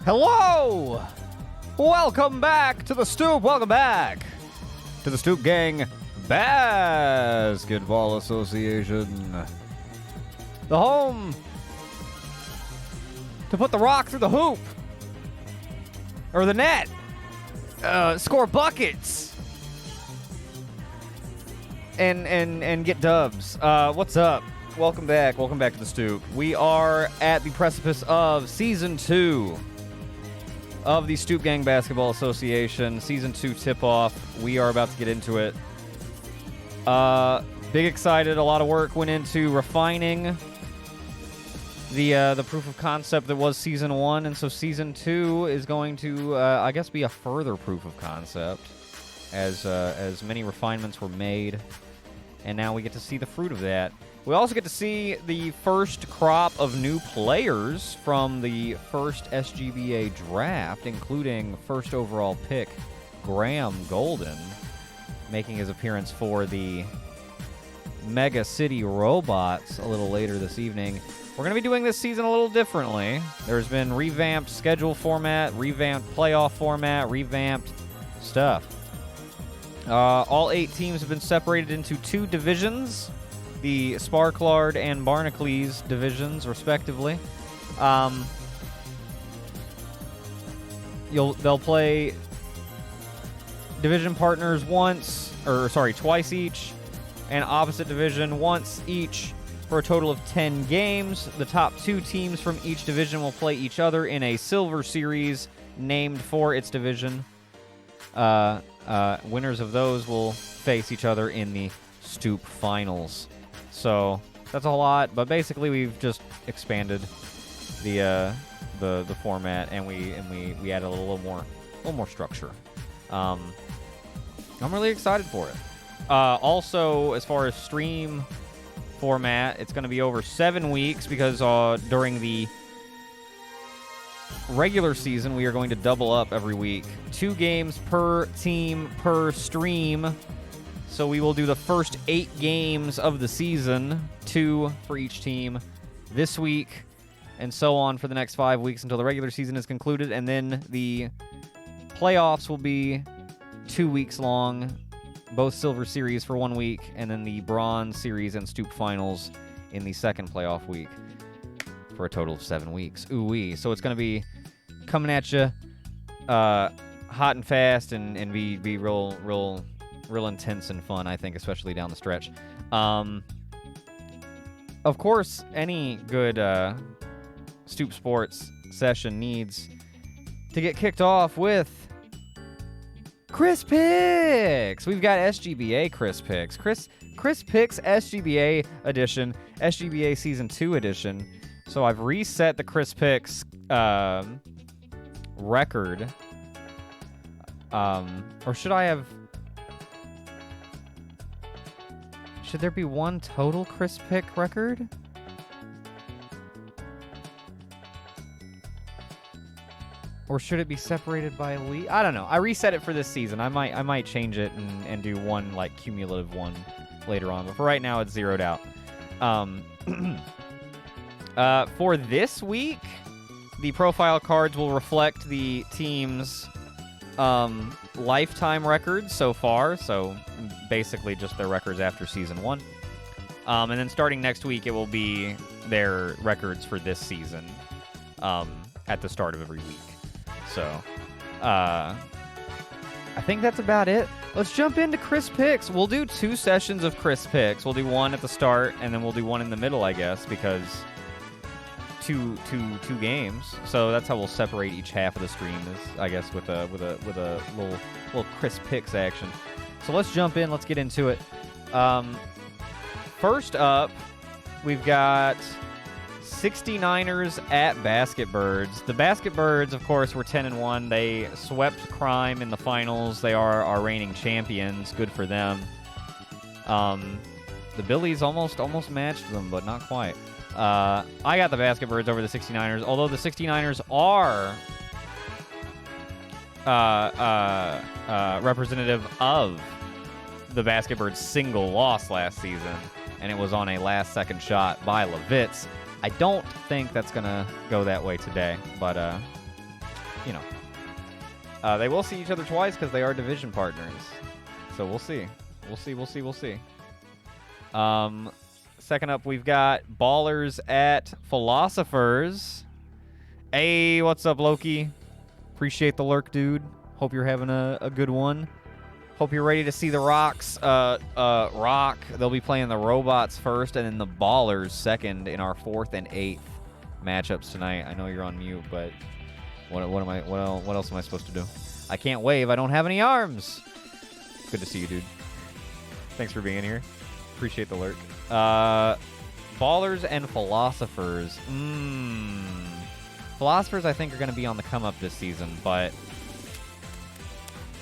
Hello! Welcome back to the Stoop. Welcome back to the Stoop Gang Basketball Association. The home to put the rock through the hoop. Or the net. Score buckets. And get dubs. What's up? Welcome back. Welcome back to the Stoop. We are at the precipice of Season 2 of the Stoop Gang Basketball Association. Season 2 tip-off. We are about to get into it. Big excited. A lot of work went into refining the proof of concept that was Season 1, and so Season 2 is going to, I guess, be a further proof of concept as many refinements were made, and now we get to see the fruit of that. We also get to see the first crop of new players from the first SGBA draft, including first overall pick Graham Golden, making his appearance for the Mega City Robots a little later this evening. We're going to be doing this season a little differently. There's been revamped schedule format, revamped playoff format, revamped stuff. All 8 teams have been separated into 2 divisions. The Sparklard and Barnacles divisions, respectively. They'll play division partners twice each, and opposite division once each for a total of 10 games. The top 2 teams from each division will play each other in a silver series named for its division. Winners of those will face each other in the Stoop Finals. So that's a lot, but basically we've just expanded the format, and we added a little more structure. I'm really excited for it. Also, as far as stream format, it's going to be over 7 weeks because during the regular season we are going to double up every week. 2 games per team per stream. So we will do the first 8 games of the season, 2 for each team this week, and so on for the next 5 weeks until the regular season is concluded. And then the playoffs will be 2 weeks long, both Silver Series for 1 week, and then the Bronze Series and Stoop Finals in the second playoff week for a total of 7 weeks. Ooh-wee. So it's going to be coming at you hot and fast and be real intense and fun, I think, especially down the stretch. Of course, any good Stoop Sports session needs to get kicked off with Chris Picks. We've got SGBA Chris Picks. Chris Picks SGBA edition, SGBA Season 2 edition. So I've reset the Chris Picks record. Or should I have... Should there be one total Chris Pick record? Or should it be separated by league? I don't know. I reset it for this season. I might change it and do one like cumulative one later on. But for right now, it's zeroed out. For this week, the profile cards will reflect the team's lifetime records so far. So basically just their records after Season 1. And then starting next week, it will be their records for this season at the start of every week. So I think that's about it. Let's jump into Chris Picks. We'll do 2 sessions of Chris Picks. We'll do one at the start, and then we'll do one in the middle, I guess, because two games. So that's how we'll separate each half of the stream, is I guess with a little Chris Picks action. So let's jump in. Let's get into it. First up, we've got 69ers at Basketbirds. The Basketbirds, of course, were 10-1. They swept Crime in the finals. They are our reigning champions. Good for them. The Billies almost matched them, but not quite. I got the Basketbirds over the 69ers, although the 69ers are representative of the Basketbirds' single loss last season, and it was on a last-second shot by Levitz. I don't think that's going to go that way today, but you know. They will see each other twice because they are division partners. So we'll see. We'll see. Second up, we've got Ballers at Philosophers. Hey, what's up, Loki? Appreciate the lurk, dude. Hope you're having a good one. Hope you're ready to see the Rocks rock. They'll be playing the Robots first and then the Ballers second in our 4th and 8th matchups tonight. I know you're on mute, but what else am I supposed to do? I can't wave. I don't have any arms. Good to see you, dude. Thanks for being here. Appreciate the lurk. Ballers and Philosophers. Philosophers, I think, are going to be on the come up this season, but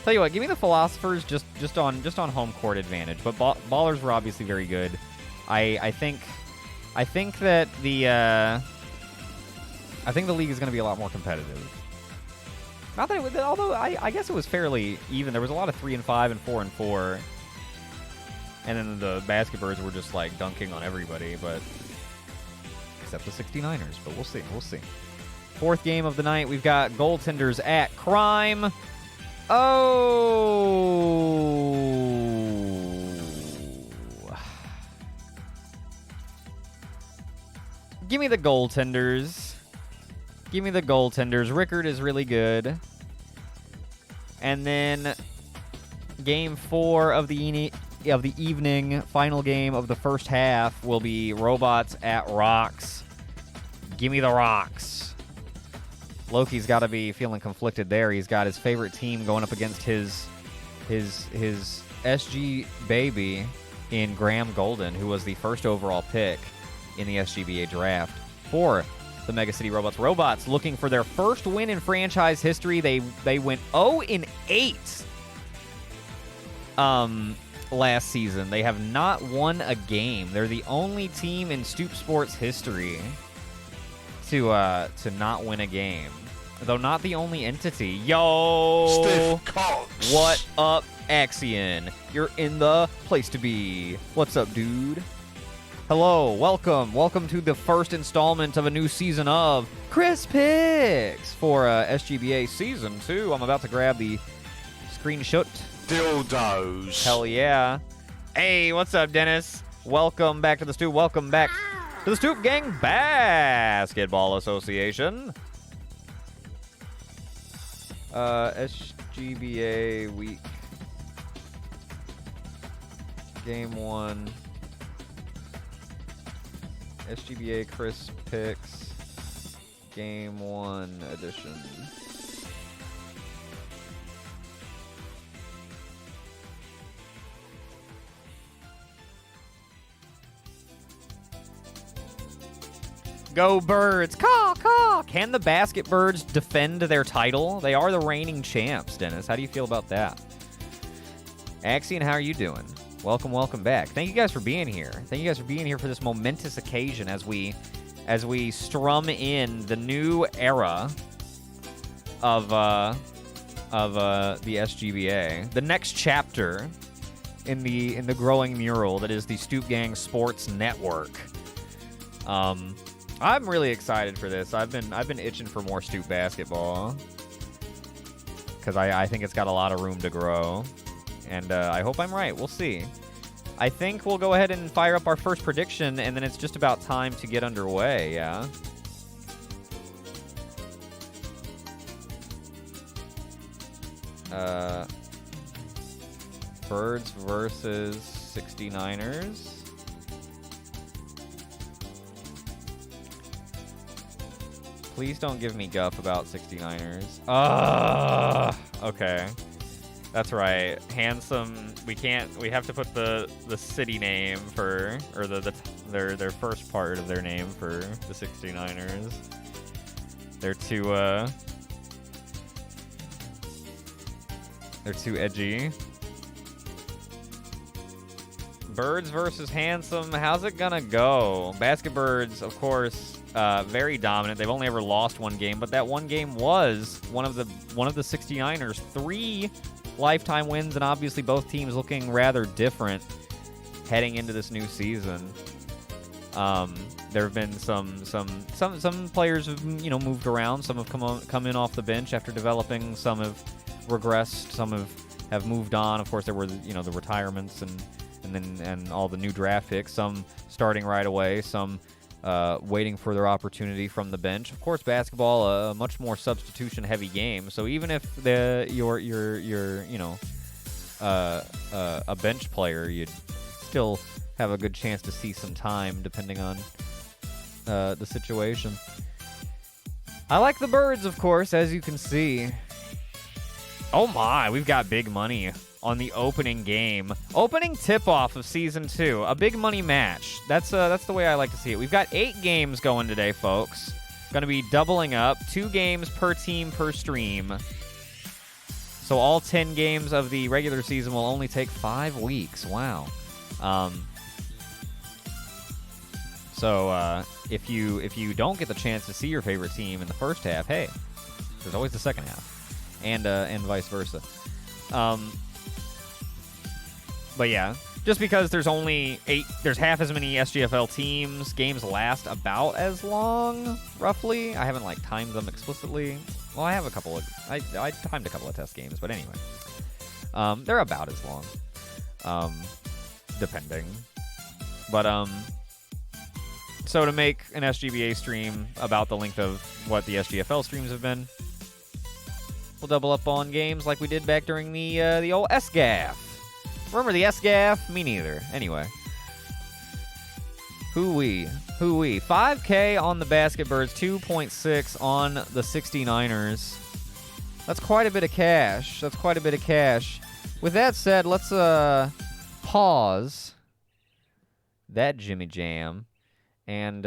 tell you what, give me the Philosophers just on home court advantage. But Ballers were obviously very good. I think that I think the league is going to be a lot more competitive. Not that it was, although I guess it was fairly even. There was a lot of 3-5 and 4-4. And then the Basketbirds were just like dunking on everybody, but except the 69ers. But we'll see. We'll see. 4th game of the night, we've got Goaltenders at Crime. Oh. Give me the Goaltenders. Give me the Goaltenders. Rickard is really good. And then game 4 of the evening, final game of the first half, will be Robots at Rocks. Give me the Rocks. Loki's got to be feeling conflicted there. He's got his favorite team going up against his SG baby in Graham Golden, who was the first overall pick in the SGBA draft for the Mega City Robots. Robots looking for their first win in franchise history. They went 0-8 last season. They have not won a game. They're the only team in Stoop Sports history to not win a game. Though not the only entity. Yo! Stiff Cox! What up, Axion? You're in the place to be. What's up, dude? Hello, welcome. Welcome to the first installment of a new season of Chris Picks for SGBA Season 2. I'm about to grab the screenshot. Dildos. Hell yeah. Hey, what's up, Dennis? Welcome back to the Stoop. Welcome back to the Stoop Gang Basketball Association. SGBA week. Game 1. SGBA Chris Picks. Game 1 edition. Go Birds! Caw, caw! Can the Basketbirds defend their title? They are the reigning champs, Dennis. How do you feel about that? Axion, how are you doing? Welcome, welcome back. Thank you guys for being here. Thank you guys for being here for this momentous occasion as we strum in the new era of the SGBA. The next chapter in the growing mural that is the Stoop Gang Sports Network. I'm really excited for this. I've been itching for more Stoop basketball because I think it's got a lot of room to grow, and I hope I'm right. We'll see. I think we'll go ahead and fire up our first prediction, and then it's just about time to get underway. Yeah. Birds versus 69ers. Please don't give me guff about 69ers. Okay. That's right. Handsome. We have to put the city name for, or their first part of their name for the 69ers. They're too edgy. Birds versus Handsome. How's it gonna go? Basketbirds, of course, very dominant. They've only ever lost one game, but that one game was one of the 69ers' 3 lifetime wins, and obviously both teams looking rather different heading into this new season. There have been some players who've moved around. Some have come in off the bench after developing. Some have regressed. Some have moved on. Of course, there were the retirements and all the new draft picks. Some starting right away. Some waiting for their opportunity from the bench. Of course, basketball a much more substitution-heavy game. So even if you're a bench player, you'd still have a good chance to see some time depending on the situation. I like the birds, of course, as you can see. Oh my, we've got big money on the opening game. Opening tip-off of Season 2. A big money match. That's the way I like to see it. We've got 8 games going today, folks. Going to be doubling up. 2 games per team per stream. So all 10 games of the regular season will only take 5 weeks. Wow. So if you don't get the chance to see your favorite team in the first half, hey, there's always the second half, and vice versa. But yeah, just because there's only 8, there's half as many SGFL teams. Games last about as long, roughly. I haven't timed them explicitly. Well, I have a couple of I timed a couple of test games, but anyway, they're about as long, depending. But so to make an SGBA stream about the length of what the SGFL streams have been, we'll double up on games like we did back during the old SGAF. Remember the SGAF? Me neither. Anyway. Hoo-wee. 5K on the Basket Birds, 2.6 on the 69ers. That's quite a bit of cash. With that said, let's pause that Jimmy Jam. And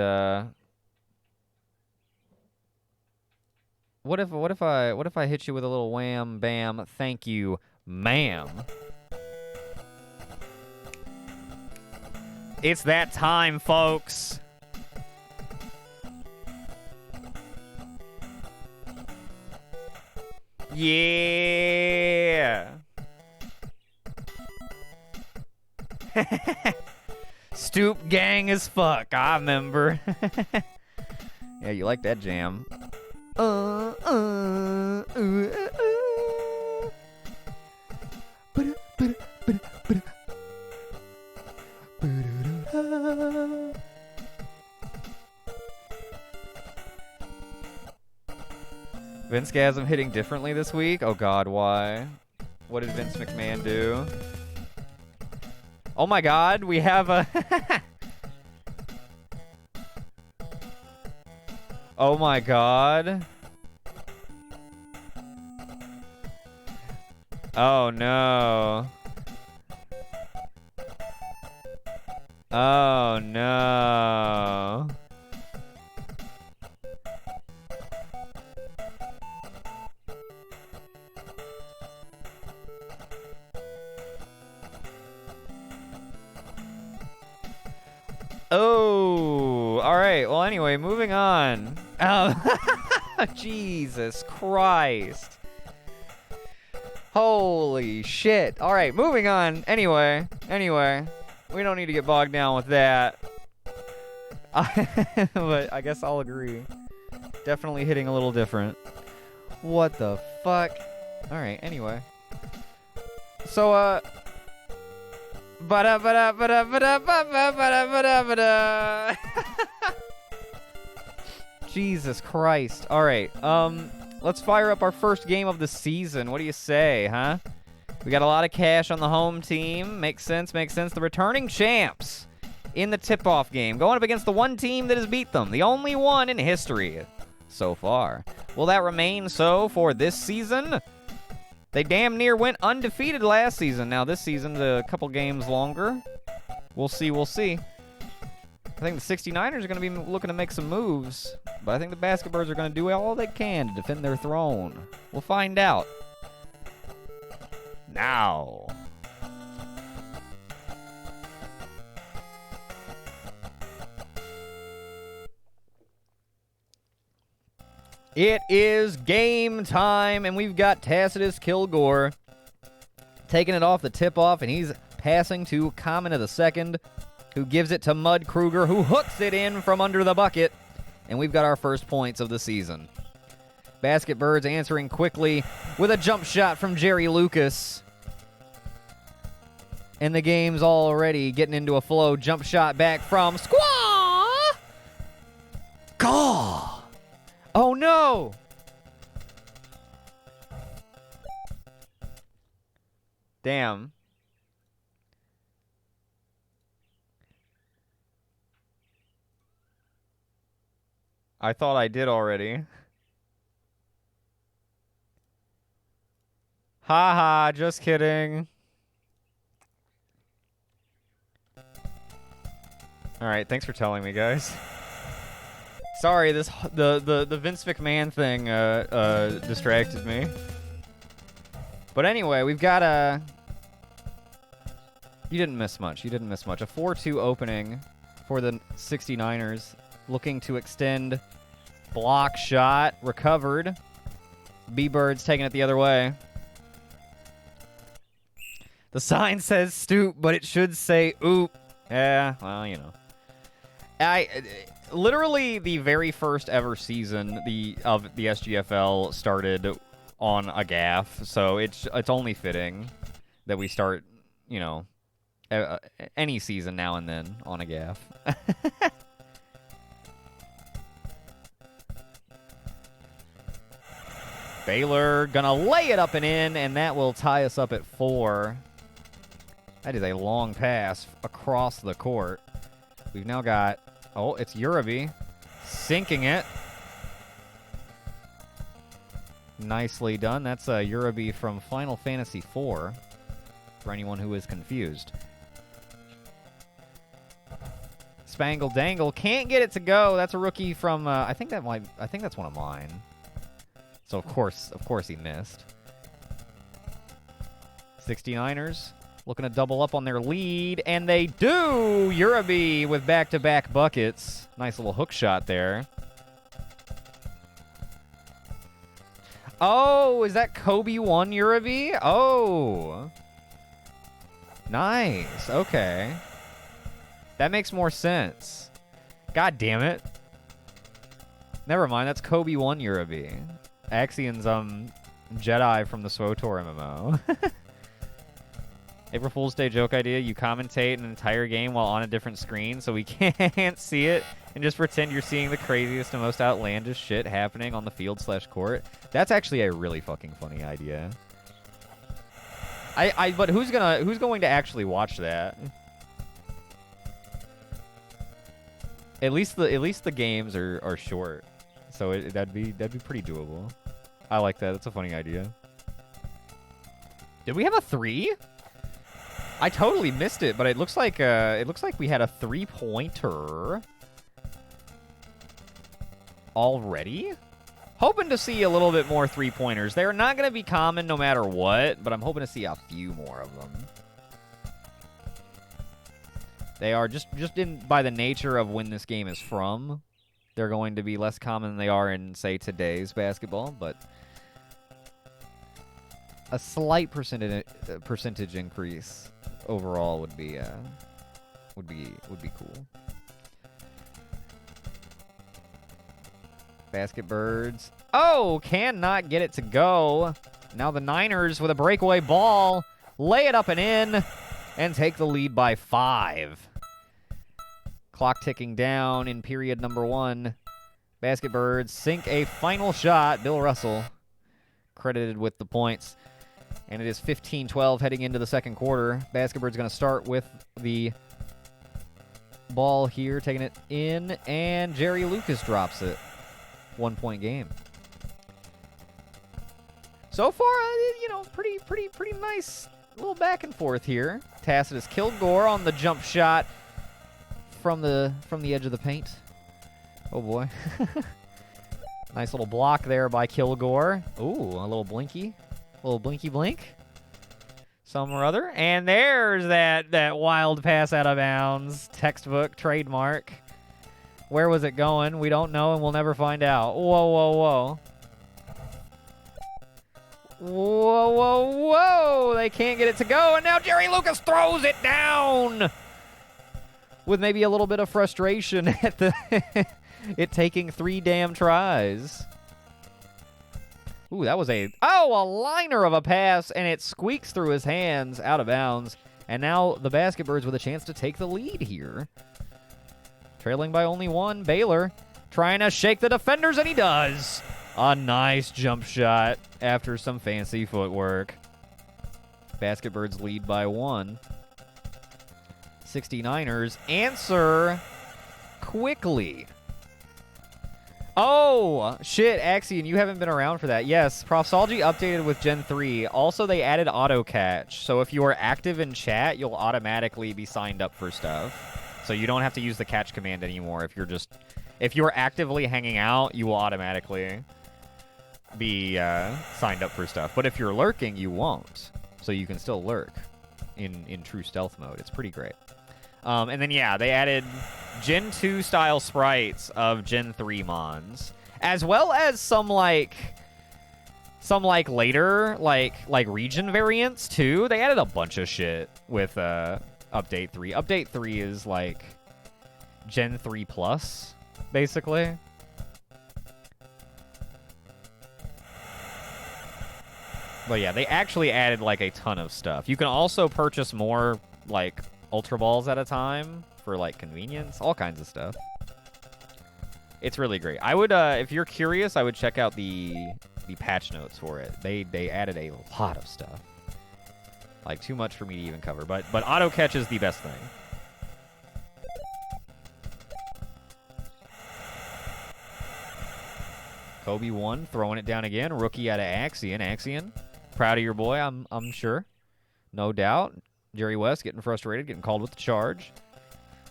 what if I hit you with a little wham bam thank you ma'am? It's that time, folks. Yeah. Stoop gang as fuck, I remember. Yeah, you like that jam. Vince Gasm hitting differently this week? Oh god, why? What did Vince McMahon do? Oh my god, we have a... Oh my god. Oh no. Oh no. Oh, all right. Well, anyway, moving on. Jesus Christ. Holy shit. All right, moving on. Anyway, we don't need to get bogged down with that. But I guess I'll agree. Definitely hitting a little different. What the fuck? All right, anyway. So, Jesus Christ. All right. Let's fire up our first game of the season. What do you say, huh? We got a lot of cash on the home team. Makes sense. The returning champs in the tip-off game, going up against the one team that has beat them, the only one in history so far. Will that remain so for this season? They damn near went undefeated last season. Now this season's a couple games longer. We'll see. I think the 69ers are going to be looking to make some moves, but I think the Basket Birds are going to do all they can to defend their throne. We'll find out. Now. It is game time, and we've got Tacitus Kilgore taking it off the tip-off, and he's passing to Common of the second. who gives it to Mud Kruger, who hooks it in from under the bucket. And we've got our first points of the season. Basket Birds answering quickly with a jump shot from Jerry Lucas. And the game's already getting into a flow. Jump shot back from Squaw! Gaw! Oh no! Damn. I thought I did already. Haha, just kidding. Alright, thanks for telling me, guys. Sorry, the Vince McMahon thing distracted me. But anyway, we've got a... You didn't miss much. You didn't miss much. A 4-2 opening for the 69ers. Looking to extend. Block shot. Recovered. B-Birds taking it the other way. The sign says stoop, but it should say oop. Yeah, well, you know. Literally the very first ever season of the SGFL started on a gaff, so it's only fitting that we start, you know, any season now and then on a gaff. Baylor gonna lay it up and in, and that will tie us up at 4. That is a long pass across the court. We've now got... Oh, it's Uraby sinking it. Nicely done. That's Uraby from Final Fantasy IV, for anyone who is confused. Spangle Dangle can't get it to go. That's a rookie from I think that's one of mine. So of course he missed. 69ers looking to double up on their lead, and they do! Uraby with back-to-back buckets. Nice little hook shot there. Oh, is that Kobe 1 Uraby? Oh. Nice. Okay. That makes more sense. God damn it. Never mind, that's Kobe 1 Uraby. Axion's Jedi from the SWTOR MMO. April Fool's Day joke idea, you commentate an entire game while on a different screen so we can't see it and just pretend you're seeing the craziest and most outlandish shit happening on the field/court. That's actually a really fucking funny idea. But who's going to actually watch that? At least the games are short. So that'd be pretty doable. I like that. That's a funny idea. Did we have a 3? I totally missed it, but it looks like we had a 3-pointer already. Hoping to see a little bit more 3-pointers. They're not going to be common no matter what, but I'm hoping to see a few more of them. They are just by the nature of when this game is from. They're going to be less common than they are in, say, today's basketball, but a slight percentage increase overall would be cool. Basket Birds. Oh, cannot get it to go. Now the Niners with a breakaway ball lay it up and in and take the lead by 5. Clock ticking down in period number 1. Basket Birds sink a final shot. Bill Russell credited with the points. And it is 15-12 heading into the second quarter. Basket Birds going to start with the ball here, taking it in, and Jerry Lucas drops it. 1-point game. So far, you know, pretty nice little back and forth here. Tacitus Kilgore on the jump shot from the edge of the paint. Oh boy. Nice little block there by Kilgore. Ooh, a little blinky. A little blinky blink. Some or other. And there's that wild pass out of bounds. Textbook, trademark. Where was it going? We don't know, and we'll never find out. Whoa, whoa, whoa. Whoa, whoa, whoa. They can't get it to go, and now Jerry Lucas throws it down. with maybe a little bit of frustration at the it taking 3 damn tries. Ooh, that was a liner of a pass, and it squeaks through his hands out of bounds. And now the Basketbirds with a chance to take the lead here. Trailing by only 1, Baylor trying to shake the defenders, and he does. A nice jump shot after some fancy footwork. Basketbirds lead by 1. 69ers answer quickly. Oh, shit, Axion, you haven't been around for that. Yes, Profsology updated with Gen 3. Also, they added auto catch. So if you are active in chat, you'll automatically be signed up for stuff. So you don't have to use the catch command anymore. If you're actively hanging out, you will automatically be signed up for stuff. But if you're lurking, you won't. So you can still lurk in true stealth mode. It's pretty great. And then, yeah, they added Gen 2 style sprites of Gen 3 mons, as well as some later region variants too. They added a bunch of shit with Update 3. Update 3 is like Gen 3 plus, basically. But yeah, they actually added like a ton of stuff. You can also purchase more like Ultra Balls at a time for like convenience, all kinds of stuff. It's really great. I would, if you're curious, I would check out the patch notes for it. They added a lot of stuff, like too much for me to even cover. But auto catch is the best thing. Kobe 1 throwing it down again. Rookie out of Axion. Axion, proud of your boy, I'm sure, no doubt. Jerry West getting frustrated, getting called with the charge.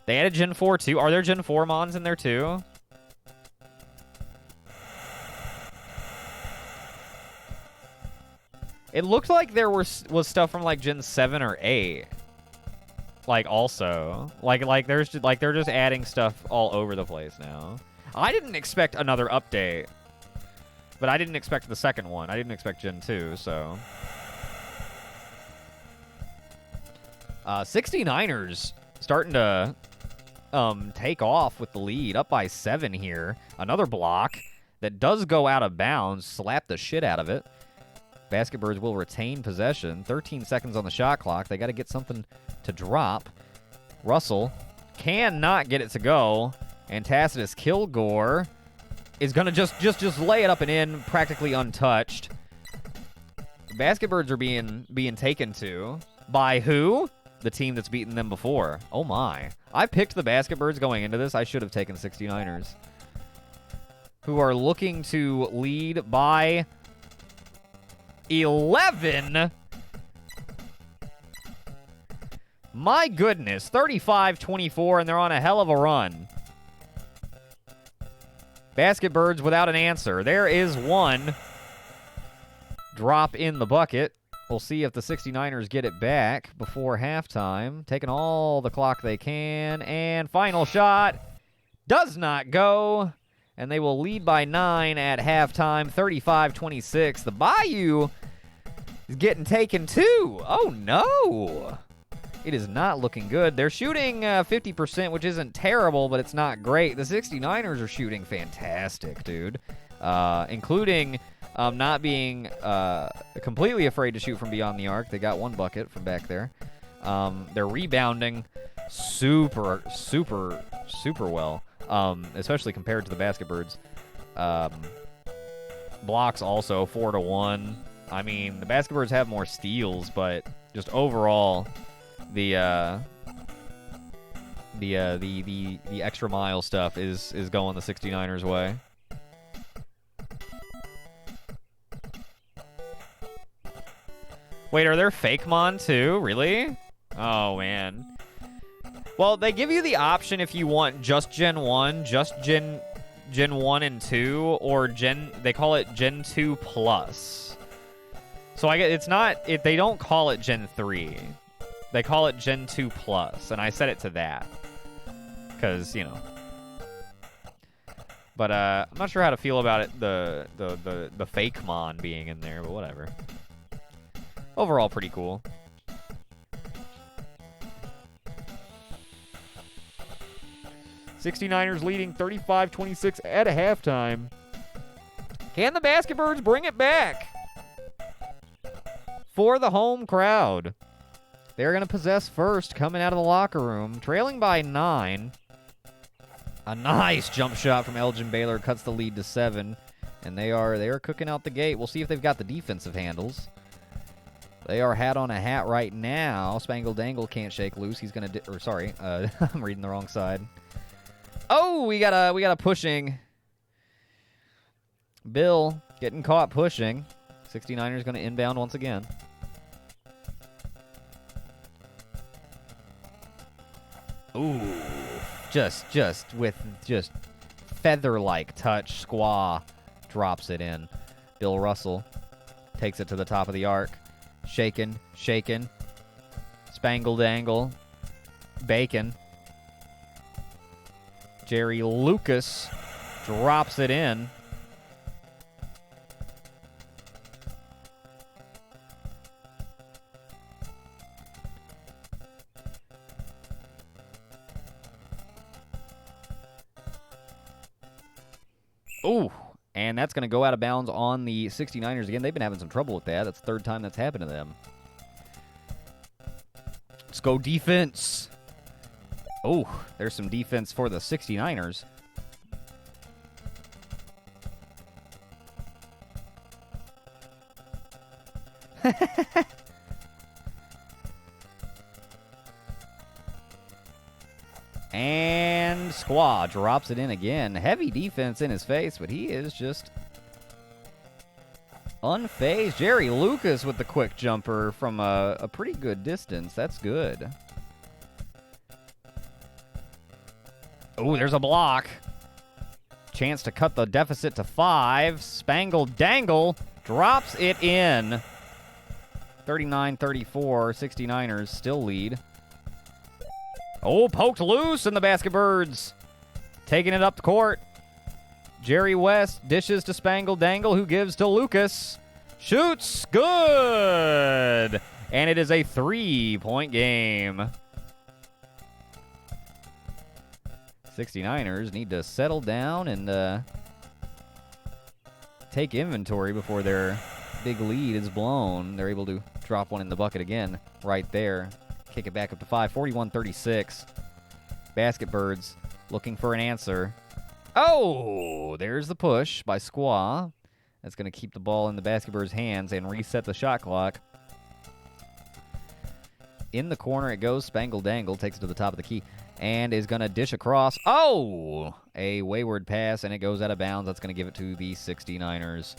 They added Gen 4 too. Are there Gen 4 mons in there too? It looked like there was stuff from like Gen 7 or 8. Like also. Like they're just adding stuff all over the place now. I didn't expect another update. But I didn't expect the second one. I didn't expect Gen 2, so 69ers starting to take off with the lead, up by 7 here. Another block that does go out of bounds, slap the shit out of it. Basketbirds will retain possession. 13 seconds on the shot clock. They got to get something to drop. Russell cannot get it to go, and Tacitus Kilgore is gonna just lay it up and in, practically untouched. Basketbirds are being taken to by who? The team that's beaten them before. Oh my. I picked the Basketbirds going into this. I should have taken 69ers, who are looking to lead by 11. My goodness. 35-24, and they're on a hell of a run. Basketbirds without an answer. There is one. Drop in the bucket. We'll see if the 69ers get it back before halftime. Taking all the clock they can. And final shot does not go. And they will lead by 9 at halftime, 35-26. The Bayou is getting taken too. Oh, no. It is not looking good. They're shooting 50%, which isn't terrible, but it's not great. The 69ers are shooting fantastic, dude. Including not being completely afraid to shoot from beyond the arc. They got one bucket from back there. They're rebounding super well, especially compared to the Basketbirds. Blocks also 4-1. I mean, the Basketbirds have more steals, but just overall, the extra mile stuff is going the 69ers way. Wait, are there fake mon too? Really? Oh man. Well, they give you the option if you want just Gen 1, just Gen 1 and 2, or they call it Gen 2 plus. So I get it's not they don't call it Gen 3. They call it Gen 2 plus, and I set it to that because, you know. But I'm not sure how to feel about it, the fake mon being in there, but whatever. Overall, pretty cool. 69ers leading 35-26 at a halftime. Can the Basketbirds bring it back? For the home crowd. They're going to possess first, coming out of the locker room, trailing by 9. A nice jump shot from Elgin Baylor cuts the lead to 7, and they are cooking out the gate. We'll see if they've got the defensive handles. They are hat on a hat right now. Spangle Dangle can't shake loose. He's going to I'm reading the wrong side. Oh, we got a pushing. Bill getting caught pushing. 69ers going to inbound once again. Ooh, just with feather-like touch, Squaw drops it in. Bill Russell takes it to the top of the arc. Shaken. Spangle Dangle. Bacon. Jerry Lucas drops it in. Ooh, and that's going to go out of bounds on the 69ers again. They've been having some trouble with that. That's the third time that's happened to them. Let's go defense. Oh, there's some defense for the 69ers. And Squaw drops it in again. Heavy defense in his face, but he is just unfazed. Jerry Lucas with the quick jumper from a pretty good distance. That's good. Oh, there's a block. Chance to cut the deficit to 5. Spangle Dangle drops it in. 39-34. 69ers still lead. Oh, poked loose, and the Basketbirds taking it up the court. Jerry West dishes to Spangle Dangle, who gives to Lucas. Shoots. Good. And it is a 3-point game. 69ers need to settle down and take inventory before their big lead is blown. They're able to drop one in the bucket again right there. Kick it back up to 5, 41-36. Basketbirds looking for an answer. Oh, there's the push by Squaw. That's going to keep the ball in the Basketbirds' hands and reset the shot clock. In the corner it goes. Spangle Dangle takes it to the top of the key and is going to dish across. Oh, a wayward pass, and it goes out of bounds. That's going to give it to the 69ers.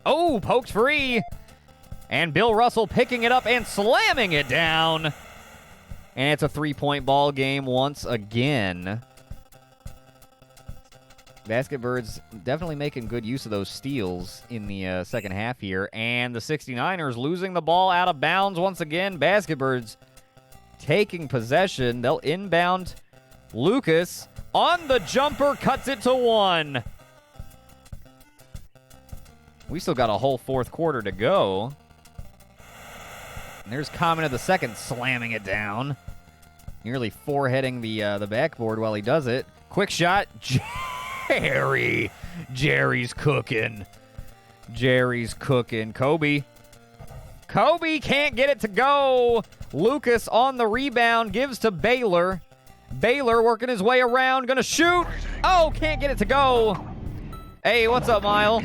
Oh, poked free. And Bill Russell picking it up and slamming it down. And it's a 3-point ball game once again. Basketbirds definitely making good use of those steals in the second half here. And the 69ers losing the ball out of bounds once again. Basketbirds taking possession. They'll inbound. Lucas on the jumper, cuts it to 1. We still got a whole fourth quarter to go. And there's Common of the second slamming it down. Nearly foreheading the backboard while he does it. Quick shot. Jerry's cooking. Jerry's cooking. Kobe can't get it to go. Lucas on the rebound gives to Baylor. Baylor working his way around. Gonna shoot. Oh, can't get it to go. Hey, what's up, Mile?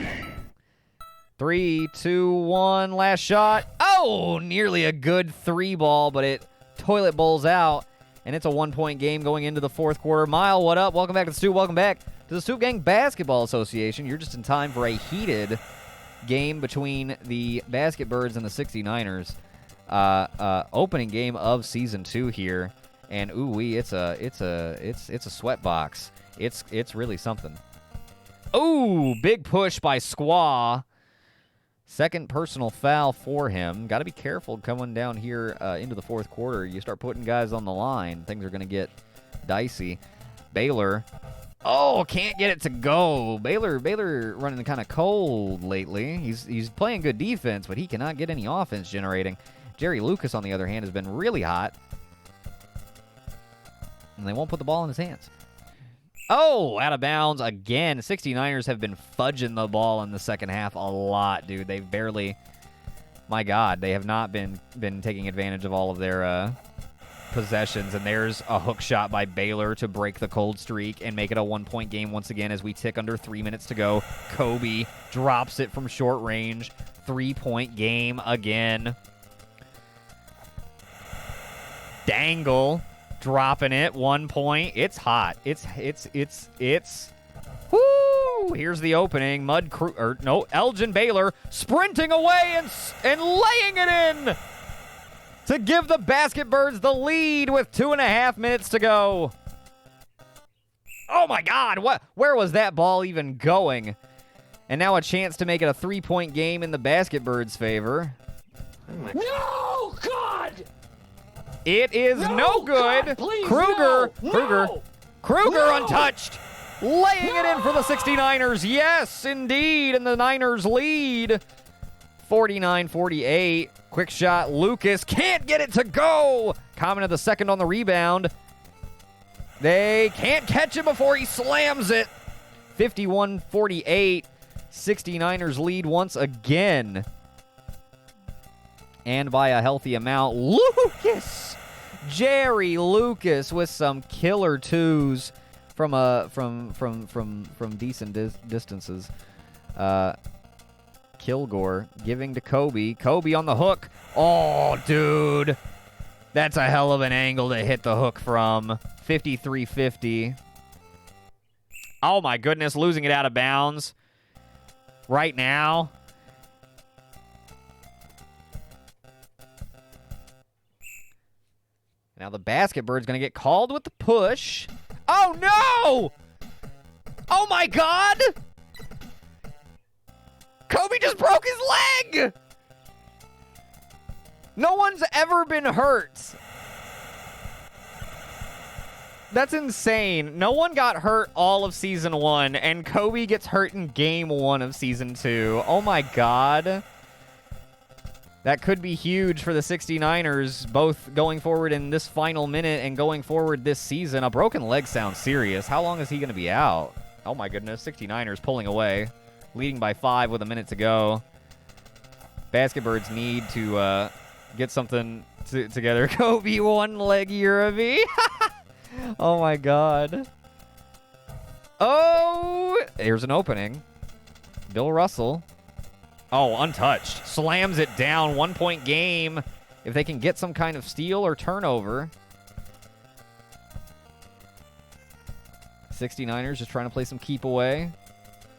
3, 2, 1, last shot. Oh, nearly a good 3 ball, but it toilet bowls out, and it's a 1-point game going into the fourth quarter. Mile, what up? Welcome back to the Stoop. Welcome back to the Stoop Gang Basketball Association. You're just in time for a heated game between the Basketbirds and the 69ers. Opening game of season 2 here, and ooh-wee, it's a sweat box. It's really something. Ooh, big push by Squaw. Second personal foul for him. Got to be careful coming down here into the fourth quarter. You start putting guys on the line, things are going to get dicey. Baylor. Oh, can't get it to go. Baylor running kind of cold lately. He's playing good defense, but he cannot get any offense generating. Jerry Lucas, on the other hand, has been really hot. And they won't put the ball in his hands. Oh, out of bounds again. 69ers have been fudging the ball in the second half a lot, dude. They've barely... My God, they have not been taking advantage of all of their possessions. And there's a hook shot by Baylor to break the cold streak and make it a one-point game once again as we tick under 3 minutes to go. Kobe drops it from short range. 3-point game again. Dangle dropping it. 1 point. It's hot. It's woo! Here's the opening. Elgin Baylor sprinting away and laying it in to give the Basketbirds the lead with 2.5 minutes to go. Oh my God! Where was that ball even going? And now a chance to make it a 3-point game in the Basketbirds' favor. No, God! It is no good. God, please, Kruger no. untouched. Laying it in for the 69ers. Yes, indeed. And the Niners lead 49-48. Quick shot. Lucas can't get it to go. Common to the second on the rebound. They can't catch him before he slams it. 51-48. 69ers lead once again. And by a healthy amount. Lucas! Jerry Lucas with some killer twos from decent distances. Kilgore giving to Kobe. Kobe on the hook. Oh, dude. That's a hell of an angle to hit the hook from. 53-50. Oh, my goodness. Losing it out of bounds right now. Now the Basketbird's going to get called with the push. Oh, no! Oh, my God! Kobe just broke his leg! No one's ever been hurt. That's insane. No one got hurt all of Season 1, and Kobe gets hurt in Game 1 of Season 2. Oh, my God. That could be huge for the 69ers, both going forward in this final minute and going forward this season. A broken leg sounds serious. How long is he going to be out? Oh, my goodness. 69ers pulling away, leading by 5 with a minute to go. Basketbirds need to get something together. Kobe one-leg Uraby. Oh, my God. Oh, here's an opening. Bill Russell. Oh, untouched. Slams it down. 1-point game. If they can get some kind of steal or turnover. 69ers just trying to play some keep away.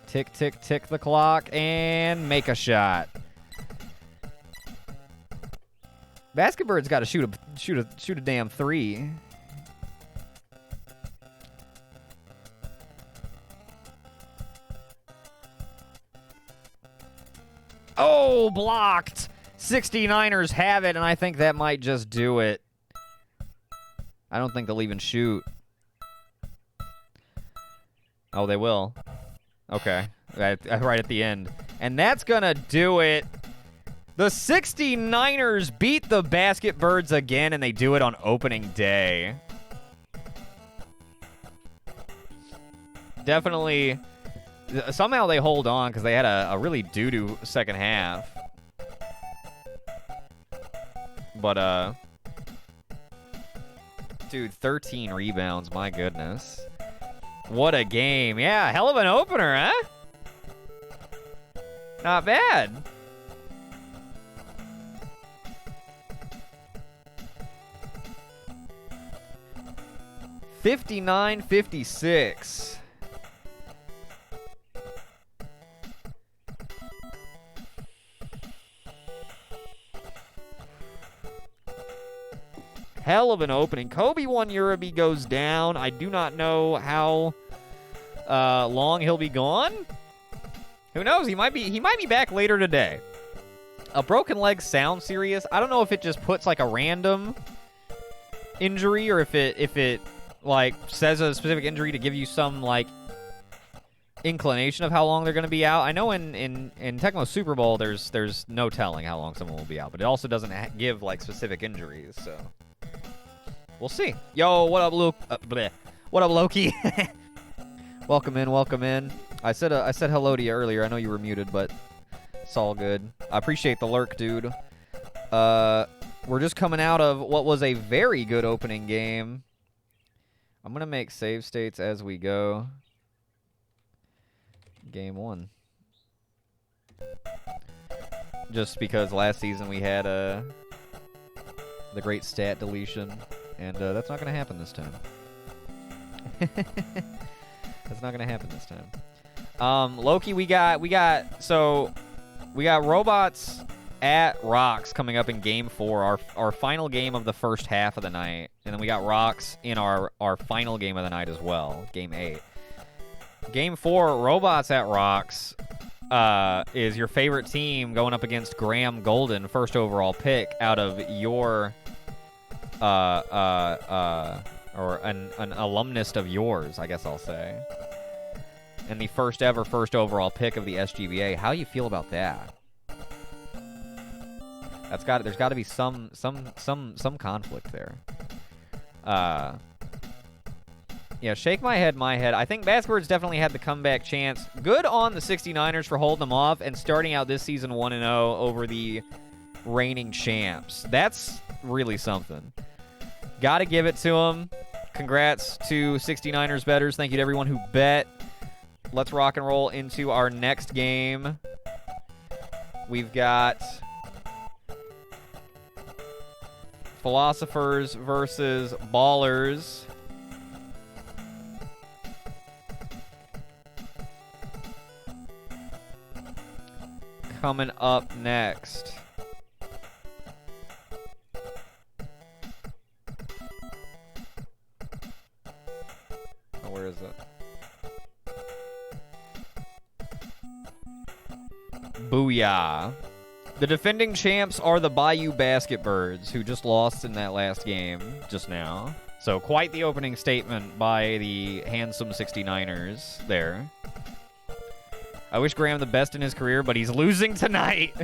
Tick, tick, tick the clock and make a shot. Basketbird's got to shoot a damn three. Oh, blocked. 69ers have it, and I think that might just do it. I don't think they'll even shoot. Oh, they will. Okay. Right at the end. And that's going to do it. The 69ers beat the Basketbirds again, and they do it on opening day. Definitely... Somehow they hold on because they had a really doo-doo second half. But, dude, 13 rebounds, my goodness. What a game. Yeah, hell of an opener, huh? Not bad. $59-56. Hell of an opening. Kobe one Uraby goes down. I do not know how long he'll be gone. Who knows? He might be back later today. A broken leg sounds serious. I don't know if it just puts like a random injury or if it like says a specific injury to give you some like inclination of how long they're going to be out. I know in Tecmo Super Bowl there's no telling how long someone will be out, but it also doesn't give like specific injuries, so We'll see. Yo, what up, Luke? What up, Loki? Welcome in, welcome in. I said hello to you earlier. I know you were muted, but it's all good. I appreciate the lurk, dude. We're just coming out of what was a very good opening game. I'm going to make save states as we go. Game 1. Just because last season we had the great stat deletion, and that's not going to happen this time. That's not going to happen this time. Loki, we got Robots at Rocks coming up in Game 4, our final game of the first half of the night. And then we got Rocks in our final game of the night as well, Game 8. Game 4, Robots at Rocks, is your favorite team going up against Graham Golden, first overall pick out of your, or an alumnus of yours, I guess I'll say. And the first overall pick of the SGBA. How you feel about that? There's got to be some conflict there. Yeah, shake my head. I think Basketbirds definitely had the comeback chance. Good on the 69ers for holding them off and starting out this season 1-0 over the reigning champs. That's really something. Got to give it to them. Congrats to 69ers bettors. Thank you to everyone who bet. Let's rock and roll into our next game. We've got Philosophers versus Ballers. Coming up next. Oh, where is it? Booyah. The defending champs are the Bayou Basketbirds, who just lost in that last game just now. So quite the opening statement by the handsome 69ers there. I wish Graham the best in his career, but he's losing tonight.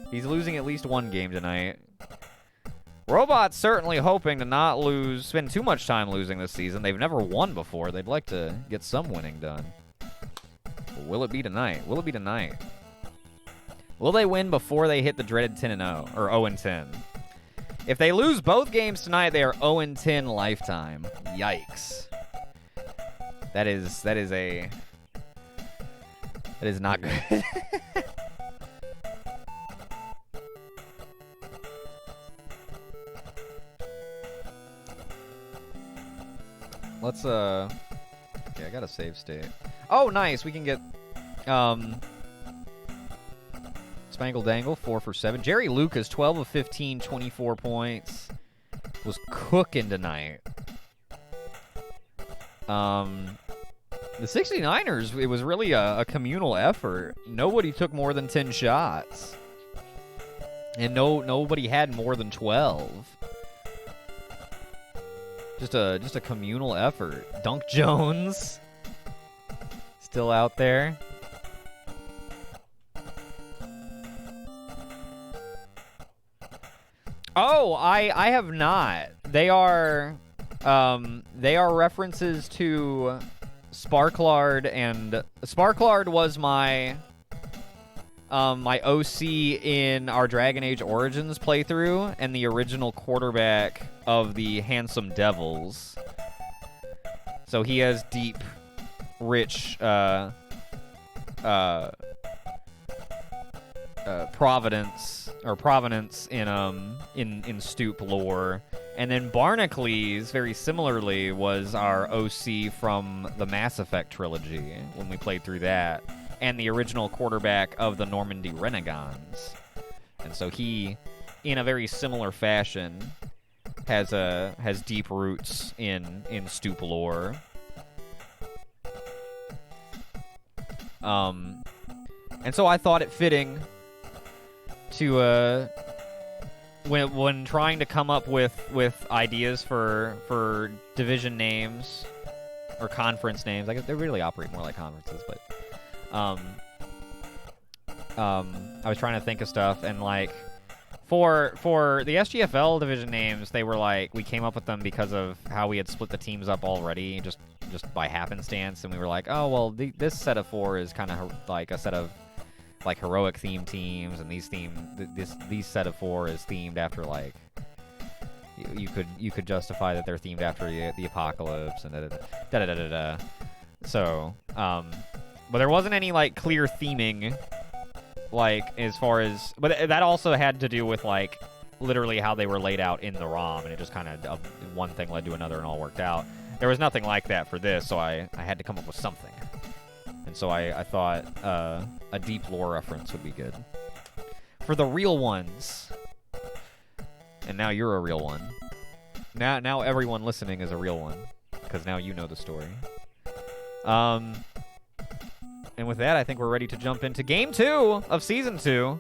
He's losing at least one game tonight. Robots certainly hoping to not spend too much time losing this season. They've never won before. They'd like to get some winning done. But will it be tonight? Will it be tonight? Will they win before they hit the dreaded 10-0 or 0-10? If they lose both games tonight, they are 0-10 lifetime. Yikes. That is not good. Let's okay, I got a save state. Oh, nice. We can get Spangle Dangle, 4 for 7. Jerry Lucas, 12 of 15, 24 points. Was cooking tonight. The 69ers, it was really a communal effort. Nobody took more than 10 shots. And nobody had more than 12. Just a communal effort. Dunk Jones still out there. Oh, I have not. They are references to Sparklard, and Sparklard was my my OC in our Dragon Age Origins playthrough and the original quarterback of the Handsome Devils. So he has deep, rich provenance in Stoop lore. And then Barnacles, very similarly, was our OC from the Mass Effect trilogy when we played through that, and the original quarterback of the Normandy Renegades. And so he, in a very similar fashion, has deep roots in Stoop lore. And so I thought it fitting to when trying to come up with ideas for division names or conference names. I guess they really operate more like conferences, but I was trying to think of stuff, and like For the SGFL division names, they were like, we came up with them because of how we had split the teams up already, just by happenstance, and we were like, oh well, this set of 4 is kind of like a set of like heroic themed teams, and these set of 4 is themed after like you could justify that they're themed after the apocalypse and da da da da da. So, but there wasn't any like clear theming. Like, as far as... But that also had to do with, like, literally how they were laid out in the ROM, and it just kind of... one thing led to another and all worked out. There was nothing like that for this, so I had to come up with something. And so I thought a deep lore reference would be good. For the real ones... And now you're a real one. Now everyone listening is a real one, because now you know the story. And with that, I think we're ready to jump into Game 2 of Season 2.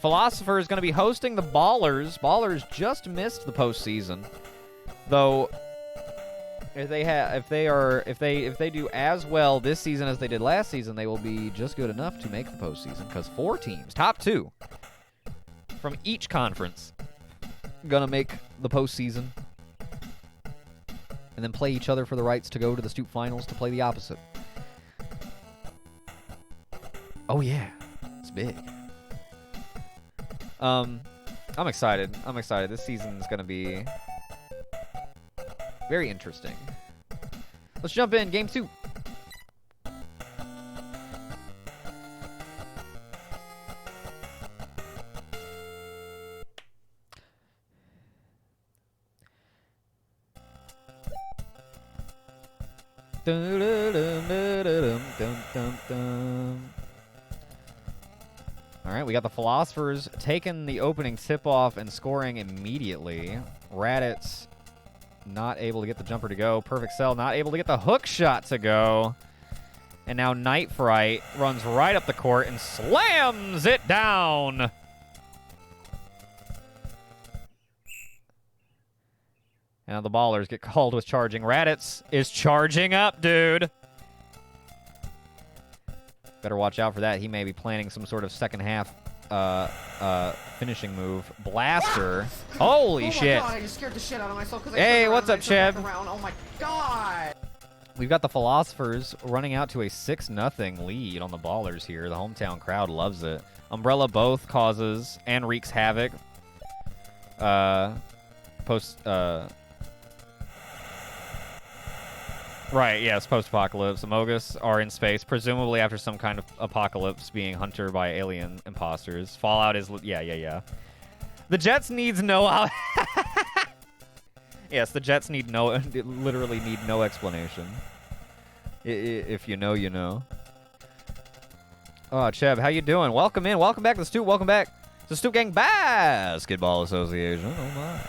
Philosopher is going to be hosting the Ballers. Ballers just missed the postseason, though. If they do as well this season as they did last season, they will be just good enough to make the postseason. Because 4 teams, top 2 from each conference, gonna make the postseason, and then play each other for the rights to go to the Stoop Finals to play the opposite. Oh yeah, it's big. I'm excited. I'm excited. This season's gonna be very interesting. Let's jump in. Game 2. All right, we got the Philosophers taking the opening tip-off and scoring immediately. Raditz not able to get the jumper to go. Perfect Cell not able to get the hook shot to go. And now Night Fright runs right up the court and slams it down. And now the Ballers get called with charging. Raditz is charging up, dude. Better watch out for that. He may be planning some sort of second half finishing move. Blaster. Holy shit. Oh my god, I just scared the shit out of myself. Hey, what's up, Cheb? Oh my god. We've got the Philosophers running out to a 6-0 lead on the Ballers here. The hometown crowd loves it. Umbrella both causes and wreaks havoc. Right, yes, post-apocalypse. Amogus are in space, presumably after some kind of apocalypse, being hunted by alien imposters. Fallout is... Yeah. The Jets needs no... Yes, the Jets need literally need no explanation. If you know, you know. Oh, Cheb, how you doing? Welcome in. Welcome back to the Stoop. Welcome back to the Stoop Gang Basketball Association. Oh, my.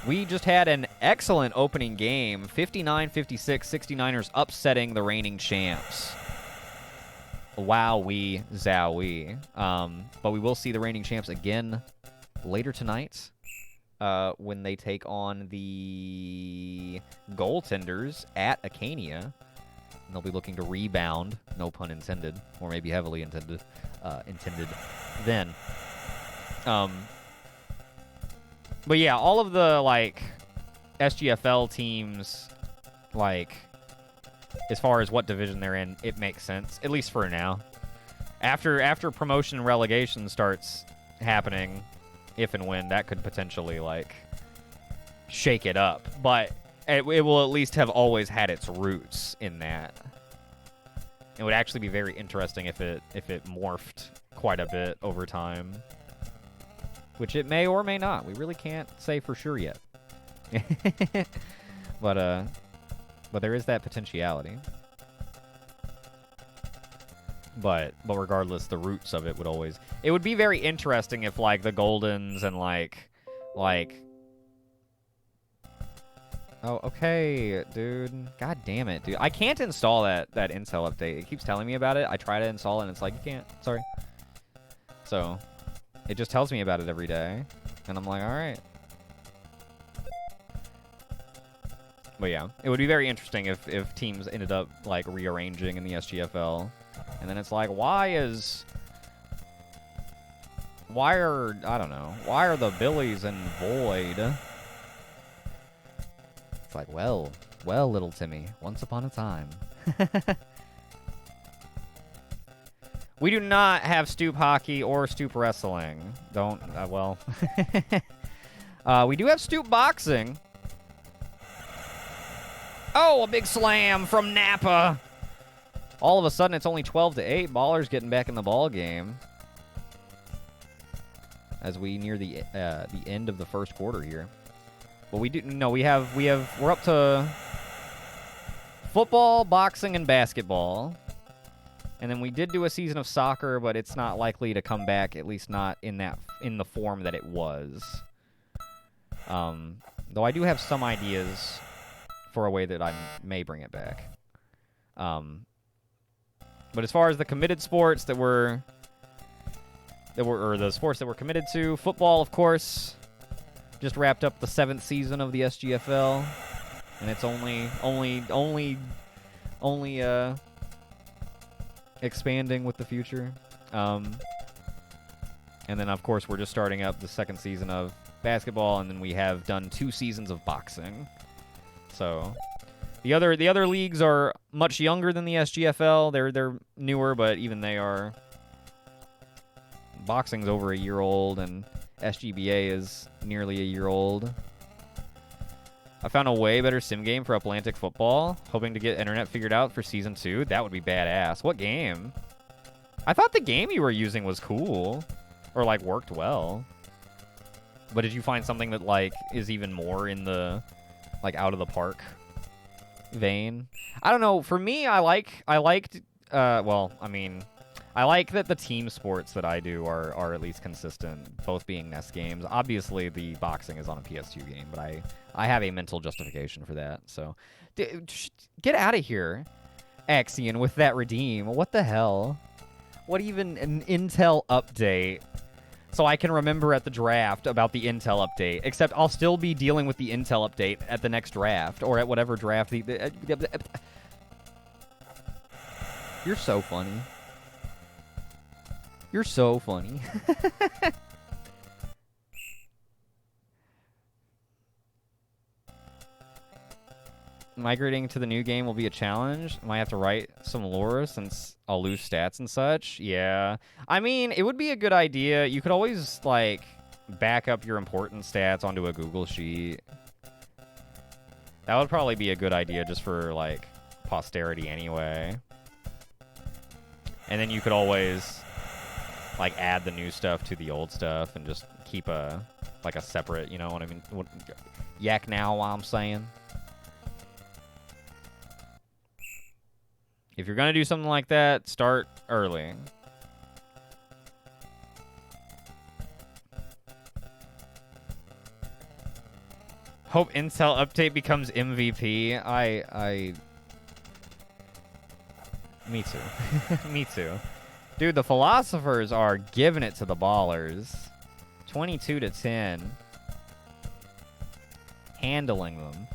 We just had an excellent opening game. 59-56, 69ers upsetting the reigning champs. Wowee, zowee. But we will see the reigning champs again later tonight when they take on the goaltenders at Acania. And they'll be looking to rebound, no pun intended, or maybe heavily intended then. But yeah, all of the, like, SGFL teams, like, as far as what division they're in, it makes sense, at least for now. After promotion and relegation starts happening, if and when, that could potentially, like, shake it up. But it will at least have always had its roots in that. It would actually be very interesting if it morphed quite a bit over time. Which it may or may not. We really can't say for sure yet. But there is that potentiality. But regardless, the roots of it would always... It would be very interesting if, like, the Goldens and, like... Oh, okay, dude. God damn it, dude. I can't install that Intel update. It keeps telling me about it. I try to install it, and it's like, you can't. Sorry. So... It just tells me about it every day, and I'm like, all right. But yeah, it would be very interesting if teams ended up, like, rearranging in the SGFL, and then it's like, why is Why are, I don't know, why are the Billies in void? It's like, well, little Timmy, once upon a time. We do not have stoop hockey or stoop wrestling. Don't, well. We do have stoop boxing. Oh, a big slam from Napa. All of a sudden, it's only 12-8. Ballers getting back in the ball game as we near the end of the first quarter here. But we do we're up to football, boxing, and basketball. And then we did do a season of soccer, but it's not likely to come back, at least not in the form that it was. Though I do have some ideas for a way that I may bring it back. But as far as the committed sports or the sports that we're committed to, football, of course, just wrapped up the 7th season of the SGFL, and it's only expanding with the future. And then, of course, we're just starting up the 2nd season of basketball, and then we have done 2 seasons of boxing. So the other leagues are much younger than the SGFL. They're newer, but even they are. Boxing's over a year old, and SGBA is nearly a year old. I found a way better sim game for Atlantic football, hoping to get internet figured out for Season 2. That would be badass. What game? I thought the game you were using was cool, or, like, worked well. But did you find something that, like, is even more in the, like, out of the park vein? I don't know. For me, I like that the team sports that I do are at least consistent, both being NES games. Obviously, the boxing is on a PS2 game, but I have a mental justification for that. So, get out of here, Axion, with that redeem. What the hell? What even an Intel update? So I can remember at the draft about the Intel update, except I'll still be dealing with the Intel update at the next draft, or at whatever draft. You're so funny. You're so funny. Migrating to the new game will be a challenge. Might have to write some lore since I'll lose stats and such. Yeah. I mean, it would be a good idea. You could always, like, back up your important stats onto a Google Sheet. That would probably be a good idea just for, like, posterity anyway. And then you could always, like, add the new stuff to the old stuff and just keep a separate, you know what I mean? Yak now, what I'm saying. If you're going to do something like that, start early. Hope Intel update becomes MVP. Me too. Me too. Dude, the philosophers are giving it to the ballers. 22-10. Handling them.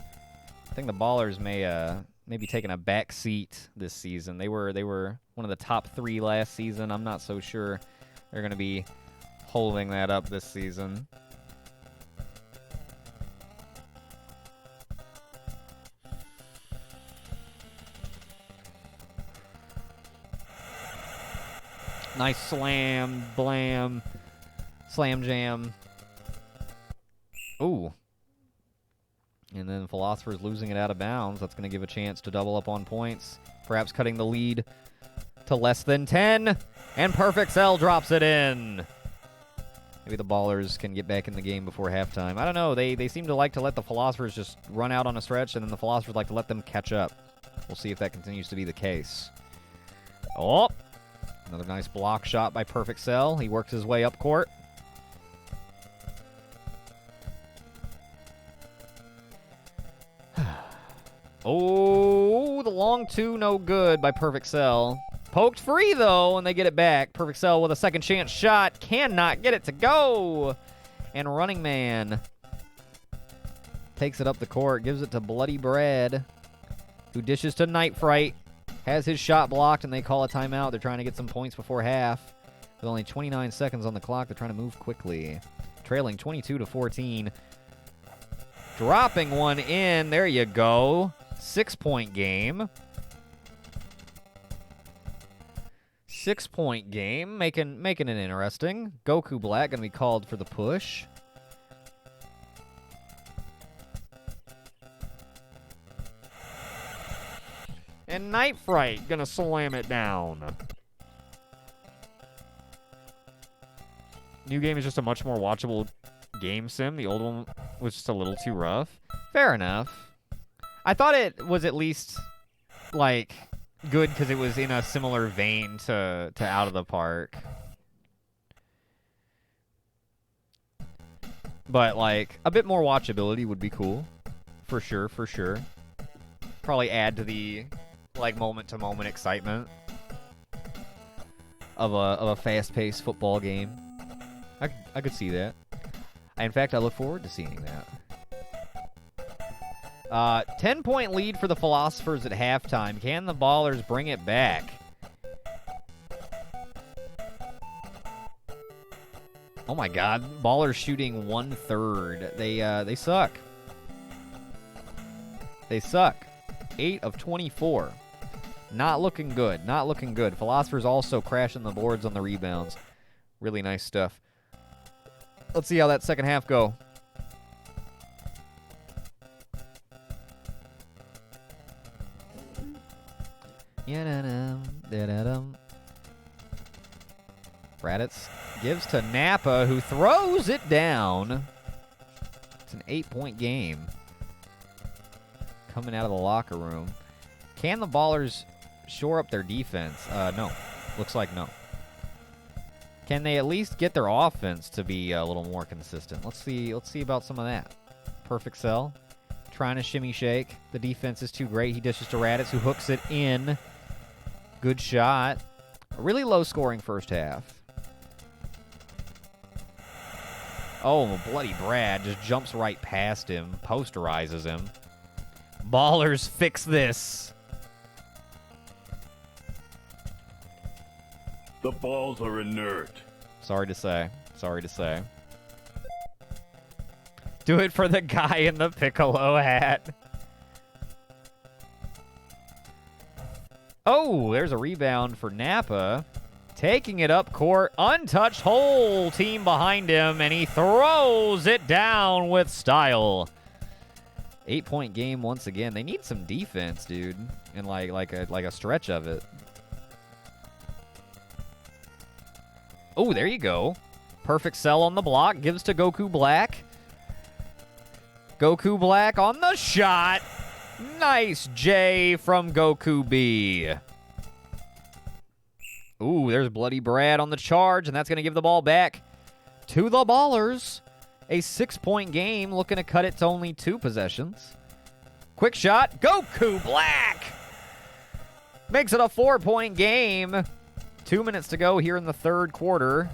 I think the ballers may be taking a back seat this season. They were one of the top 3 last season. I'm not so sure they're going to be holding that up this season. Nice slam, blam, slam jam. Ooh. And then Philosopher's losing it out of bounds. That's going to give a chance to double up on points. Perhaps cutting the lead to less than 10. And Perfect Cell drops it in. Maybe the Ballers can get back in the game before halftime. I don't know. They seem to like to let the Philosophers just run out on a stretch, and then the Philosophers like to let them catch up. We'll see if that continues to be the case. Oh! Another nice block shot by Perfect Cell. He works his way up court. Oh, the long 2, no good by Perfect Cell. Poked free, though, and they get it back. Perfect Cell with a second chance shot. Cannot get it to go. And Running Man takes it up the court, gives it to Bloody Brad, who dishes to Night Fright. Has his shot blocked, and they call a timeout. They're trying to get some points before half. With only 29 seconds on the clock, they're trying to move quickly. Trailing 22-14. Dropping one in. There you go. 6-point game. 6-point game. Making it interesting. Goku Black going to be called for the push. And Night Fright going to slam it down. New game is just a much more watchable game sim. The old one was just a little too rough. Fair enough. I thought it was at least, like, good because it was in a similar vein to Out of the Park. But, like, a bit more watchability would be cool. For sure, for sure. Probably add to the, like, moment-to-moment excitement of a fast-paced football game. I could see that. In fact, I look forward to seeing that. 10-point lead for the Philosophers at halftime. Can the Ballers bring it back? Oh my God, Ballers shooting 1/3. They suck. They suck. 8 of 24. Not looking good. Not looking good. Philosophers also crashing the boards on the rebounds. Really nice stuff. Let's see how that second half go. Raditz gives to Nappa, who throws it down. It's an 8-point game. Coming out of the locker room. Can the Ballers shore up their defense? No. Looks like no. Can they at least get their offense to be a little more consistent? Let's see about some of that. Perfect sell. Trying to shimmy shake. The defense is too great. He dishes to Raditz, who hooks it in. Good shot. A really low scoring first half. Oh, bloody Brad just jumps right past him. Posterizes him. Ballers fix this. The balls are inert. Sorry to say. Sorry to say. Do it for the guy in the Piccolo hat. Oh, there's a rebound for Nappa. Taking it up court. Untouched, whole team behind him, and he throws it down with style. 8-point game once again. They need some defense, dude, and like a stretch of it. Oh, there you go. Perfect sell on the block. Gives to Goku Black. Goku Black on the shot. Nice J from Goku B. Ooh, there's Bloody Brad on the charge, and that's going to give the ball back to the Ballers. A 6-point game, looking to cut it to only 2 possessions. Quick shot. Goku Black makes it a 4-point game. 2 minutes to go here in the third quarter.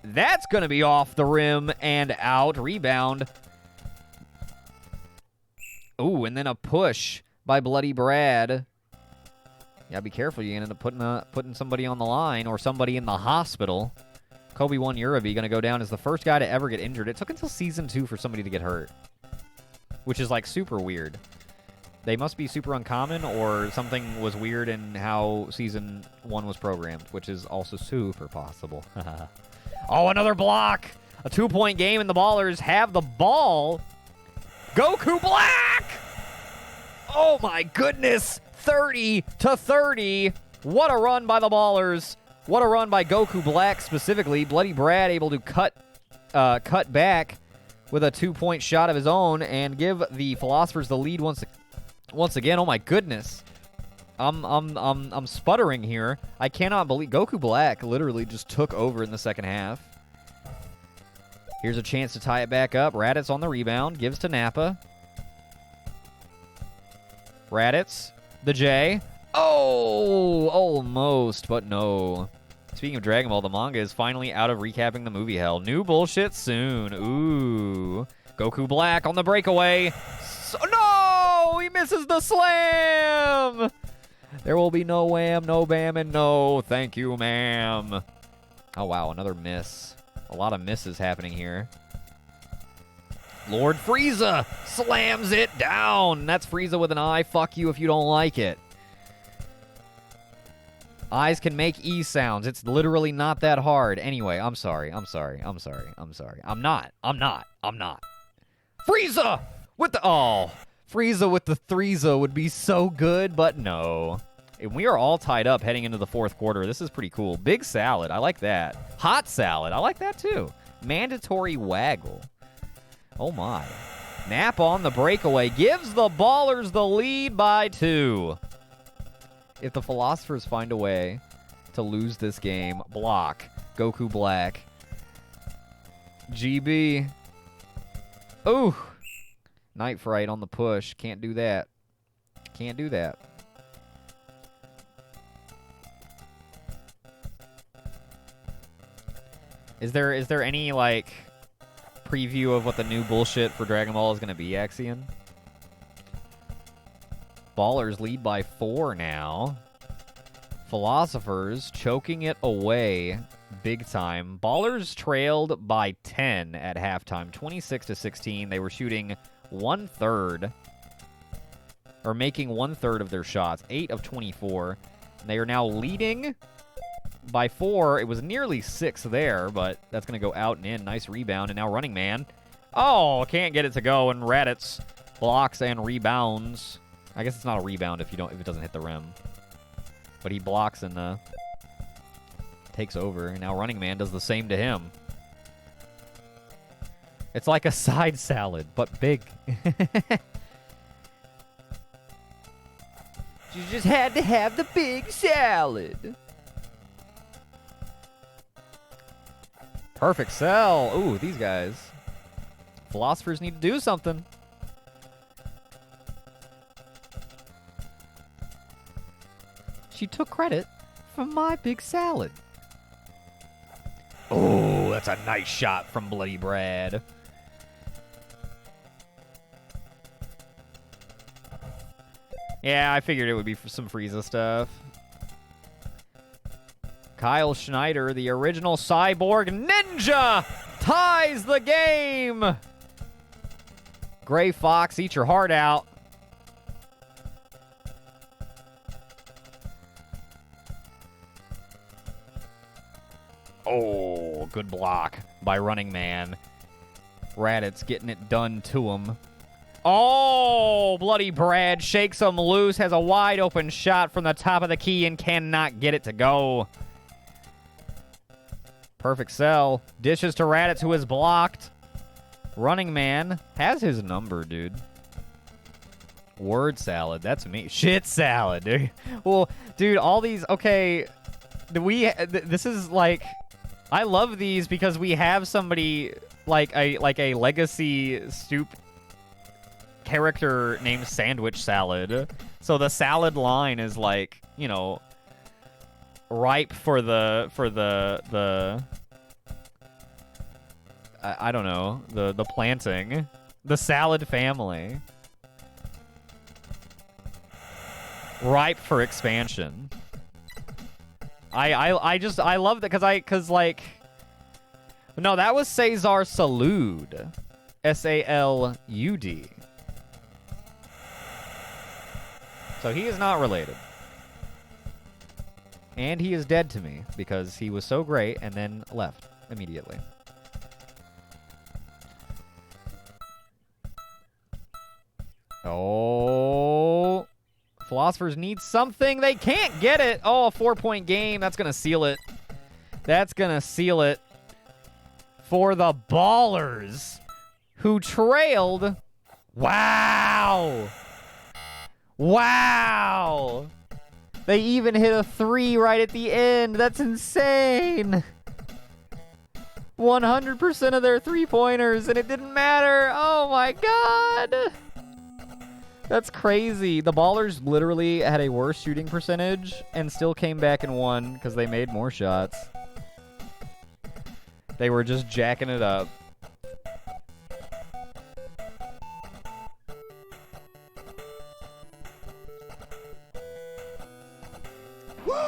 That's going to be off the rim and out. Rebound. Ooh, and then a push by Bloody Brad. Yeah, be careful. You end up putting somebody on the line or somebody in the hospital. Kobe 1 Uravi going to go down as the first guy to ever get injured. It took until Season 2 for somebody to get hurt, which is, like, super weird. They must be super uncommon, or something was weird in how Season 1 was programmed, which is also super possible. Oh, another block! A 2-point game, and the Ballers have the ball. Goku Black! Oh, my goodness! 30-30. What a run by the Ballers. What a run by Goku Black specifically. Bloody Brad able to cut back with a 2-point shot of his own and give the Philosophers the lead once again. Oh my goodness. I'm sputtering here. I cannot believe Goku Black literally just took over in the second half. Here's a chance to tie it back up. Raditz on the rebound. Gives to Nappa. Raditz. The J. Oh, almost, but no. Speaking of Dragon Ball, the manga is finally out of recapping the movie hell. New bullshit soon. Ooh. Goku Black on the breakaway. No! He misses the slam! There will be no wham, no bam, and no thank you, ma'am. Oh, wow, another miss. A lot of misses happening here. Lord Frieza slams it down. That's Frieza with an eye. Fuck you if you don't like it. Eyes can make E sounds. It's literally not that hard. Anyway, I'm sorry. I'm not. Frieza with the... Oh, Frieza with the Threeza would be so good, but no. And we are all tied up heading into the fourth quarter. This is pretty cool. Big salad. I like that. Hot salad. I like that, too. Mandatory waggle. Oh, my. Nap on the breakaway. Gives the Ballers the lead by 2. If the Philosophers find a way to lose this game, block. Goku Black. GB. Ooh. Night Fright on the push. Can't do that. Can't do that. Is there any, like, preview of what the new bullshit for Dragon Ball is going to be, Axion? Ballers lead by 4 now. Philosophers choking it away big time. Ballers trailed by 10 at halftime, 26-16. They were shooting 1/3, or making 1/3 of their shots, 8 of 24. They are now leading by 4. It was nearly 6 there, but that's going to go out and in. Nice rebound, and now Running Man. Oh, can't get it to go, and Raditz blocks and rebounds. I guess it's not a rebound if it doesn't hit the rim. But he blocks and takes over, and now Running Man does the same to him. It's like a side salad, but big. You just had to have the big salad. Perfect sell. Ooh, these guys. Philosophers need to do something. She took credit for my big salad. Oh, that's a nice shot from Bloody Brad. Yeah, I figured it would be for some Frieza stuff. Kyle Schneider, the original Cyborg Ninja, ties the game. Gray Fox, eat your heart out. Oh, good block by Running Man. Raditz getting it done to him. Oh, Bloody Brad shakes him loose, has a wide open shot from the top of the key and cannot get it to go. Perfect sell. Dishes to Raditz, who is blocked. Running Man has his number, dude. Word salad. That's me. Shit salad, dude. Well, dude, all these... Okay, this is like... I love these because we have somebody like a legacy soup character named Sandwich Salad. So the salad line is like, you know, ripe for the I don't know, the planting. The salad family. Ripe for expansion. I love that cause like no, that was Cesar Salud. S-A-L-U-D. So he is not related. And he is dead to me because he was so great and then left immediately. Oh, Philosophers need something. They can't get it. Oh, a 4-point game. That's going to seal it. That's going to seal it for the Ballers, who trailed. Wow. Wow. They even hit a 3 right at the end. That's insane. 100% of their 3-pointers, and it didn't matter. Oh, my God. That's crazy. The Ballers literally had a worse shooting percentage and still came back and won because they made more shots. They were just jacking it up.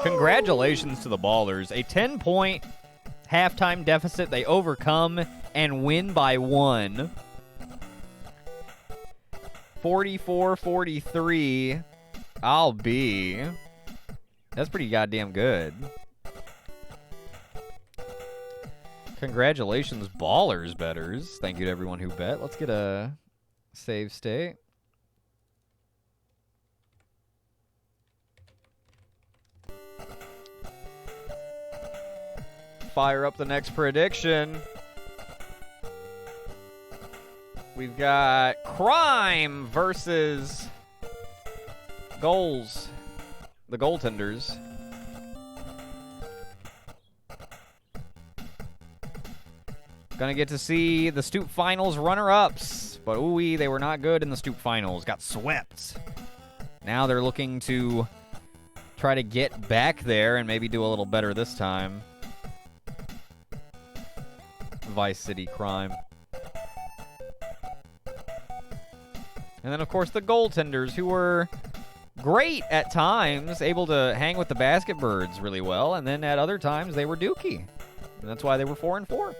Congratulations to the Ballers. A 10-point halftime deficit they overcome and win by 1. 44-43. I'll be. That's pretty goddamn good. Congratulations, ballers betters. Thank you to everyone who bet. Let's get a save state. Fire up the next prediction. We've got Crime versus Goals. The goaltenders. Gonna get to see the Stoop Finals runner-ups. But ooh, they were not good in the Stoop Finals. Got swept. Now they're looking to try to get back there and maybe do a little better this time. Vice City Crime. And then, of course, the goaltenders, who were great at times, able to hang with the basket birds really well, and then at other times they were dookie. And that's why they were 4-4.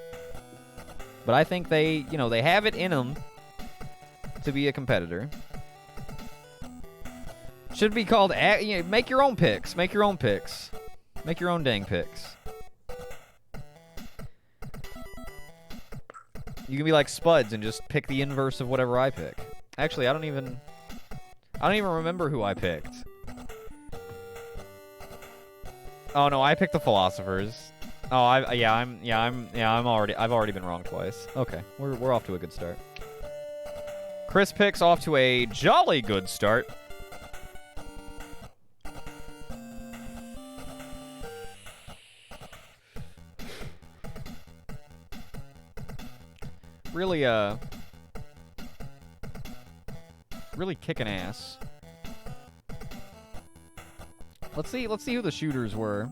But I think they have it in them to be a competitor. Should be called, make your own picks. Make your own picks. Make your own dang picks. You can be like Spuds and just pick the inverse of whatever I pick. Actually, I don't even remember who I picked. Oh no, I picked the Philosophers. Oh, I've already been wrong twice. Okay, we're off to a good start. Chris picks off to a jolly good start. Really kicking ass. Let's see who the shooters were.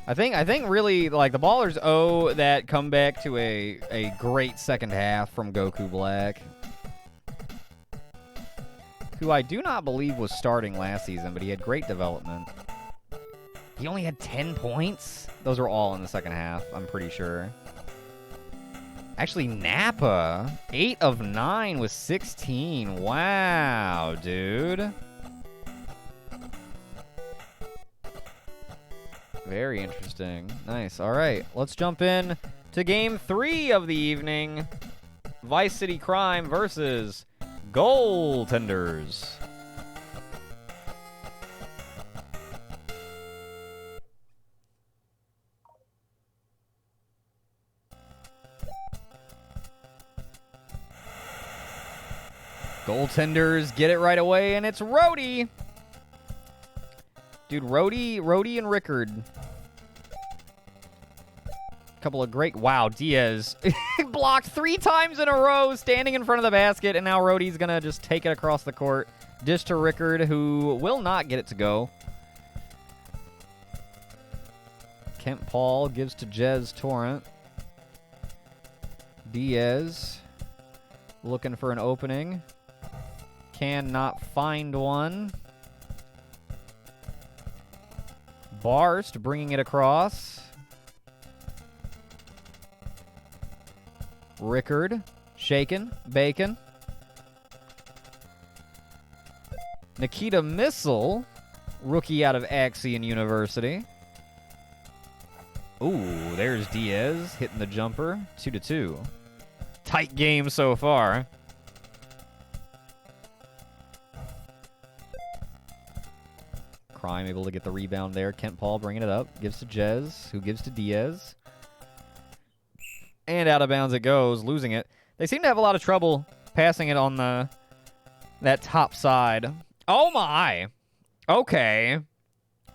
I think really, like, the Ballers owe that comeback to a great second half from Goku Black, who I do not believe was starting last season, but he had great development. He only had 10 points? Those are all in the second half, I'm pretty sure. Actually, Napa, 8 of 9 with 16. Wow, dude. Very interesting. Nice. All right, let's jump in to Game 3 of the evening. Vice City Crime versus Goaltenders. Goaltenders get it right away, and it's Rhodey. Dude, Rhodey and Rickard. Couple of great... Wow, Diaz blocked 3 times in a row, standing in front of the basket, and now Rhodey's going to just take it across the court. Dish to Rickard, who will not get it to go. Kent Paul gives to Jez Torrent. Diaz looking for an opening. Cannot find one. Barst bringing it across. Rickard, shaken, bacon. Nikita Missile, rookie out of Axion University. Ooh, there's Diaz hitting the jumper. 2-2. Tight game so far. Crime able to get the rebound there. Kent Paul bringing it up. Gives to Jez, who gives to Diaz. And out of bounds it goes, losing it. They seem to have a lot of trouble passing it on that top side. Oh my! Okay.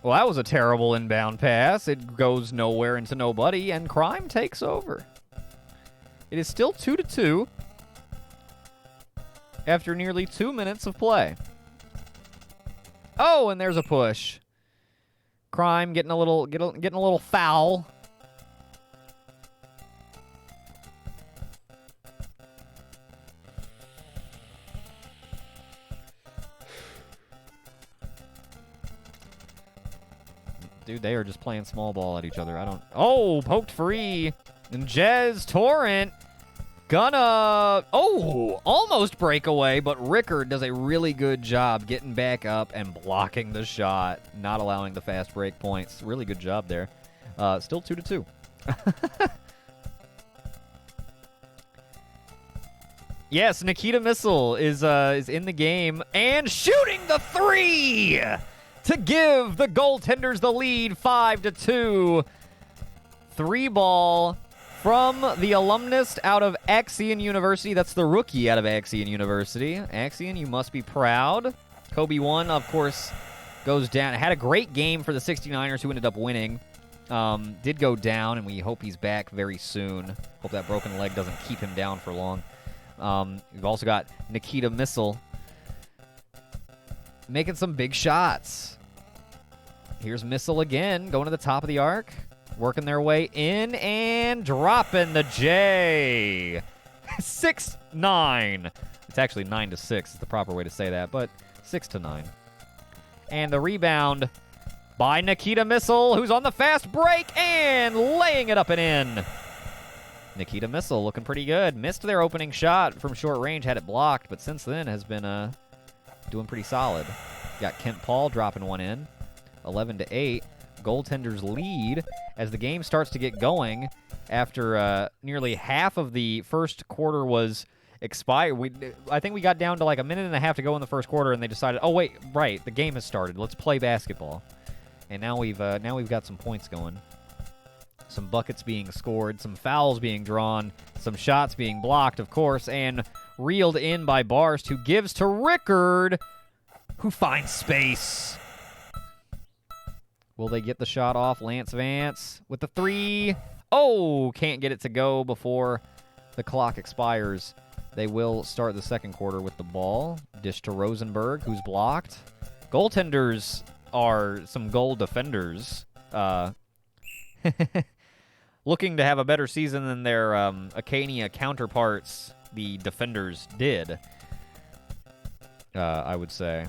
Well, that was a terrible inbound pass. It goes nowhere into nobody, and Crime takes over. It is still 2-2 after nearly 2 minutes of play. Oh, and there's a push. Crime getting a little foul. Dude, they are just playing small ball at each other. I don't... Oh, poked free. And Jez Torrent gonna... Oh, almost breakaway, but Rickard does a really good job getting back up and blocking the shot, not allowing the fast break points. Really good job there. Still 2-2. Yes, Nikita Missile is in the game and shooting the 3 to give the goaltenders the lead, 5-2. 3-ball from the alumnus out of Axion University. That's the rookie out of Axion University. Axion, you must be proud. Kobe 1, of course, goes down. Had a great game for the 69ers, who ended up winning. Did go down, and we hope he's back very soon. Hope that broken leg doesn't keep him down for long. We've also got Nikita Missile making some big shots. Here's Missile again, going to the top of the arc, working their way in and dropping the J. 6-9. It's actually 9-6 is the proper way to say that, but 6-9. And the rebound by Nikita Missile, who's on the fast break and laying it up and in. Nikita Missile looking pretty good. Missed their opening shot from short range, had it blocked, but since then has been doing pretty solid. Got Kent Paul dropping one in. 11-8. Goaltenders lead as the game starts to get going after nearly half of the first quarter was expired. I think we got down to like a minute and a half to go in the first quarter, and they decided, oh wait, right, the game has started. Let's play basketball. And now we've got some points going. Some buckets being scored, some fouls being drawn, some shots being blocked, of course, and reeled in by Barst, who gives to Rickard, who finds space. Will they get the shot off? Lance Vance with the 3. Oh, can't get it to go before the clock expires. They will start the second quarter with the ball. Dish to Rosenberg, who's blocked. Goaltenders are some goal defenders. Looking to have a better season than their Acania counterparts, the defenders, did. I would say.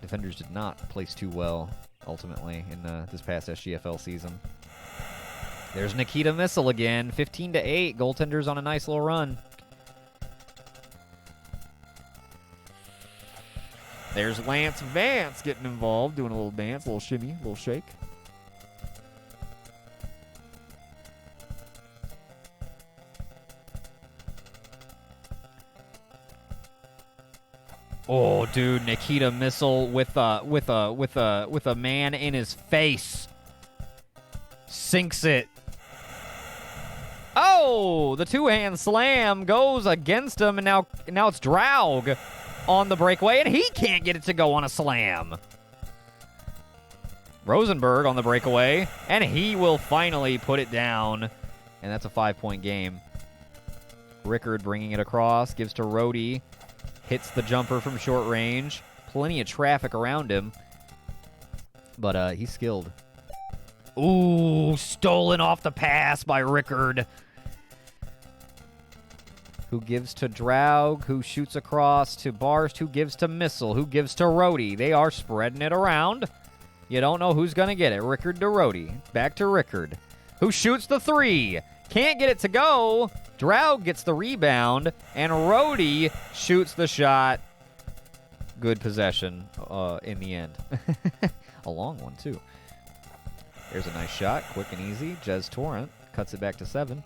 Defenders did not place too well, ultimately, in this past SGFL season. There's Nikita Missile again, 15-8. Goaltenders on a nice little run. There's Lance Vance getting involved, doing a little dance, a little shimmy, a little shake. Oh, dude, Nikita Missile with a man in his face. Sinks it. Oh, the two-hand slam goes against him, and now it's Draug on the breakaway, and he can't get it to go on a slam. Rosenberg on the breakaway, and he will finally put it down, and that's a 5-point game. Rickard bringing it across, gives to Rhodey. Hits the jumper from short range. Plenty of traffic around him. But he's skilled. Ooh, stolen off the pass by Rickard. Who gives to Draug, who shoots across to Barst, who gives to Missile, who gives to Rhodey. They are spreading it around. You don't know who's going to get it. Rickard to Rhodey. Back to Rickard, who shoots the 3. Can't get it to go. Draug gets the rebound, and Rhodey shoots the shot. Good possession in the end. A long one, too. There's a nice shot, quick and easy. Jez Torrent cuts it back to 7.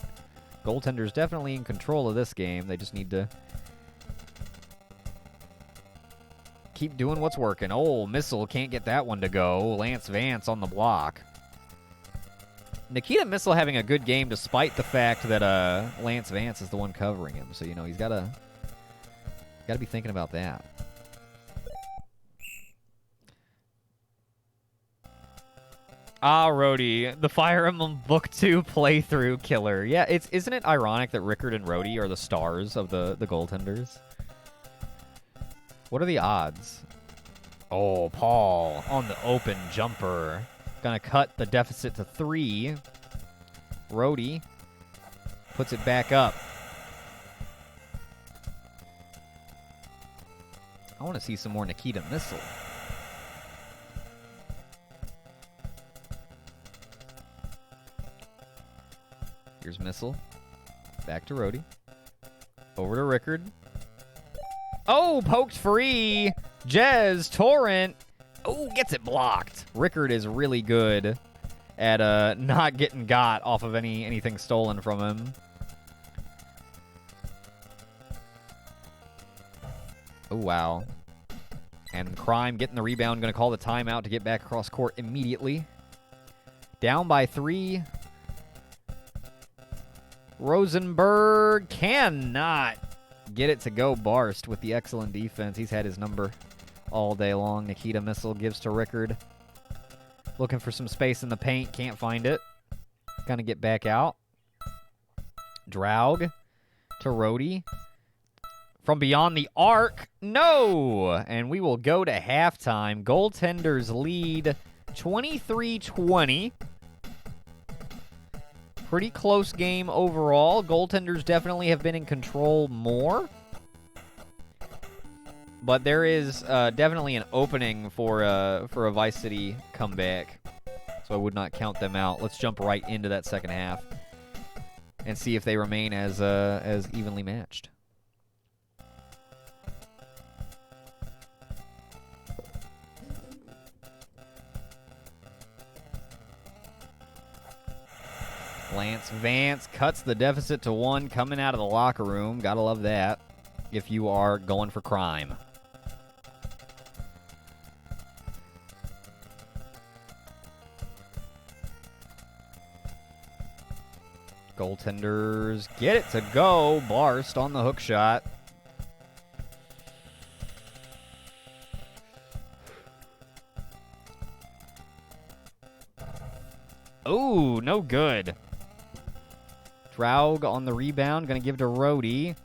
Goaltender's definitely in control of this game. They just need to keep doing what's working. Oh, Missile can't get that one to go. Lance Vance on the block. Nikita Missile having a good game despite the fact that Lance Vance is the one covering him. So, you know, he's got to be thinking about that. Ah, Rhodey, the Fire Emblem Book 2 playthrough killer. Yeah, isn't it ironic that Rickard and Rhodey are the stars of the goaltenders? What are the odds? Oh, Paul on the open jumper. Gonna cut the deficit to 3. Rhodey puts it back up. I want to see some more Nikita Missile. Here's Missile. Back to Rhodey. Over to Rickard. Oh, poked free. Jez, Torrent. Oh, gets it blocked. Rickard is really good at not getting got off of anything stolen from him. Oh, wow. And Crime getting the rebound. Going to call the timeout to get back across court immediately. Down by 3. Rosenberg cannot get it to go. Barst with the excellent defense. He's had his number all day long. Nikita Missile gives to Rickard. Looking for some space in the paint. Can't find it. Gonna get back out. Draug to Rhodey. From beyond the arc. No! And we will go to halftime. Goaltenders lead 23-20. Pretty close game overall. Goaltenders definitely have been in control more. But there is definitely an opening for a Vice City comeback. So I would not count them out. Let's jump right into that second half and see if they remain as evenly matched. Lance Vance cuts the deficit to 1 coming out of the locker room. Gotta love that if you are going for Crime. Goaltenders get it to go. Barst on the hook shot. Ooh, no good. Draug on the rebound. Going to give to Rhodey.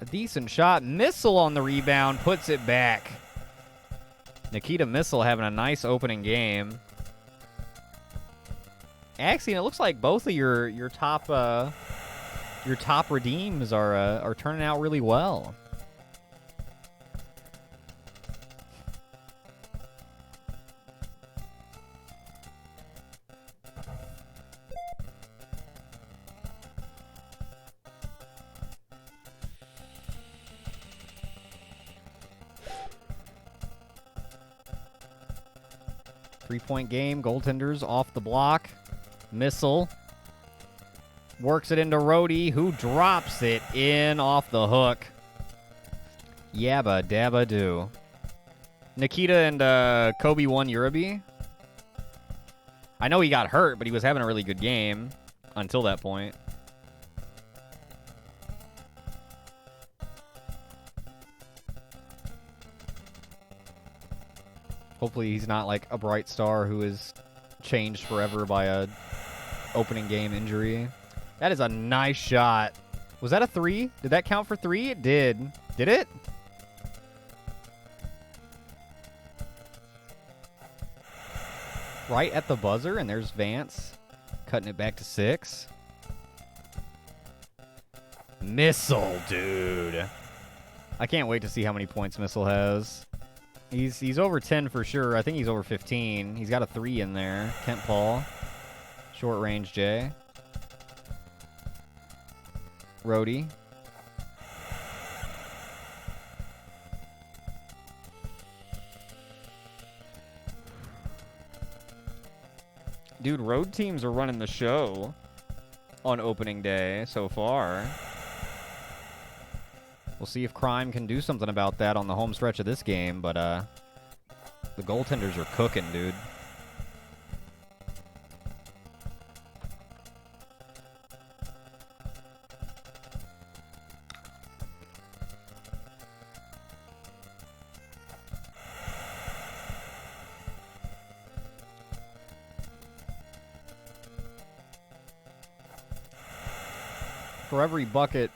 A decent shot. Missile on the rebound. Puts it back. Nikita Missile having a nice opening game. Actually, it looks like both of your top redeems are turning out really well. Three-point game. Goaltenders off the block. Missile works it into Rhodey, who drops it in off the hook. Yabba dabba do. Nikita and Kobe won Uraby. I know he got hurt, but he was having a really good game until that point. Hopefully he's not like a bright star who is changed forever by a opening game injury. That is a nice shot. Was that a 3? Did that count for 3? It did. Did it? Right at the buzzer, and there's Vance cutting it back to 6. Missile, dude. I can't wait to see how many points Missile has. He's over 10 for sure. I think he's over 15. He's got a 3 in there. Kent Paul. Short range J. Rhodey. Dude, road teams are running the show on opening day so far. We'll see if Crime can do something about that on the home stretch of this game, but the goaltenders are cooking, dude. For every bucket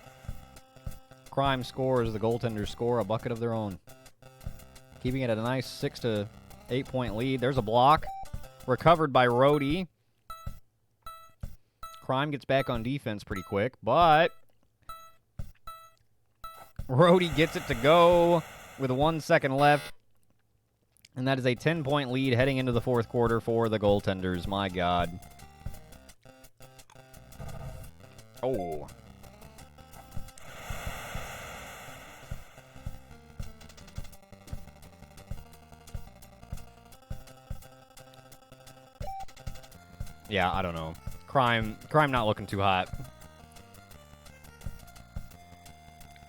Crime scores, the goaltenders score a bucket of their own. Keeping it at a nice 6 to 8 point lead. There's a block. Recovered by Rhodey. Crime gets back on defense pretty quick, but Rhodey gets it to go with 1 second left. And that is a 10-point lead heading into the fourth quarter for the goaltenders. My God. Oh. Yeah, I don't know. Crime not looking too hot.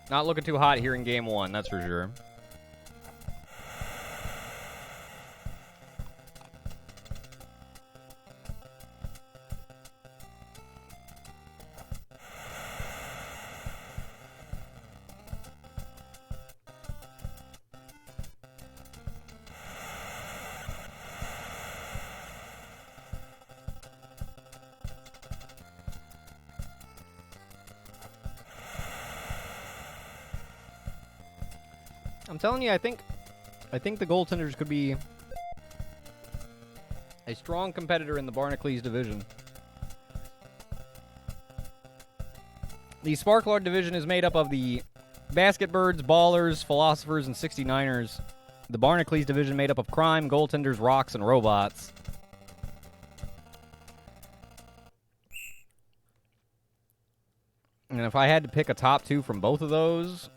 Not looking too hot here in game one, that's for sure. I'm telling you, I think the goaltenders could be a strong competitor in the Barnacle division. The Sparklord division is made up of the Basketbirds, Ballers, Philosophers, and 69ers. The Barnacle division made up of Crime, Goaltenders, Rocks, and Robots. And if I had to pick a top two from both of those,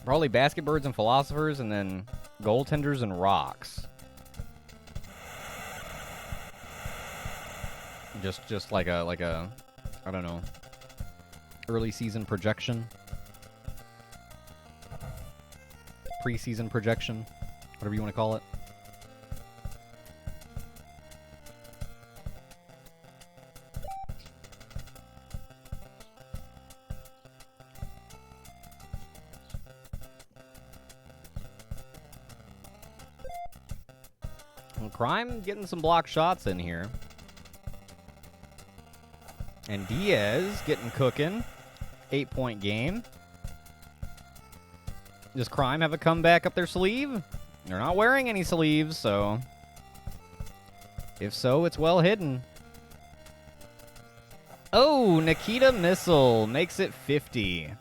probably Basketbirds and Philosophers, and then Goaltenders and Rocks. Just like a I don't know, early season projection, preseason projection, whatever you want to call it. Crime getting some block shots in here. And Diaz getting cooking. 8-point game. Does Crime have a comeback up their sleeve? They're not wearing any sleeves, so if so, it's well hidden. Oh, Nikita Missile makes it 50.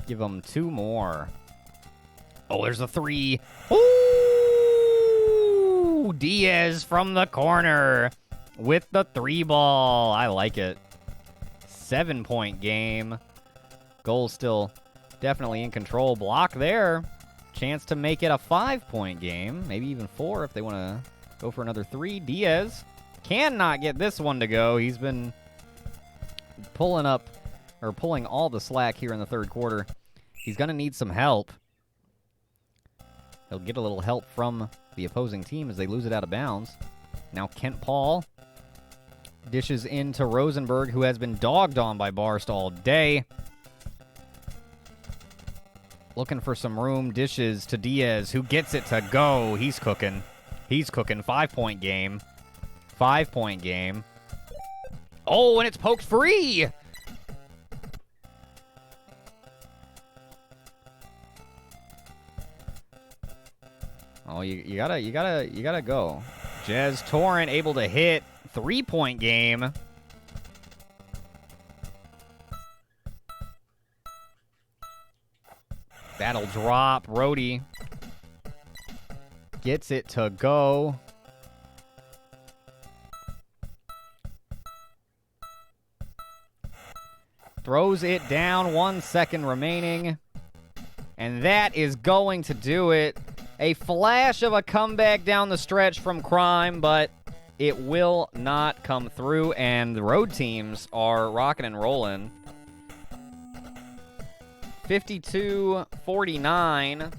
Give them 2 more. Oh, there's a 3. Ooh, Diaz from the corner with the 3-ball. I like it. 7-point game. Goal still definitely in control. Block there. Chance to make it a 5-point game. Maybe even 4 if they want to go for another 3. Diaz cannot get this one to go. He's been pulling all the slack here in the third quarter. He's going to need some help. He'll get a little help from the opposing team as they lose it out of bounds. Now Kent Paul dishes into Rosenberg, who has been dogged on by Barst all day. Looking for some room. Dishes to Diaz, who gets it to go. He's cooking. He's cooking. 5-point game. 5-point game. Oh, and it's poked free! Oh, you gotta go. Jez Torrent able to hit. 3-point game. That'll drop. Rhodey gets it to go. Throws it down. 1 second remaining. And that is going to do it. A flash of a comeback down the stretch from Crime, but it will not come through, and the road teams are rocking and rolling. 52-49.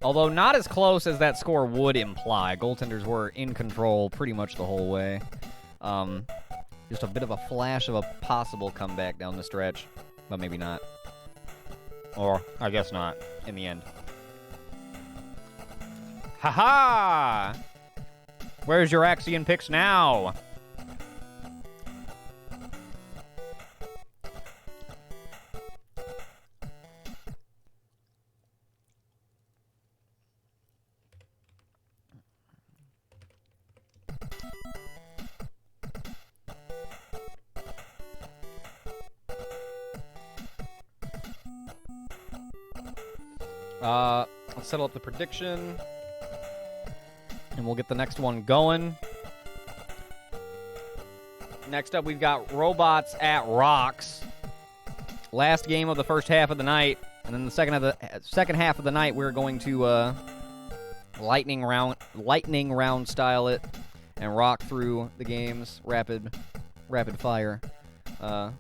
Although not as close as that score would imply. Goaltenders were in control pretty much the whole way. Just a bit of a flash of a possible comeback down the stretch, but maybe not. Or, I guess not, in the end. Ha-ha! Where's your Axion picks now? Let's settle up the prediction. And we'll get the next one going. Next up, we've got Robots at Rocks. Last game of the first half of the night. And then the second half of the night, we're going to lightning round style it and rock through the games rapid fire. Or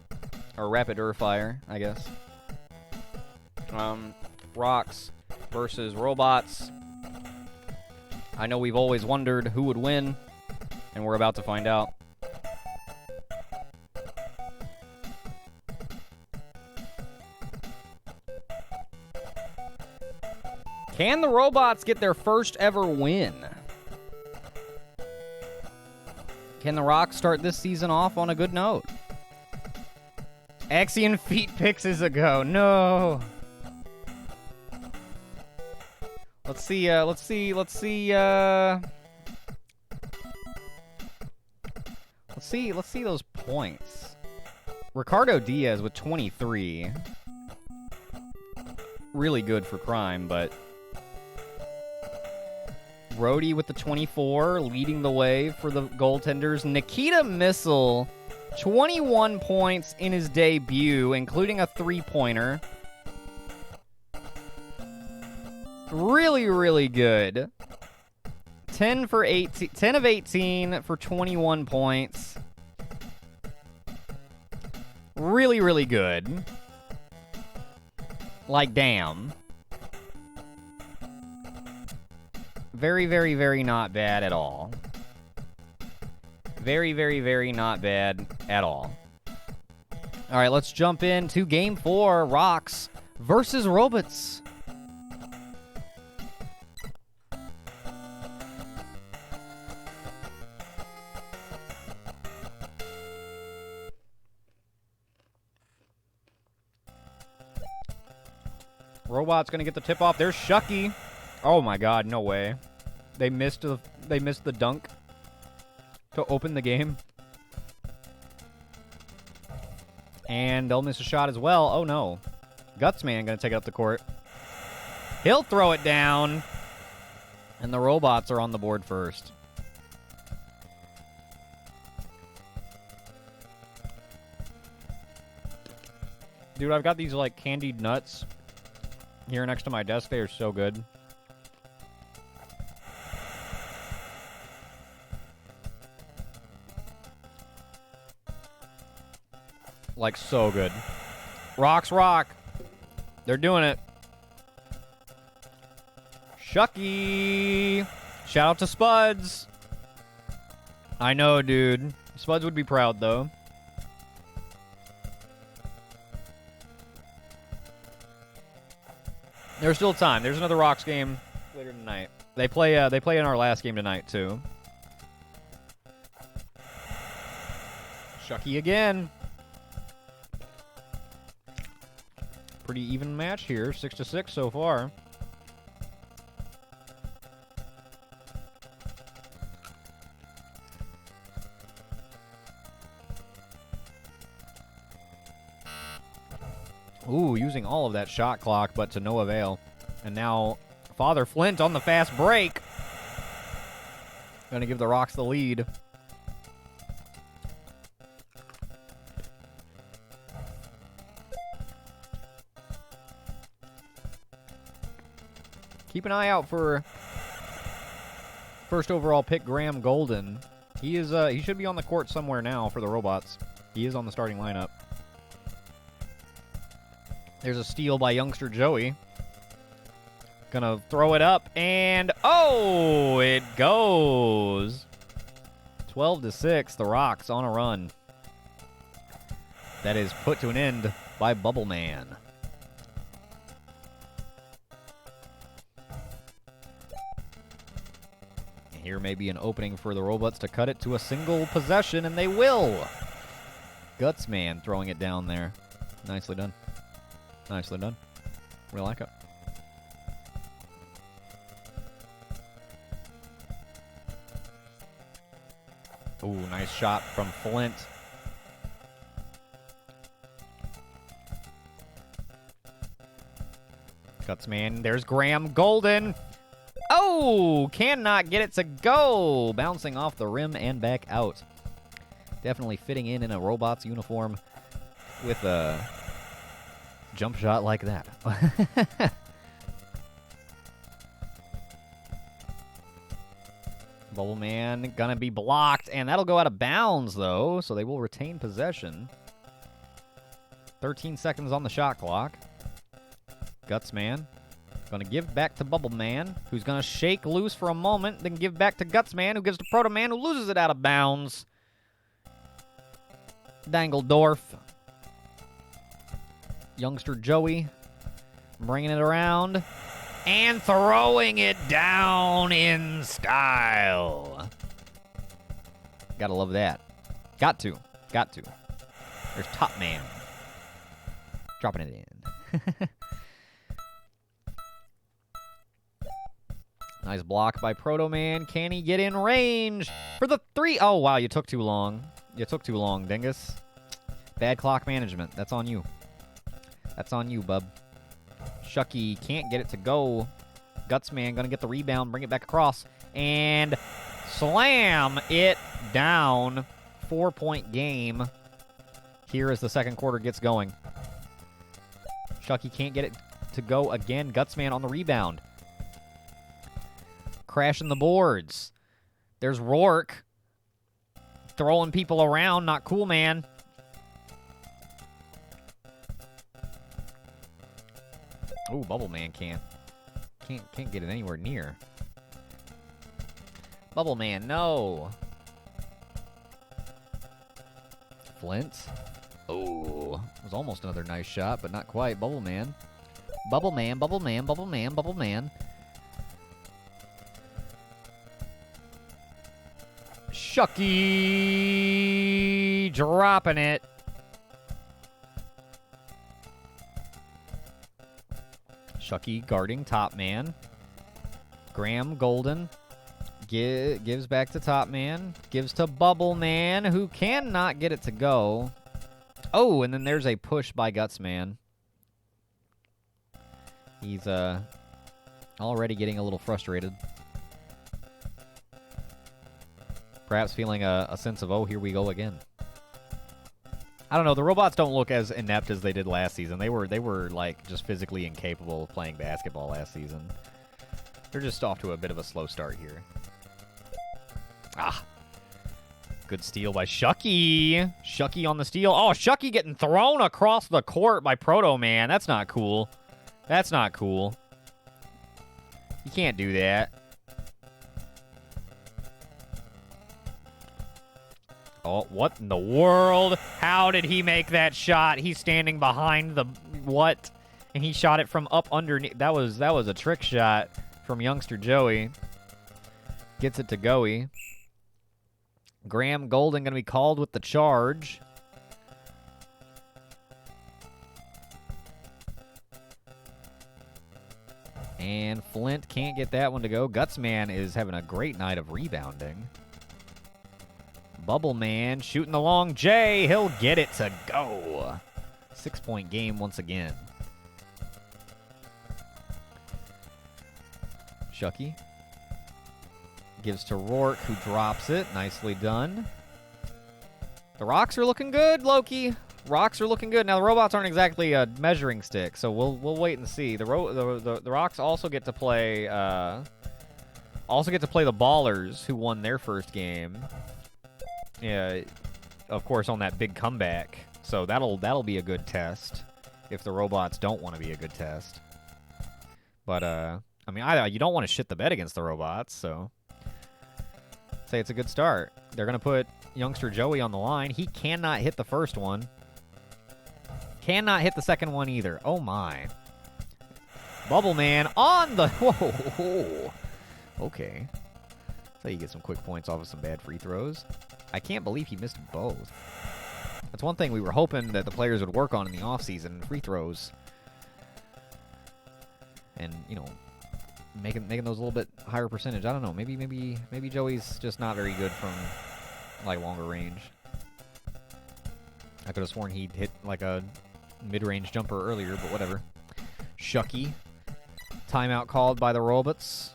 rapider fire, I guess. Rocks versus Robots. I know we've always wondered who would win, and we're about to find out. Can the Robots get their first ever win? Can the Rocks start this season off on a good note? Axion feet picks is a go. No. Let's see those points. Ricardo Diaz with 23. Really good for crime, but Brody with the 24, leading the way for the goaltenders. Nikita Missile, 21 points in his debut, including a three-pointer. Really, really good. 10 of 18 for 21 points. Really, really good. Like, damn. Very, very, very not bad at all. Very, very, very not bad at all. All right, let's jump into Game 4, Rocks versus Robots. Robot's gonna get the tip off. There's Shucky. Oh my God, no way. They missed the dunk to open the game. And they'll miss a shot as well. Oh no. Gutsman gonna take it up the court. He'll throw it down. And the Robots are on the board first. Dude, I've got these like candied nuts here next to my desk. They are so good. Like, so good. Rocks rock. They're doing it. Shucky. Shout out to Spuds. I know, dude. Spuds would be proud, though. There's still time. There's another Rocks game later tonight. They play in our last game tonight, too. Shucky again. Pretty even match here. 6-6 so far. Ooh, using all of that shot clock, but to no avail. And now Father Flint on the fast break. Gonna give the Rocks the lead. Keep an eye out for first overall pick Graham Golden. He should be on the court somewhere now for the Robots. He is on the starting lineup. There's a steal by youngster Joey. Gonna throw it up, and oh, it goes. 12-6, the Rocks on a run. That is put to an end by Bubble Man. And here may be an opening for the Robots to cut it to a single possession, and they will. Gutsman throwing it down there. Nicely done. Nicely done. We like it. Ooh, nice shot from Flint. Gutsman, there's Graham Golden. Oh, cannot get it to go. Bouncing off the rim and back out. Definitely fitting in a robot's uniform with a jump shot like that. Bubble Man gonna be blocked, and that'll go out of bounds, though, so they will retain possession. 13 seconds on the shot clock. Guts Man gonna give back to Bubble Man, who's gonna shake loose for a moment, then give back to Guts Man, who gives to Proto Man, who loses it out of bounds. Dangledorf. Youngster Joey bringing it around and throwing it down in style. Gotta love that. Got to. There's Top Man. Dropping it in. Nice block by Proto Man. Can he get in range for the 3? Oh, wow, you took too long. You took too long, Dingus. Bad clock management. That's on you. That's on you, bub. Shucky can't get it to go. Gutsman gonna get the rebound, bring it back across, and slam it down. 4-point game here as the second quarter gets going. Shucky can't get it to go again. Gutsman on the rebound. Crashing the boards. There's Rourke. Throwing people around. Not cool, man. Ooh, Bubble Man can't get it anywhere near. Bubble Man, no. Flint. Oh, it was almost another nice shot, but not quite. Bubble Man. Bubble Man, Bubble Man, Bubble Man, Bubble Man. Shucky dropping it. Shucky guarding Top Man. Graham Golden gives back to Top Man. Gives to Bubble Man, who cannot get it to go. Oh, and then there's a push by Gutsman. He's already getting a little frustrated. Perhaps feeling a sense of, oh, here we go again. I don't know. The robots don't look as inept as they did last season. They were like just physically incapable of playing basketball last season. They're just off to a bit of a slow start here. Ah. Good steal by Shucky. Shucky on the steal. Oh, Shucky getting thrown across the court by Proto Man. That's not cool. That's not cool. You can't do that. Oh, what in the world? How did he make that shot? He's standing behind the what? And he shot it from up underneath. That was a trick shot from youngster Joey. Gets it to Goey. Graham Golden going to be called with the charge. And Flint can't get that one to go. Gutsman is having a great night of rebounding. Bubble Man shooting the long J. He'll get it to go. 6-point game once again. Shucky gives to Rourke, who drops it. Nicely done. The rocks are looking good, Loki. Rocks are looking good. Now, the robots aren't exactly a measuring stick, so we'll wait and see. The rocks also get to play the Ballers, who won their first game. Yeah, of course, on that big comeback. So that'll be a good test if the robots don't want to be a good test. But I mean, you don't want to shit the bed against the robots, so say it's a good start. They're gonna put youngster Joey on the line. He cannot hit the first one. Cannot hit the second one either. Oh my. Bubble Man on the whoa. Okay. So you get some quick points off of some bad free throws. I can't believe he missed both. That's one thing we were hoping that the players would work on in the offseason, free throws. And, you know, making those a little bit higher percentage. I don't know. Maybe Joey's just not very good from, like, longer range. I could have sworn he'd hit, like, a mid-range jumper earlier, but whatever. Shucky. Timeout called by the robots.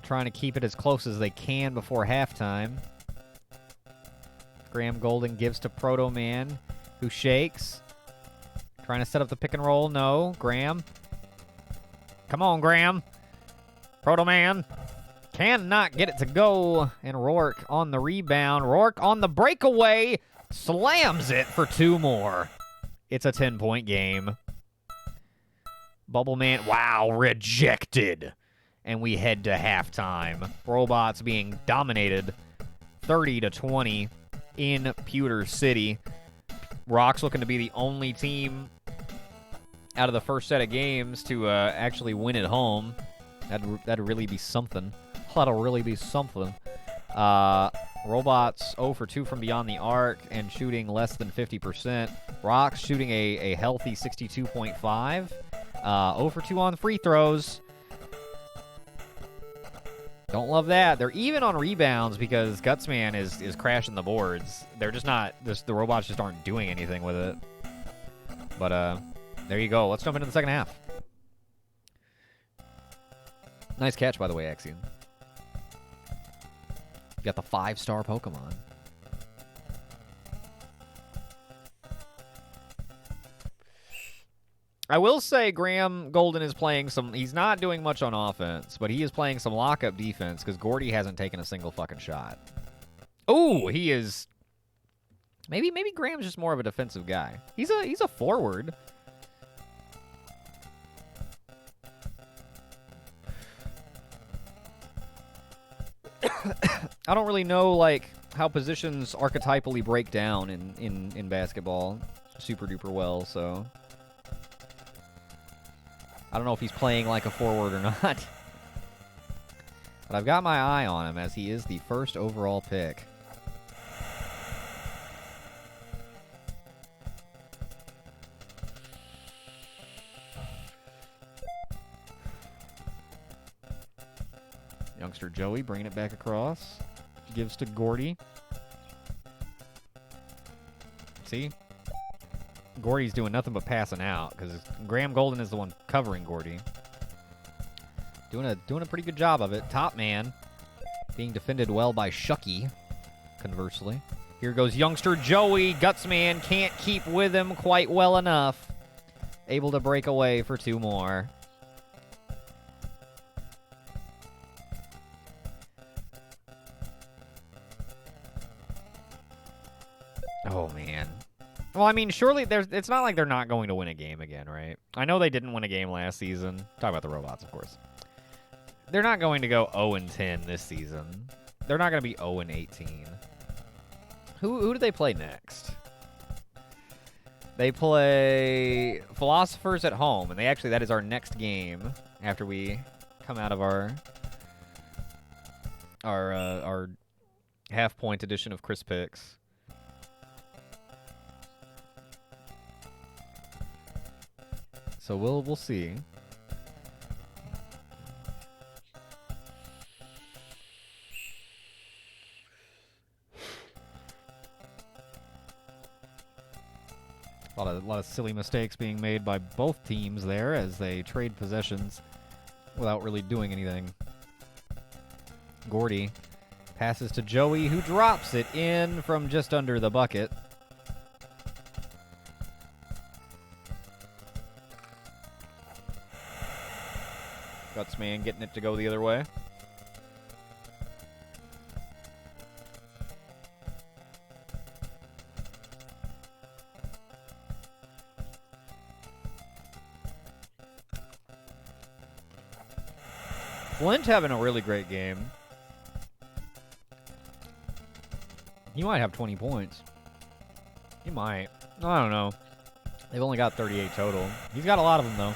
Trying to keep it as close as they can before halftime. Graham Golden gives to Proto Man, who shakes. Trying to set up the pick and roll. No. Graham. Come on, Graham. Proto Man. Cannot get it to go. And Rourke on the rebound. Rourke on the breakaway. Slams it for 2 more. It's a 10-point game. Bubble Man. Wow, rejected. And we head to halftime. Robots being dominated 30-20 in Pewter City. Rock's looking to be the only team out of the first set of games to actually win at home. That'd really be something. That'll really be something. Robots 0 for 2 from beyond the arc and shooting less than 50%. Rock's shooting a healthy 62.5. 0 for 2 on free throws. Don't love that. They're even on rebounds because Gutsman is crashing the boards. They're just not... the robots just aren't doing anything with it. But, there you go. Let's jump into the second half. Nice catch, by the way, Axion. You got the 5-star Pokemon. I will say Graham Golden is playing some... He's not doing much on offense, but he is playing some lockup defense because Gordy hasn't taken a single fucking shot. Oh, he is... Maybe Graham's just more of a defensive guy. He's a forward. I don't really know, like, how positions archetypally break down in basketball super duper well, so... I don't know if he's playing like a forward or not. But I've got my eye on him as he is the first overall pick. Youngster Joey bringing it back across. Gives to Gordy. See? Gordy's doing nothing but passing out because Graham Golden is the one covering Gordy. Doing a pretty good job of it. Top man being defended well by Shucky, conversely. Here goes youngster Joey. Gutsman can't keep with him quite well enough. Able to break away for 2 more. Oh, man. Well, I mean, surely it's not like they're not going to win a game again, right? I know they didn't win a game last season. Talk about the robots, of course. They're not going to go 0-10 this season. They're not going to be 0-18. Who do they play next? They play Philosophers at home, and that is our next game after we come out of our half-point edition of Chris Picks. So we'll see. A lot of silly mistakes being made by both teams there as they trade possessions without really doing anything. Gordy passes to Joey, who drops it in from just under the bucket. Gutsman getting it to go the other way. Flint having a really great game. He might have 20 points. He might. I don't know. They've only got 38 total. He's got a lot of them, though.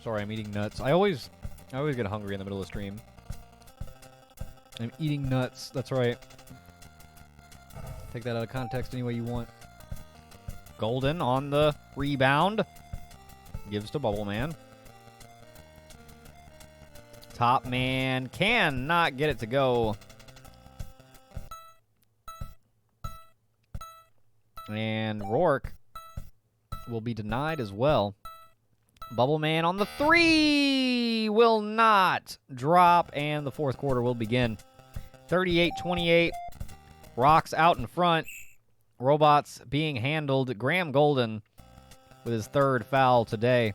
Sorry, I'm eating nuts. I always get hungry in the middle of the stream. I'm eating nuts. That's right. Take that out of context any way you want. Golden on the rebound. Gives to Bubble Man. Top man cannot get it to go. And Rourke will be denied as well. Bubble Man on the 3 will not drop, and the fourth quarter will begin. 38-28. Rocks out in front. Robots being handled. Graham Golden with his third foul today.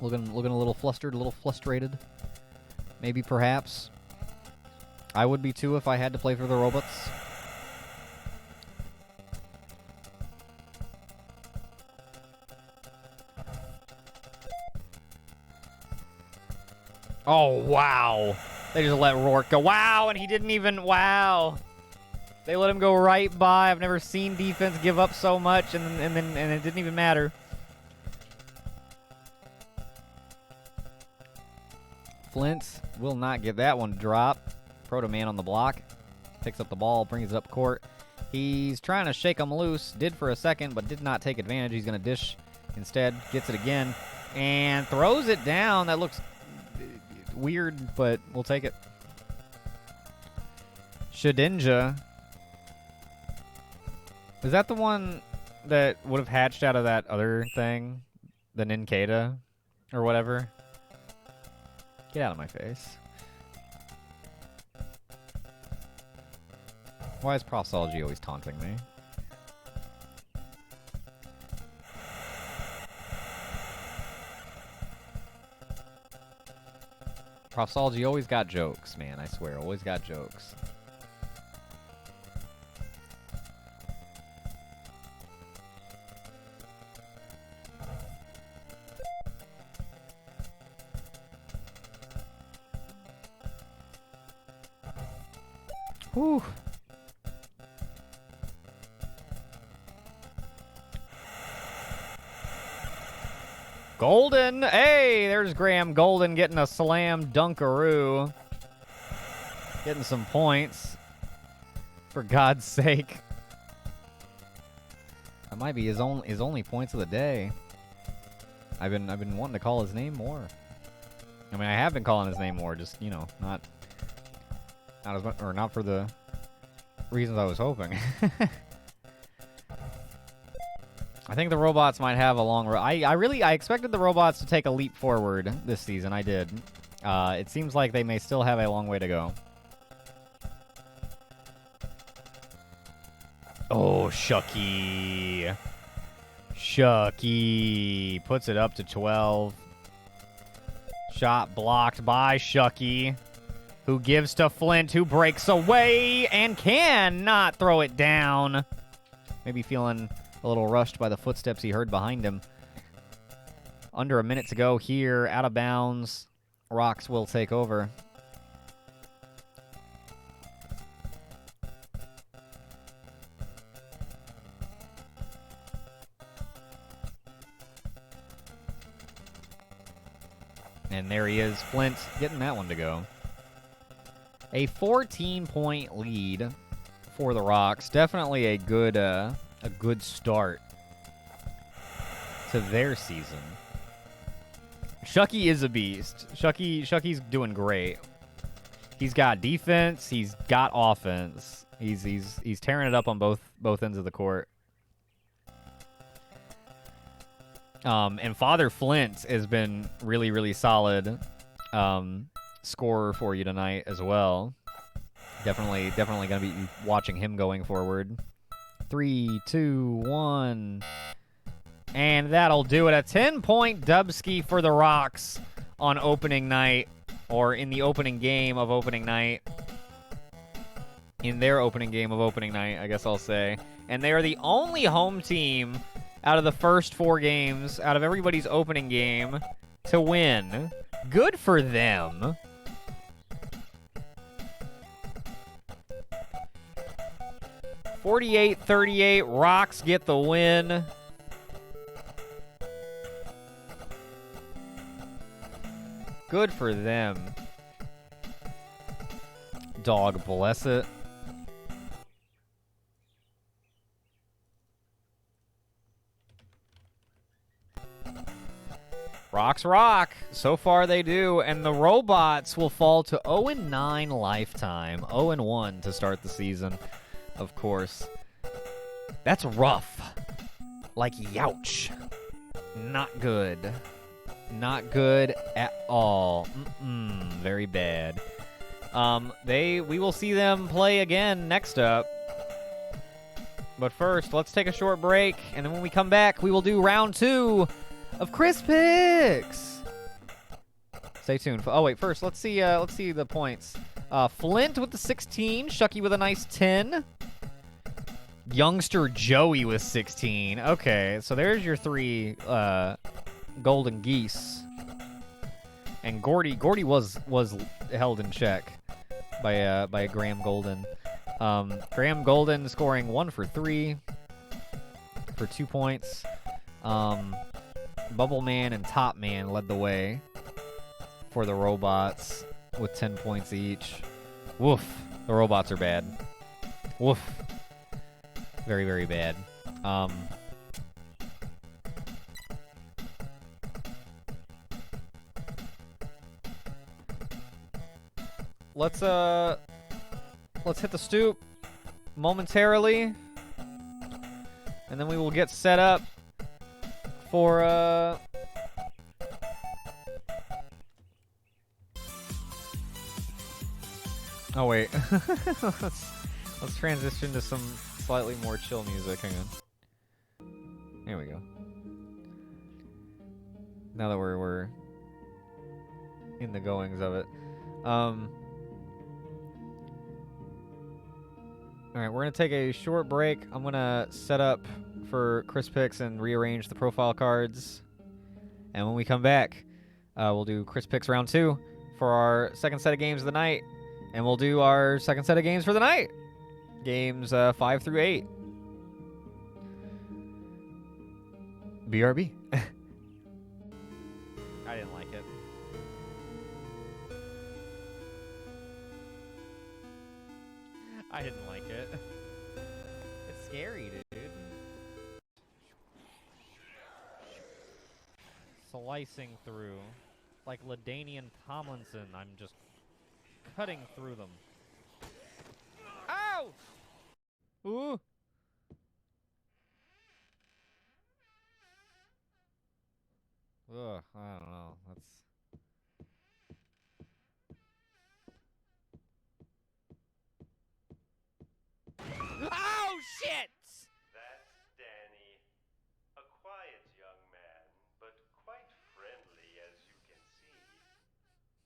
Looking a little flustered, a little frustrated. Maybe, perhaps. I would be too if I had to play for the Robots. Oh, wow. They just let Rourke go. Wow, and he didn't even... Wow. They let him go right by. I've never seen defense give up so much, and it didn't even matter. Flint will not get that one to drop. Proto Man on the block. Picks up the ball, brings it up court. He's trying to shake him loose. Did for a second, but did not take advantage. He's going to dish instead. Gets it again. And throws it down. That looks weird, but we'll take it. Shedinja. Is that the one that would have hatched out of that other thing? The Ninkata? Or whatever? Get out of my face. Why is Profsology always taunting me? Profsology always got jokes, man. I swear, always got jokes. Whew. Golden. Hey, there's Graham Golden getting a slam dunkaroo. Getting some points. For God's sake. That might be his only points of the day. I've been wanting to call his name more. I mean, I have been calling his name more, just, you know, not as much, or not for the reasons I was hoping. I think the Robots might have a long road. I expected the Robots to take a leap forward this season. I did. It seems like they may still have a long way to go. Oh, Shucky. Shucky puts it up to 12. Shot blocked by Shucky, who gives to Flint, who breaks away and cannot throw it down. Maybe feeling a little rushed by the footsteps he heard behind him. Under a minute to go here, out of bounds. Rocks will take over. And there he is, Flint, getting that one to go. A 14-point lead for the Rocks. Definitely a good start to their season. Shucky is a beast. Shucky's doing great. He's got defense. He's got offense. He's tearing it up on both ends of the court. And Father Flint has been really, really solid scorer for you tonight as well. Definitely going to be watching him going forward. 3, 2, 1. And that'll do it. A 10-point dubski for the Rocks on opening night, or in the opening game of opening night. In their opening game of opening night, I guess I'll say. And they are the only home team out of the first 4 games, out of everybody's opening game, to win. Good for them. .38-38, Rocks get the win. Good for them. Dog bless it. Rocks rock. So far they do. And the robots will fall to 0-9 lifetime. 0-1 to start the season, of course. That's rough. Like, youch. Not good. Not good at all. Very bad. We will see them play again next up. But first, let's take a short break, and then when we come back, we will do round 2 of Chris Picks. Stay tuned. Oh wait, first let's see the points. Flint with the 16, Shucky with a nice 10. Youngster Joey with 16. Okay, so there's your 3 golden geese. And Gordy was held in check by Graham Golden. Graham Golden scoring 1 for 3 for 2 points. Bubble Man and Top Man led the way for the robots with 10 points each. Woof. The robots are bad. Woof. Very, very bad. Let's hit the stoop momentarily, and then we will get set up for oh wait. let's transition to some slightly more chill music. Hang on. There we go. Now that we're in the goings of it. Alright, we're going to take a short break. I'm going to set up for Chris Picks and rearrange the profile cards. And when we come back, we'll do Chris Picks round 2 for our second set of games of the night. And we'll do our second set of games for the night. Games 5 through 8. BRB. I didn't like it. I didn't like it. It's scary, dude. Slicing through. Like LaDainian Tomlinson, I'm just cutting through them. Ow! Ooh! Ugh, I don't know. That's... Oh, shit! That's Danny. A quiet young man, but quite friendly, as you can see.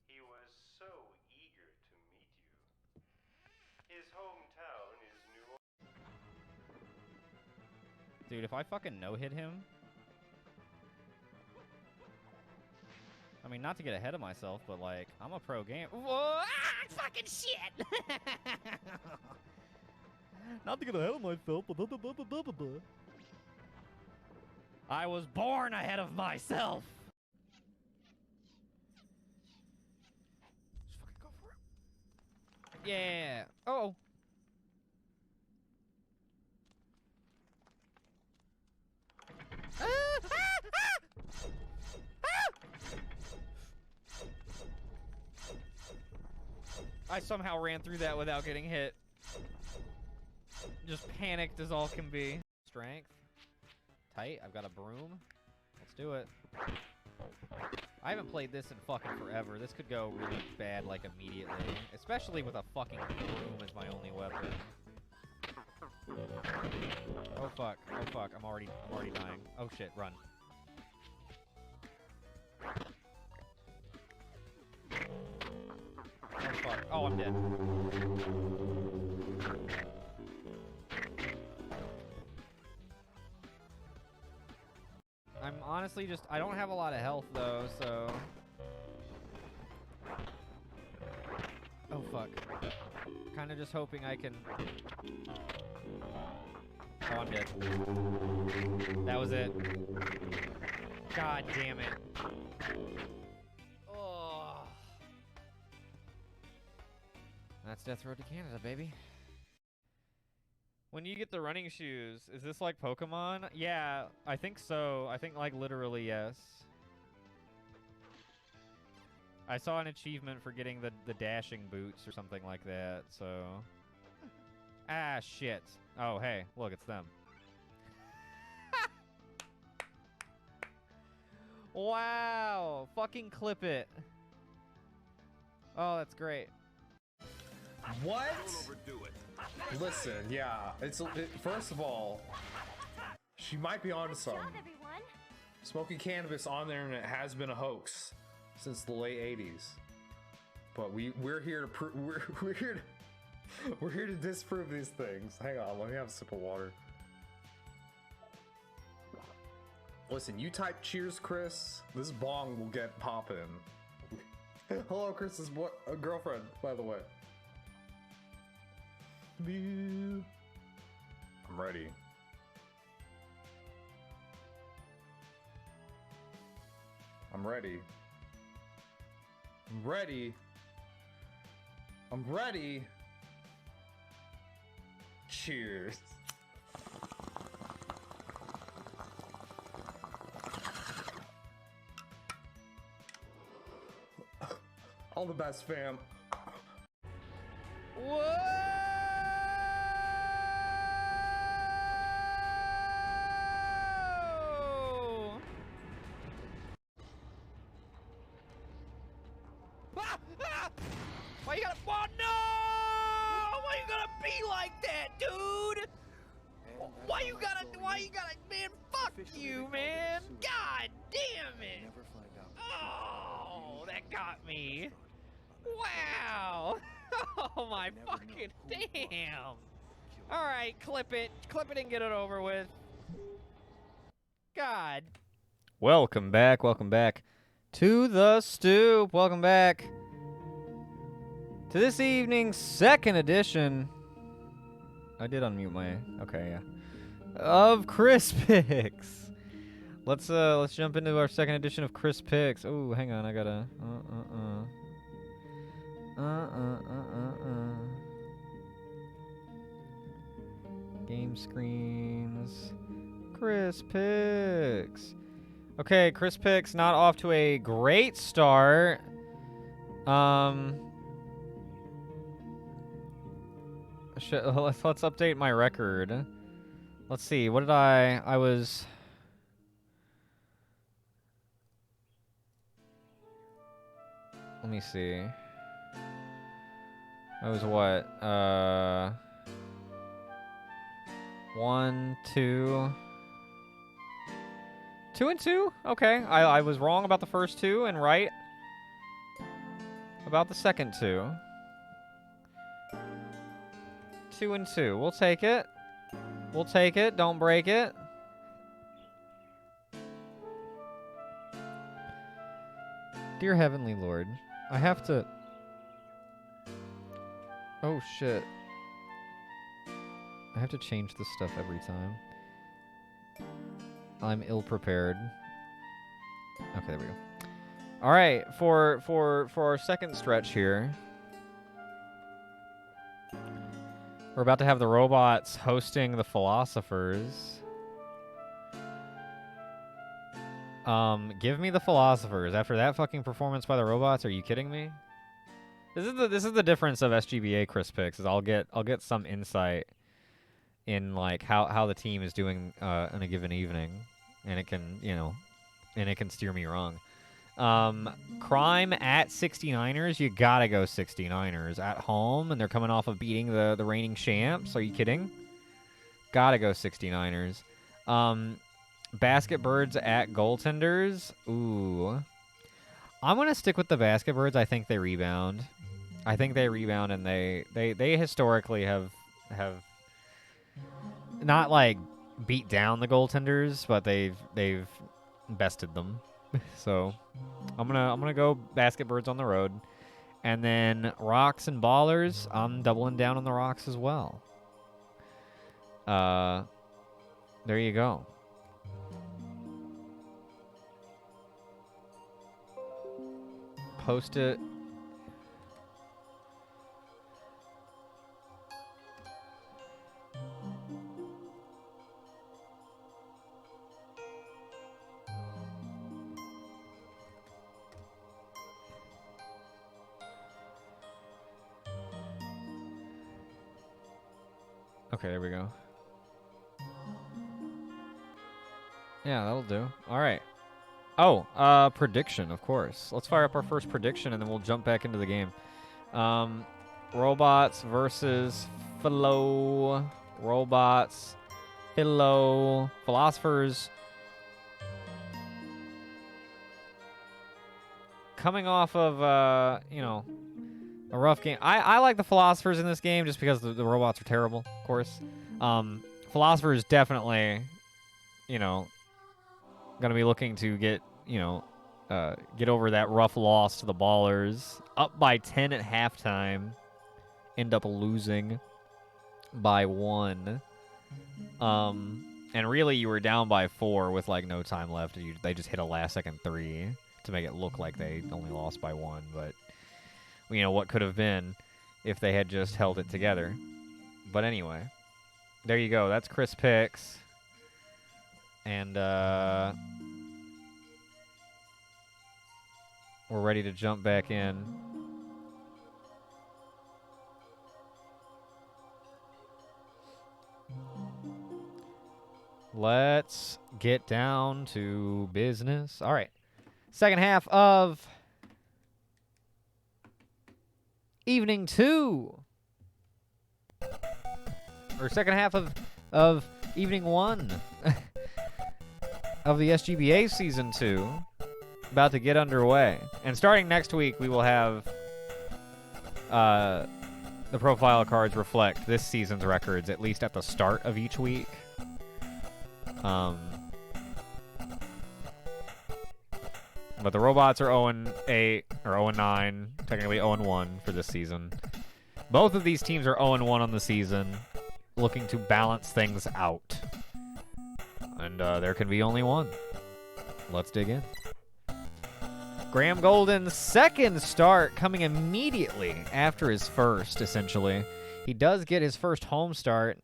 He was so eager to meet you. His hometown is New Orleans. Dude, if I fucking no-hit him... I mean, not to get ahead of myself, but, like, I'm a pro game. Whoa! Ah, fucking shit! Not to get ahead of myself, but... I was born ahead of myself! Just fucking go for it. Yeah! Oh! Ah! Ah! Ah! I somehow ran through that without getting hit. Just panicked as all can be. Strength. Tight. I've got a broom. Let's do it. I haven't played this in fucking forever. This could go really bad, like, immediately. Especially with a fucking broom as my only weapon. Oh fuck. Oh fuck. I'm already dying. Oh shit. Run. Oh fuck. Oh, I'm dead. I'm honestly just... I don't have a lot of health, though, so... Oh, fuck. Kind of just hoping I can... Oh, I'm dead. That was it. God damn it. Oh. That's Death Road to Canada, baby. When you get the running shoes, is this like Pokemon? Yeah, I think so. I think, like, literally, yes. I saw an achievement for getting the dashing boots or something like that, so... Ah, shit. Oh, hey, look, it's them. Wow! Fucking clip it. Oh, that's great. What? Listen, yeah. First of all, she might be onto something. Smoking cannabis on the internet has been a hoax since the late 80s. But we're here to we're here to disprove these things. Hang on, let me have a sip of water. Listen, you type cheers, Chris. This bong will get poppin'. Hello, Chris's girlfriend, by the way. I'm ready. I'm ready. I'm ready. I'm ready. Cheers. All the best, fam. Whoa! Ah! Ah! Why you gotta? Oh no! Why you gotta be like that, dude? Why you gotta? Man, fuck you, man! God damn it! Oh, that got me. Wow! Oh my fucking damn! Alright, clip it and get it over with. God. Welcome back to the stoop. Welcome back to this evening's second edition. I did unmute my, okay, yeah. Of Chris Picks. Let's jump into our second edition of Chris Picks. Oh, hang on, I gotta, Game screens. Chris Picks. Okay, Chris Picks not off to a great start. Let's update my record. Let's see. What did I was. Let me see. I was what? 1, 2. 2 and 2? Okay. I was wrong about the first 2 and right about the second 2. 2 and 2. We'll take it. We'll take it. Don't break it. Dear Heavenly Lord, I have to... Oh, shit. I have to change this stuff every time. I'm ill-prepared. Okay, there we go. All right, for our second stretch here, we're about to have the robots hosting the philosophers. Give me the philosophers. After that fucking performance by the robots, are you kidding me? This is the difference of SGBA Chris Picks, is I'll get some insight in like how the team is doing in a given evening, and it can, you know, and it can steer me wrong. Crime at 69ers, you gotta go 69ers at home, and they're coming off of beating the reigning champs. Are you kidding? Gotta go 69ers. Basket Birds at Goaltenders. Ooh. I'm gonna stick with the Basket Birds. I think they rebound. I think they rebound, and they historically have not like beat down the Goaltenders, but they've bested them. So I'm gonna go Basket Birds on the road, and then Rocks and Ballers. I'm doubling down on the Rocks as well. There you go. Post it. Okay, there we go. Yeah, that'll do. All right. Oh, prediction, of course. Let's fire up our first prediction, and then we'll jump back into the game. Robots versus Philo. Robots. Philo. Philosophers. Coming off of, you know, a rough game. I like the Philosophers in this game just because the robots are terrible, of course. Philosophers definitely, you know, going to be looking to get, you know, get over that rough loss to the Ballers. Up by 10 at halftime. End up losing by 1. And really you were down by 4 with like no time left. They just hit a last second 3 to make it look like they only lost by 1. But, you know, what could have been if they had just held it together. But anyway, there you go. That's Chris Picks. And, we're ready to jump back in. Let's get down to business. All right. Second half of Evening 2. Or second half of Evening 1 of the SGBA Season 2. About to get underway. And starting next week, we will have the profile cards reflect this season's records, at least at the start of each week. But the robots are 0-8, or 0-9, technically 0-1 for this season. Both of these teams are 0-1 on the season, looking to balance things out. And there can be only one. Let's dig in. Graham Golden's second start coming immediately after his first, essentially. He does get his first home start.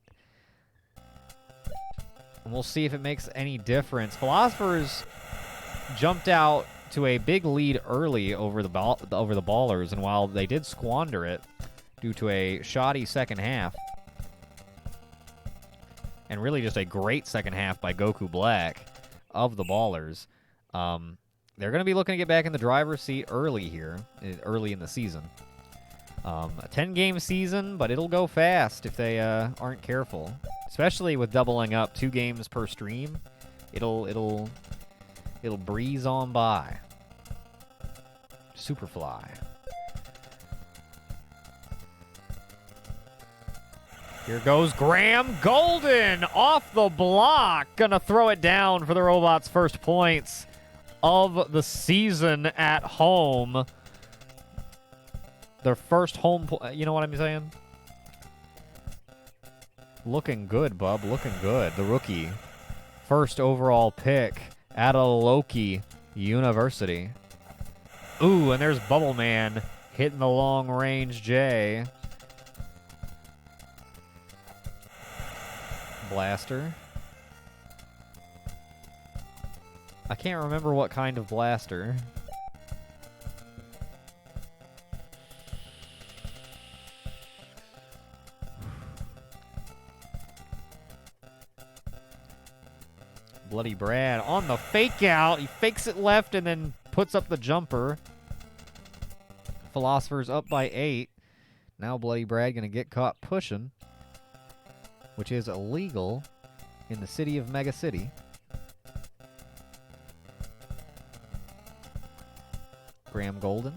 And we'll see if it makes any difference. Philosophers jumped out to a big lead early over the Ballers, and while they did squander it due to a shoddy second half, and really just a great second half by Goku Black of the Ballers, they're going to be looking to get back in the driver's seat early here, early in the season. A 10-game season, but it'll go fast if they aren't careful. Especially with doubling up 2 games per stream, it'll breeze on by. Superfly. Here goes Graham Golden off the block. Gonna throw it down for the Robots' first points of the season at home. Their first home, you know what I'm saying? Looking good, bub. Looking good. The rookie. First overall pick at a Loki University. Ooh, and there's Bubble Man hitting the long range J. Blaster. I can't remember what kind of blaster. Bloody Brad on the fake out. He fakes it left and then puts up the jumper. Philosophers up by 8. Now Bloody Brad gonna get caught pushing, which is illegal in the city of Mega City. Graham Golden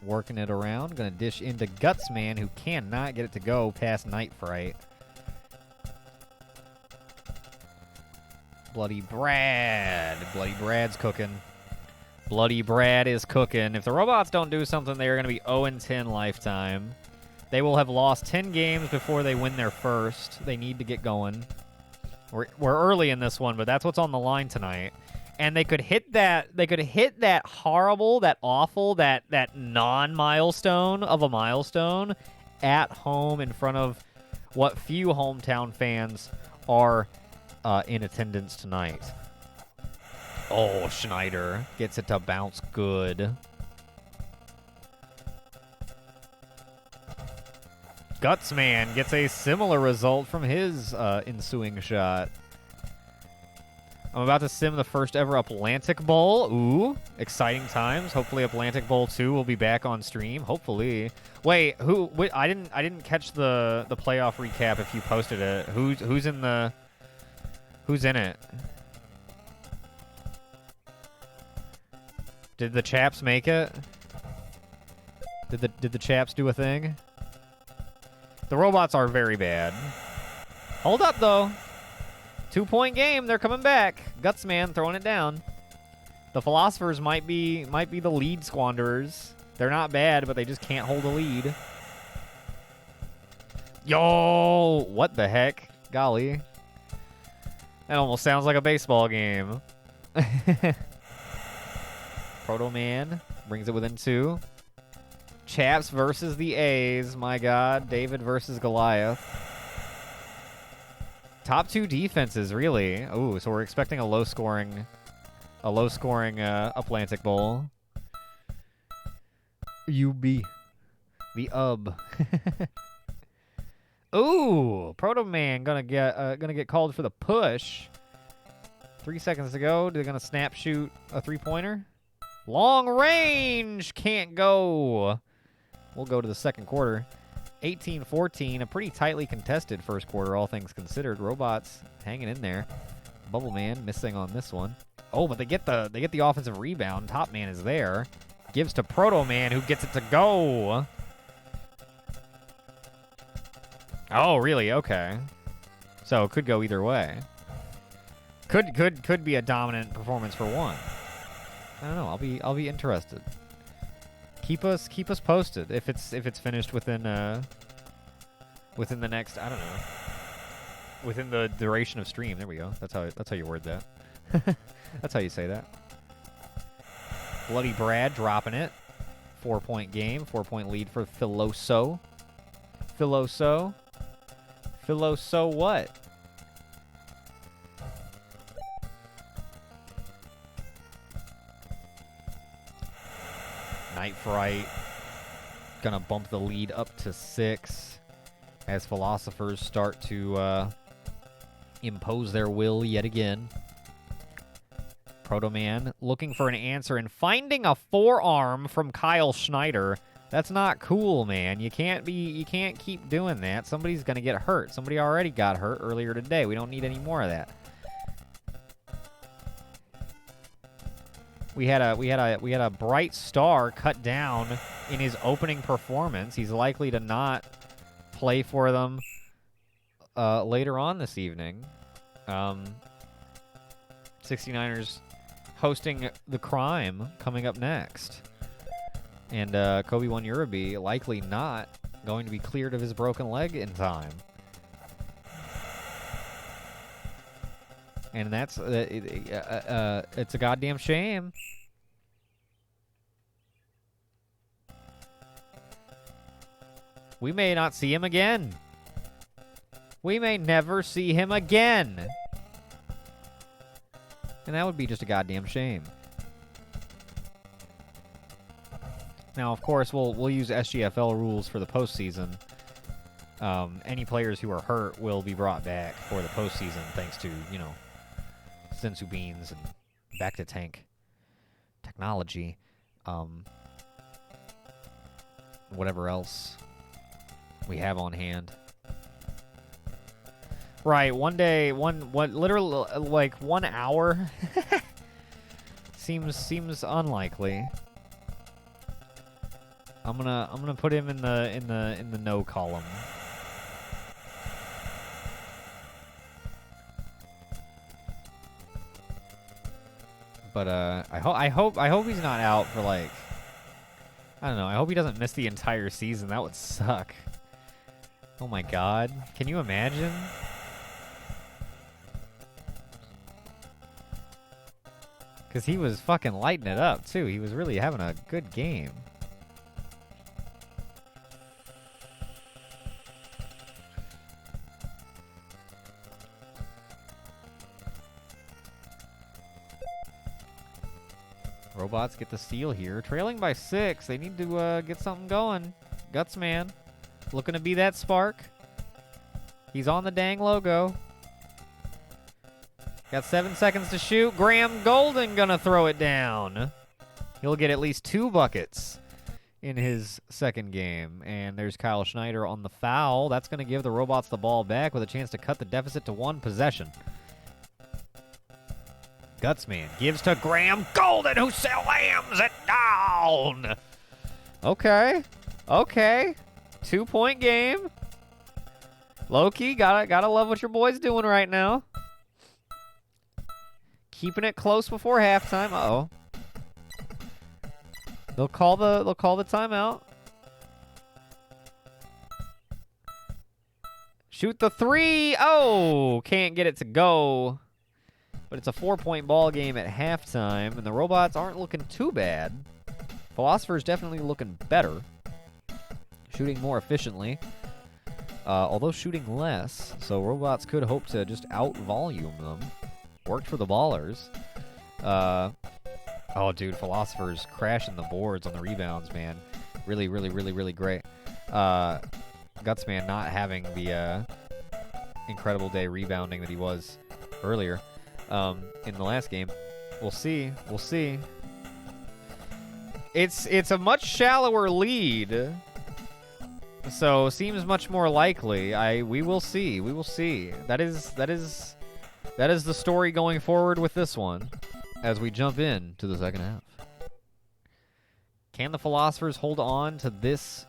working it around. Gonna dish into Gutsman, who cannot get it to go past Night Fright. Bloody Brad. Bloody Brad's cooking. Bloody Brad is cooking. If the robots don't do something, they are going to be 0-10 lifetime. They will have lost 10 games before they win their first. They need to get going. We're early in this one, but that's what's on the line tonight. And they could hit that. They could hit that horrible, that awful, that non-milestone of a milestone at home in front of what few hometown fans are in attendance tonight. Oh, Schneider gets it to bounce good. Gutsman gets a similar result from his ensuing shot. I'm about to sim the first ever Atlantic Bowl. Ooh, exciting times. Hopefully Atlantic Bowl 2 will be back on stream. Hopefully. Wait, I didn't catch the playoff recap if you posted it. Who's in it? Did the Chaps make it? Did the Chaps do a thing? The robots are very bad. Hold up though. 2-point game, they're coming back. Gutsman throwing it down. The Philosophers might be the lead squanderers. They're not bad, but they just can't hold a lead. Yo, what the heck? Golly. That almost sounds like a baseball game. Proto Man brings it within 2. Chaps versus the A's. My God, David versus Goliath. Top 2 defenses, really. Ooh, so we're expecting a low-scoring Atlantic Bowl. UB. The UB. Ooh, Proto Man gonna get called for the push. 3 seconds to go. They're gonna snap shoot a 3-pointer. Long range can't go. We'll go to the second quarter. 18-14, a pretty tightly contested first quarter, all things considered. Robots hanging in there. Bubble Man missing on this one. Oh, but they get the offensive rebound. Top Man is there. Gives to Proto Man, who gets it to go. Oh, really? Okay. So it could go either way. Could be a dominant performance for one. I don't know. I'll be interested. Keep us posted if it's finished within the next, I don't know, within the duration of stream. There we go. That's how you word that. That's how you say that. Bloody Brad dropping it. 4-point game. 4-point lead for Filoso. Filoso what? Night Fright gonna bump the lead up to 6 as Philosophers start to impose their will yet again. Proto Man looking for an answer and finding a forearm from Kyle Schneider. That's not cool, man. You can't keep doing that. Somebody's gonna get hurt. Somebody already got hurt earlier today. We don't need any more of that. We had a bright star cut down in his opening performance. He's likely to not play for them later on this evening. 69ers hosting the Crime coming up next. And Kobe Wan-Urabi likely not going to be cleared of his broken leg in time. And that's it's a goddamn shame. We may not see him again. We may never see him again. And that would be just a goddamn shame. Now, of course, we'll use SGFL rules for the postseason. Any players who are hurt will be brought back for the postseason, thanks to, Sensu Beans and back to tank technology. Whatever else we have on hand. Right, literally like 1 hour seems unlikely. I'm gonna put him in the no column. But I hope he's not out for like, I don't know. I hope he doesn't miss the entire season. That would suck. Oh my God, can you imagine? Because he was fucking lighting it up too. He was really having a good game. Robots get the steal here. Trailing by 6. They need to get something going. Gutsman. Looking to be that spark. He's on the dang logo. Got 7 seconds to shoot. Graham Golden gonna throw it down. He'll get at least 2 buckets in his second game. And there's Kyle Schneider on the foul. That's gonna give the Robots the ball back with a chance to cut the deficit to 1 possession. Gutsman gives to Graham Golden, who slams it down. Okay. 2-point game. Loki, gotta love what your boy's doing right now. Keeping it close before halftime. Uh-oh. They'll call the timeout. Shoot the 3. Oh, can't get it to go. But it's a 4-point ball game at halftime, and the Robots aren't looking too bad. Philosopher's definitely looking better. Shooting more efficiently. Although shooting less, so Robots could hope to just out-volume them. Worked for the Ballers. Oh, dude, Philosopher's crashing the boards on the rebounds, man. Really, really, really, really great. Gutsman not having the incredible day rebounding that he was earlier in the last game. We'll see. It's a much shallower lead. So seems much more likely. We will see. That is the story going forward with this one as we jump in to the second half. Can the Philosophers hold on to this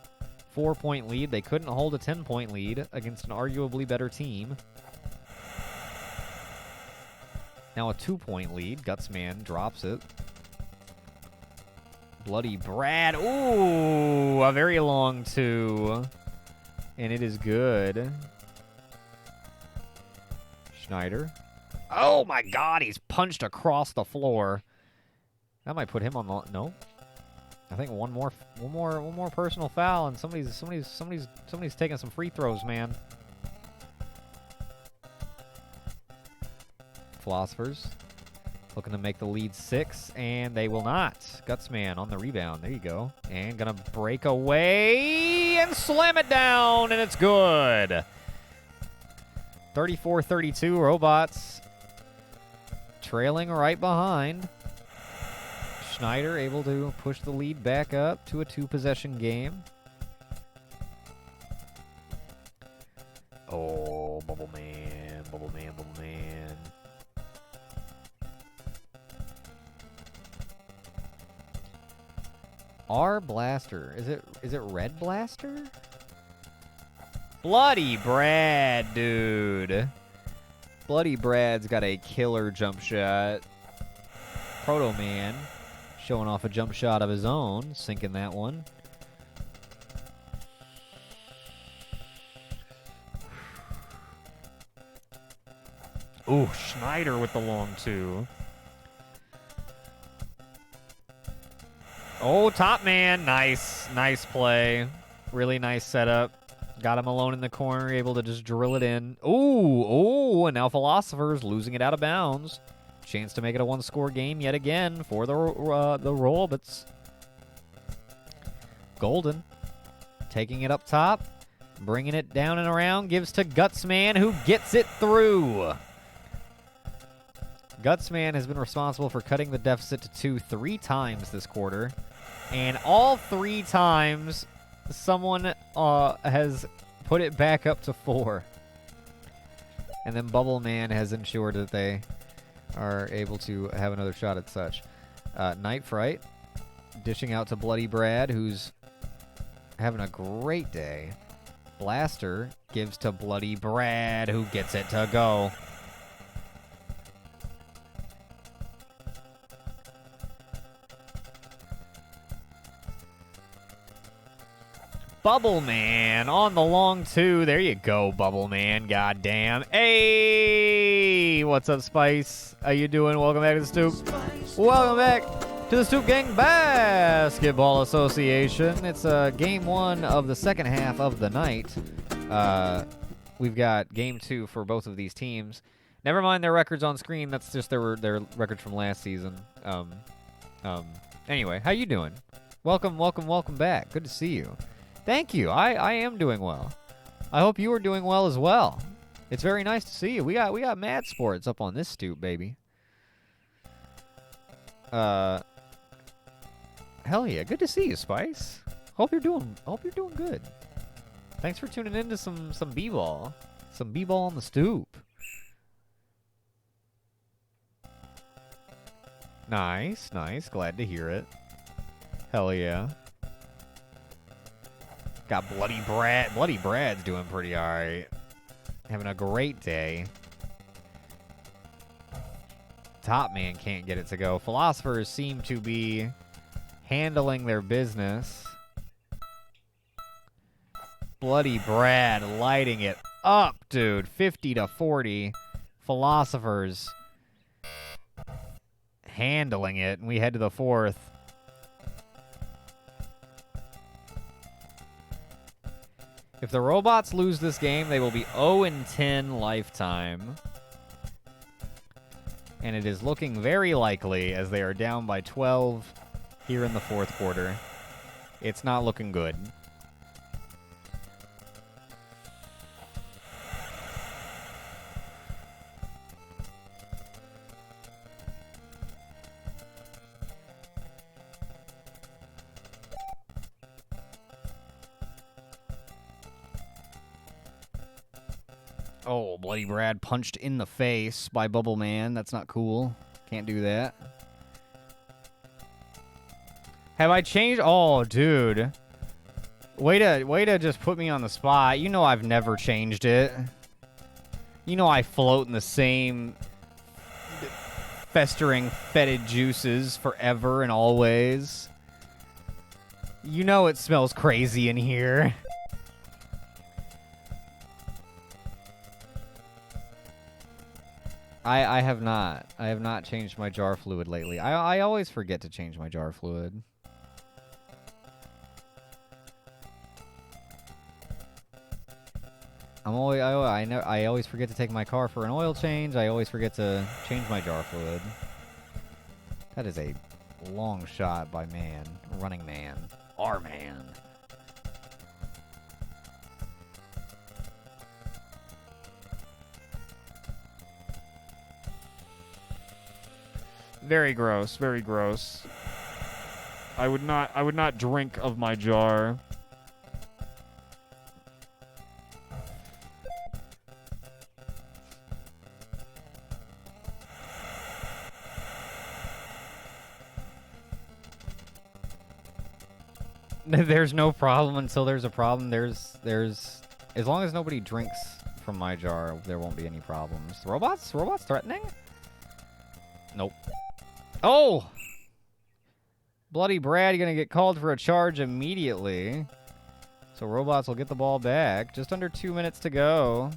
4-point lead? They couldn't hold a 10-point lead against an arguably better team. Now a 2-point lead. Gutsman drops it. Bloody Brad. Ooh, a very long 2. And it is good. Schneider. Oh my god, he's punched across the floor. That might put him on the no. I think one more personal foul, and somebody's taking some free throws, man. Philosophers looking to make the lead 6, and they will not. Gutsman on the rebound. There you go. And gonna break away and slam it down, and it's good. 34-32, Robots trailing right behind. Schneider able to push the lead back up to a 2-possession game. Oh, Bubble Man. R Blaster. Is it Red Blaster? Bloody Brad, dude. Bloody Brad's got a killer jump shot. Proto Man showing off a jump shot of his own, sinking that one. Ooh, Schneider with the long 2. Oh, Top Man. Nice play. Really nice setup. Got him alone in the corner, able to just drill it in. Ooh, and now Philosophers losing it out of bounds. Chance to make it a 1-score game yet again for the Robots. Golden taking it up top, bringing it down and around, gives to Gutsman, who gets it through. Gutsman has been responsible for cutting the deficit to 2 3 times this quarter, and all 3 times someone has put it back up to 4. And then Bubble Man has ensured that they are able to have another shot at such. Night Fright dishing out to Bloody Brad, who's having a great day. Blaster gives to Bloody Brad, who gets it to go. Bubble Man on the long 2. There you go, Bubble Man. Goddamn. Hey! What's up, Spice? How you doing? Welcome back to the Stoop. Welcome back to the Stoop Gang Basketball Association. It's game 1 of the second half of the night. We've got game 2 for both of these teams. Never mind their records on screen. That's just their records from last season. Anyway, how you doing? Welcome back. Good to see you. Thank you. I am doing well. I hope you are doing well as well. It's very nice to see you. We got Mad Sports up on this stoop, baby. Hell yeah, good to see you, Spice. Hope you're doing good. Thanks for tuning in to some b-ball. Some b-ball on the stoop. Nice. Glad to hear it. Hell yeah. Got Bloody Brad. Bloody Brad's doing pretty alright. Having a great day. Top Man can't get it to go. Philosophers seem to be handling their business. Bloody Brad lighting it up, dude. 50-40. Philosophers handling it. And we head to the fourth. If the robots lose this game, they will be 0-10 lifetime. And it is looking very likely as they are down by 12 here in the fourth quarter. It's not looking good. Oh, Bloody Brad punched in the face by Bubble Man. That's not cool. Can't do that. Have I changed? Oh, dude. Way to just put me on the spot. You know I've never changed it. You know I float in the same festering fetid juices forever and always. You know it smells crazy in here. I have not. I have not changed my jar fluid lately. I always forget to change my jar fluid. I always forget to take my car for an oil change. I always forget to change my jar fluid. That is a long shot by man. Running man. Our man. Very gross, very gross. I would not drink of my jar. There's no problem until there's a problem. There's as long as nobody drinks from my jar, there won't be any problems. Robots threatening? Nope. Oh! Bloody Brad gonna get called for a charge immediately. So robots will get the ball back. Just under 2 minutes to go.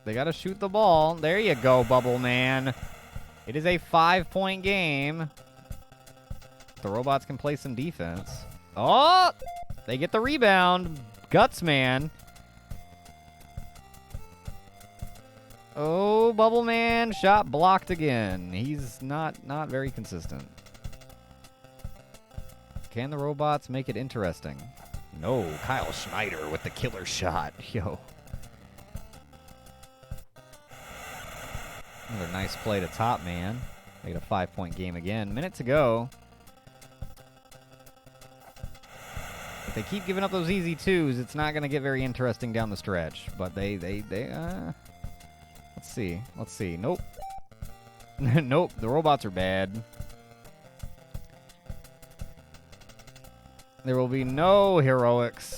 They gotta shoot the ball. There you go, Bubble Man. It is a 5-point game. The robots can play some defense. Oh! They get the rebound. Guts Man. Oh, Bubble Man, shot blocked again. He's not very consistent. Can the robots make it interesting? No, Kyle Schneider with the killer shot. Yo. Another nice play to Top Man. They get a 5-point game again. Minute to go. If they keep giving up those easy twos, it's not going to get very interesting down the stretch. But they Let's see. Nope. Nope. The robots are bad. There will be no heroics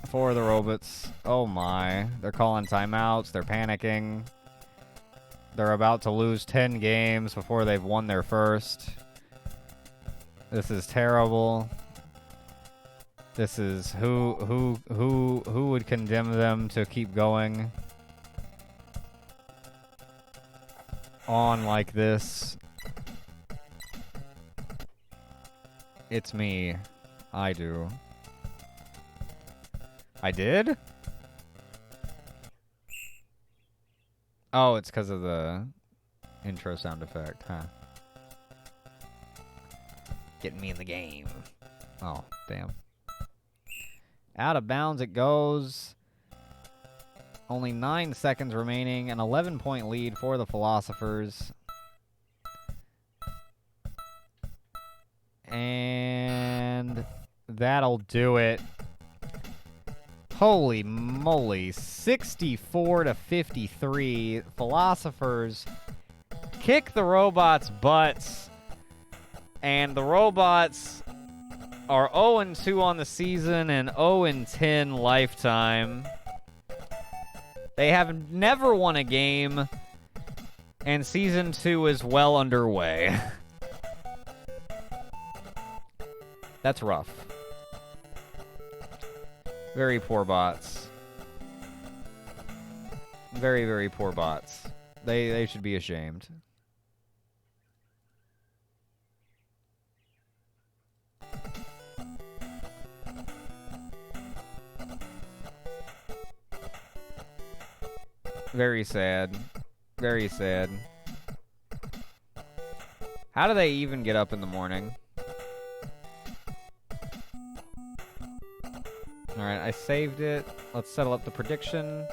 for the robots. Oh my. They're calling timeouts. They're panicking. They're about to lose 10 games before they've won their first. This is terrible. This is who would condemn them to keep going on like this? It's me. I do. I did? Oh, it's because of the intro sound effect, huh? Getting me in the game. Oh, damn. Out of bounds it goes. Only 9 seconds remaining. An 11-point lead for the Philosophers. And that'll do it. Holy moly. 64-53. Philosophers kick the robots' butts. And the robots are 0-2 on the season and 0-10 lifetime. They have never won a game, and Season 2 is well underway. That's rough. Very poor bots. Very, very poor bots. They should be ashamed. Very sad. Very sad. How do they even get up in the morning? Alright, I saved it. Let's settle up the prediction.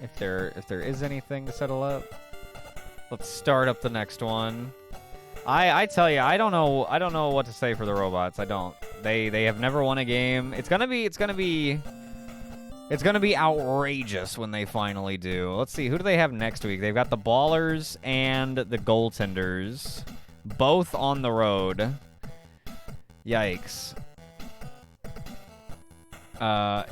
If there is anything to settle up. Let's start up the next one. I tell you, I don't know what to say for the robots. I don't. They have never won a game. It's gonna be outrageous when they finally do. Let's see, who do they have next week? They've got the Ballers and the Goaltenders, both on the road. Yikes. After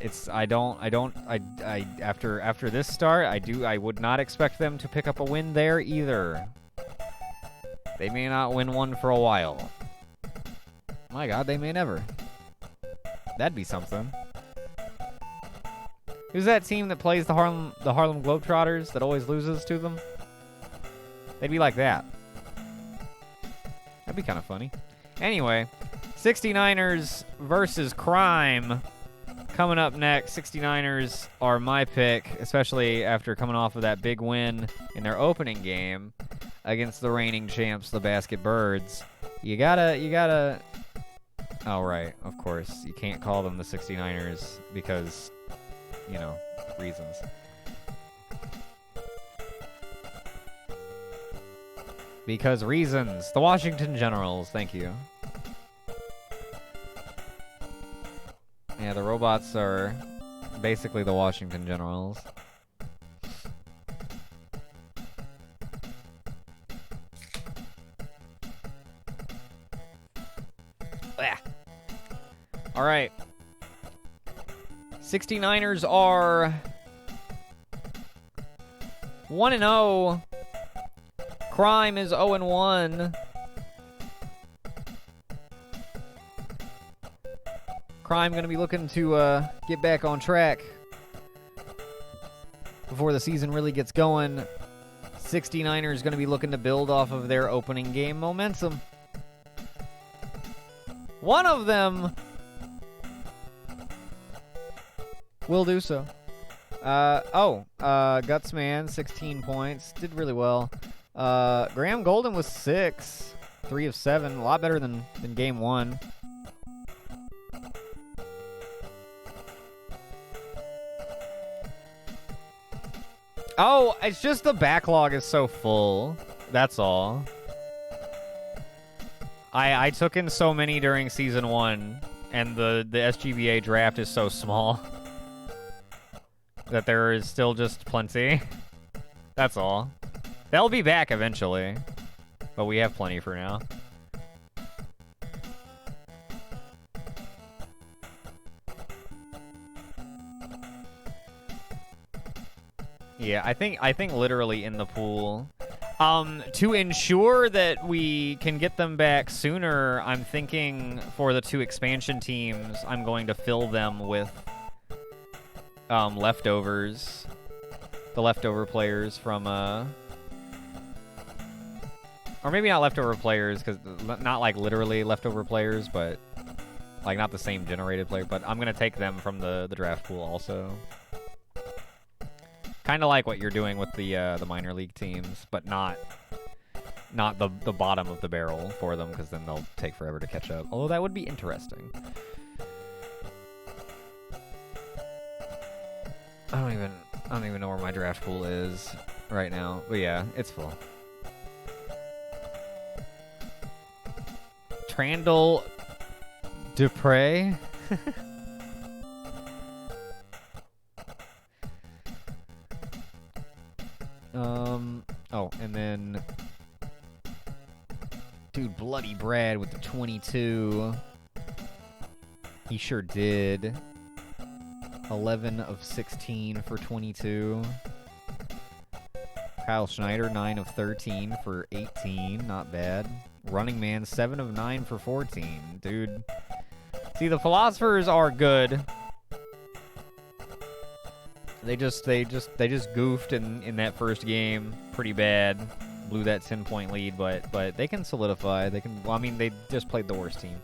this start, I would not expect them to pick up a win there either. They may not win one for a while. My God, they may never. That'd be something. Who's that team that plays the Harlem Globetrotters that always loses to them? They'd be like that. That'd be kind of funny. Anyway, 69ers versus Crime coming up next. 69ers are my pick, especially after coming off of that big win in their opening game against the reigning champs, the Basket Birds. You gotta... Oh, right, of course. You can't call them the 69ers because... you know, reasons. Because reasons. The Washington Generals, thank you. Yeah, the robots are basically the Washington Generals. Ah. All right. 69ers are 1-0. Crime is 0-1. Crime going to be looking to get back on track before the season really gets going. 69ers going to be looking to build off of their opening game momentum. One of them will do so. Gutsman, 16 points. Did really well. Graham Golden was 6. 3 of 7. A lot better than game 1. Oh, it's just the backlog is so full. That's all. I took in so many during Season 1, and the SGBA draft is so small that there is still just plenty. That's all. They'll be back eventually, but we have plenty for now. Yeah, I think literally in the pool. To ensure that we can get them back sooner, I'm thinking for the 2 expansion teams, I'm going to fill them with leftovers. The leftover players from, or maybe not leftover players, because not like literally leftover players, but like not the same generated player, but I'm going to take them from the draft pool also. Kind of like what you're doing with the minor league teams, but not not the bottom of the barrel for them, because then they'll take forever to catch up. Although that would be interesting. I don't even know where my draft pool is right now. But yeah, it's full. Trandall Dupre. Oh, and then dude, Bloody Brad with the 22. He sure did. 11 of 16 for 22. Kyle Schneider, 9 of 13 for 18. Not bad. Running Man, 7 of 9 for 14. Dude. See, the philosophers are good. They just goofed in that first game pretty bad. Blew that 10-point lead, but they can solidify. They can. Well, I mean, they just played the worst team,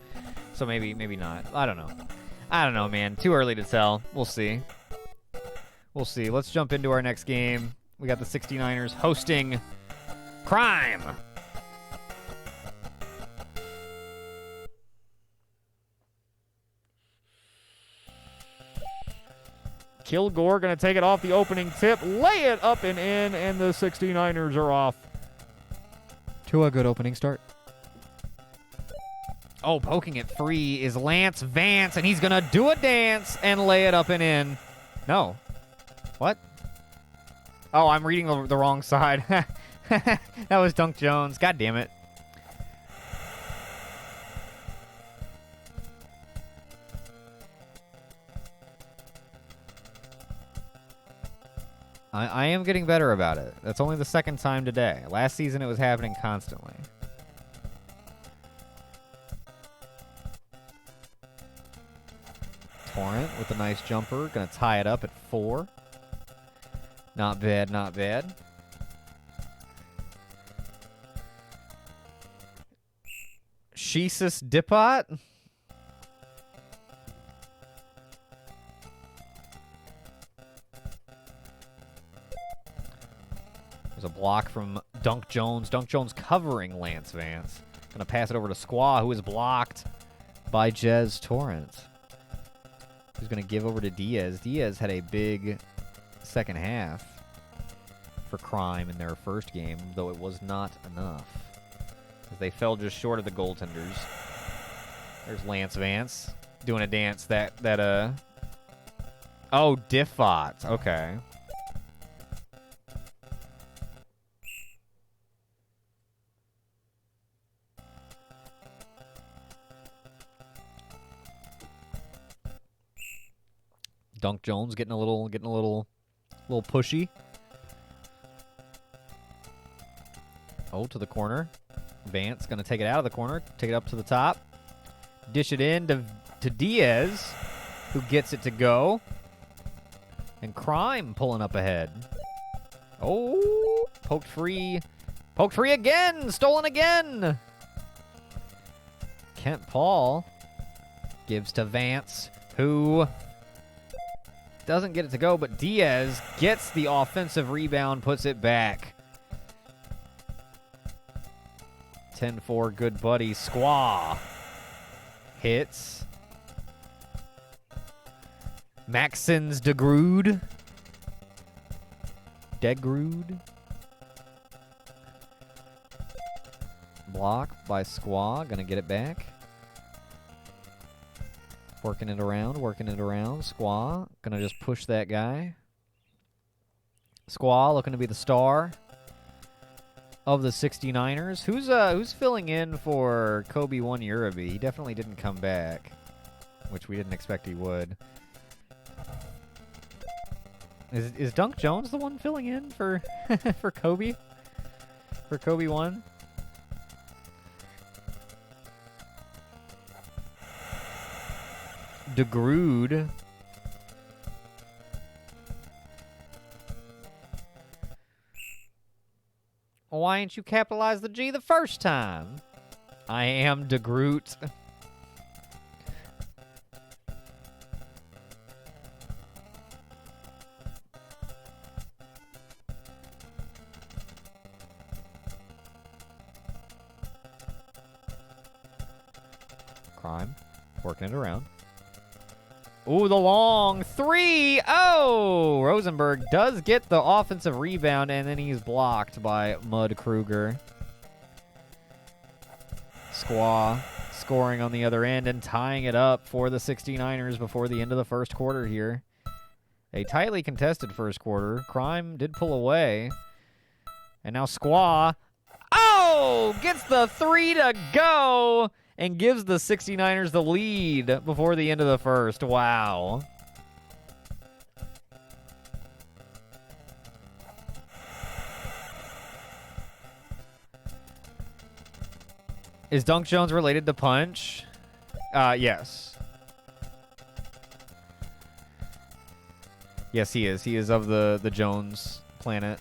so maybe not. I don't know. I don't know, man. Too early to tell. We'll see. We'll see. Let's jump into our next game. We got the 69ers hosting Crime. Kilgore going to take it off the opening tip, lay it up and in, and the 69ers are off. To a good opening start. Oh, poking it free is Lance Vance, and he's going to do a dance and lay it up and in. No. What? Oh, I'm reading the wrong side. That was Dunk Jones. God damn it. I am getting better about it. That's only the second time today. Last season, it was happening constantly. Torrent with a nice jumper. Going to tie it up at 4. Not bad, not bad. Sheesus Dipot. There's a block from Dunk Jones. Dunk Jones covering Lance Vance. Going to pass it over to Squaw, who is blocked by Jez Torrent. Who's going to give over to Diaz. Diaz had a big second half for Crime in their first game, though it was not enough, as they fell just short of the goaltenders. There's Lance Vance doing a dance oh, Diffot. Okay. Dunk Jones getting a little pushy. Oh, to the corner. Vance gonna take it out of the corner, take it up to the top, dish it in to Diaz, who gets it to go. And Crime pulling up ahead. Oh, poked free again, stolen again. Kent Paul gives to Vance, who doesn't get it to go, but Diaz gets the offensive rebound, puts it back. 10-4, good buddy. Squaw hits. Maxens Degrud. Block by Squaw. Gonna get it back. Working it around. Squaw gonna just push that guy. Squaw looking to be the star of the 69ers. Who's filling in for Kobe One Uraby? He definitely didn't come back, which we didn't expect he would. Is Dunk Jones the one filling in for for Kobe? For Kobe One? DeGrude. Why didn't you capitalize the G the first time? I am DeGroot. Crime. Working it around. Ooh, the long 3. Oh! Rosenberg does get the offensive rebound, and then he's blocked by Mud Kruger. Squaw scoring on the other end and tying it up for the 69ers before the end of the first quarter here. A tightly contested first quarter. Crime did pull away. And now Squaw, oh, gets the 3 to go and gives the 69ers the lead before the end of the first. Wow. Is Dunk Jones related to Punch? Yes. Yes, he is. He is of the Jones planet.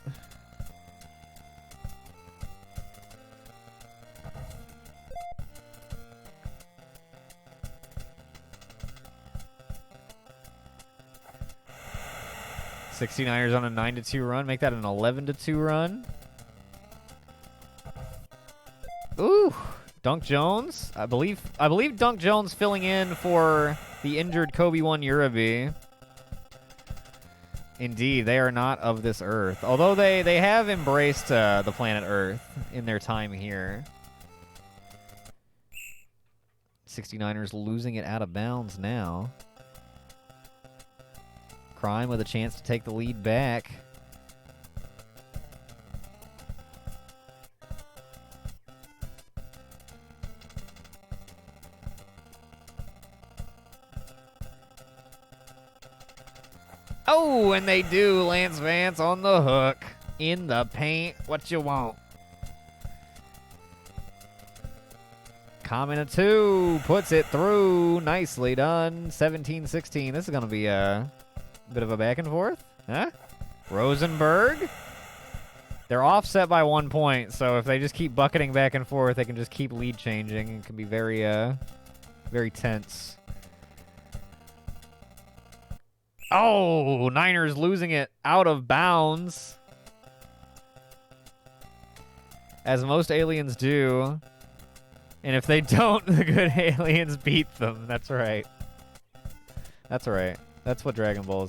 '69ers on a 9-2 run. Make that an 11-2 run. Ooh. Dunk Jones, I believe Dunk Jones filling in for the injured Kobe 1 Uraby. Indeed, they are not of this Earth. Although they have embraced the planet Earth in their time here. 69ers losing it out of bounds now. Crime with a chance to take the lead back. Oh, and they do. Lance Vance on the hook. In the paint. What you want? Common 2. Puts it through. Nicely done. 17-16. This is going to be a bit of a back and forth. Huh? Rosenberg. They're offset by 1 point, so if they just keep bucketing back and forth, they can just keep lead changing. It can be very, very tense. Oh, Niners losing it out of bounds. As most aliens do. And if they don't, the good aliens beat them. That's right. That's right. That's what Dragon Ball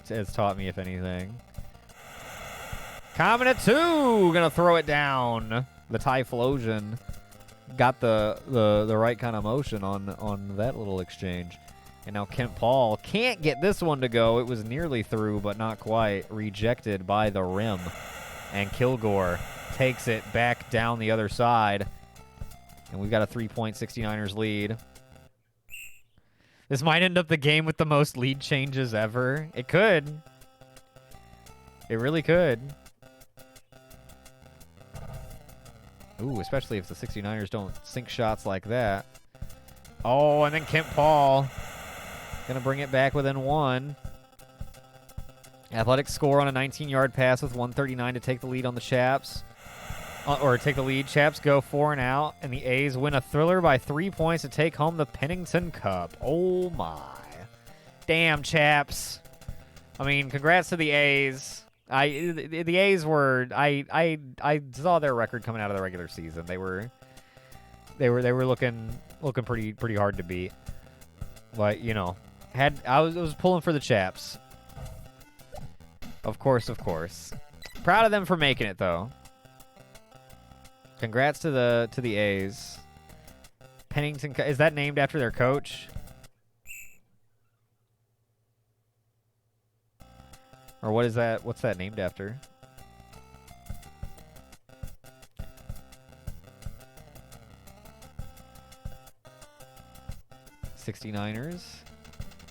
has taught me, if anything. Common at 2. Gonna throw it down. The Typhlosion got the right kind of motion on that little exchange. And now Kent Paul can't get this one to go. It was nearly through, but not quite. Rejected by the rim. And Kilgore takes it back down the other side. And we've got a 3-point 69ers lead. This might end up the game with the most lead changes ever. It could. It really could. Ooh, especially if the 69ers don't sink shots like that. Oh, and then Kent Paul gonna bring it back within 1. Athletics score on a 19-yard pass with 1:39 to take the lead on the Chaps. Or take the lead. Chaps go 4 and out, and the A's win a thriller by 3 points to take home the Pennington Cup. Oh my. Damn, Chaps. I mean, congrats to the A's. The A's were I saw their record coming out of the regular season. They were looking pretty hard to beat. But, you know, I was pulling for the Chaps. Of course. Proud of them for making it, though. Congrats to the A's. Pennington, is that named after their coach? Or what is that? What's that named after? '69ers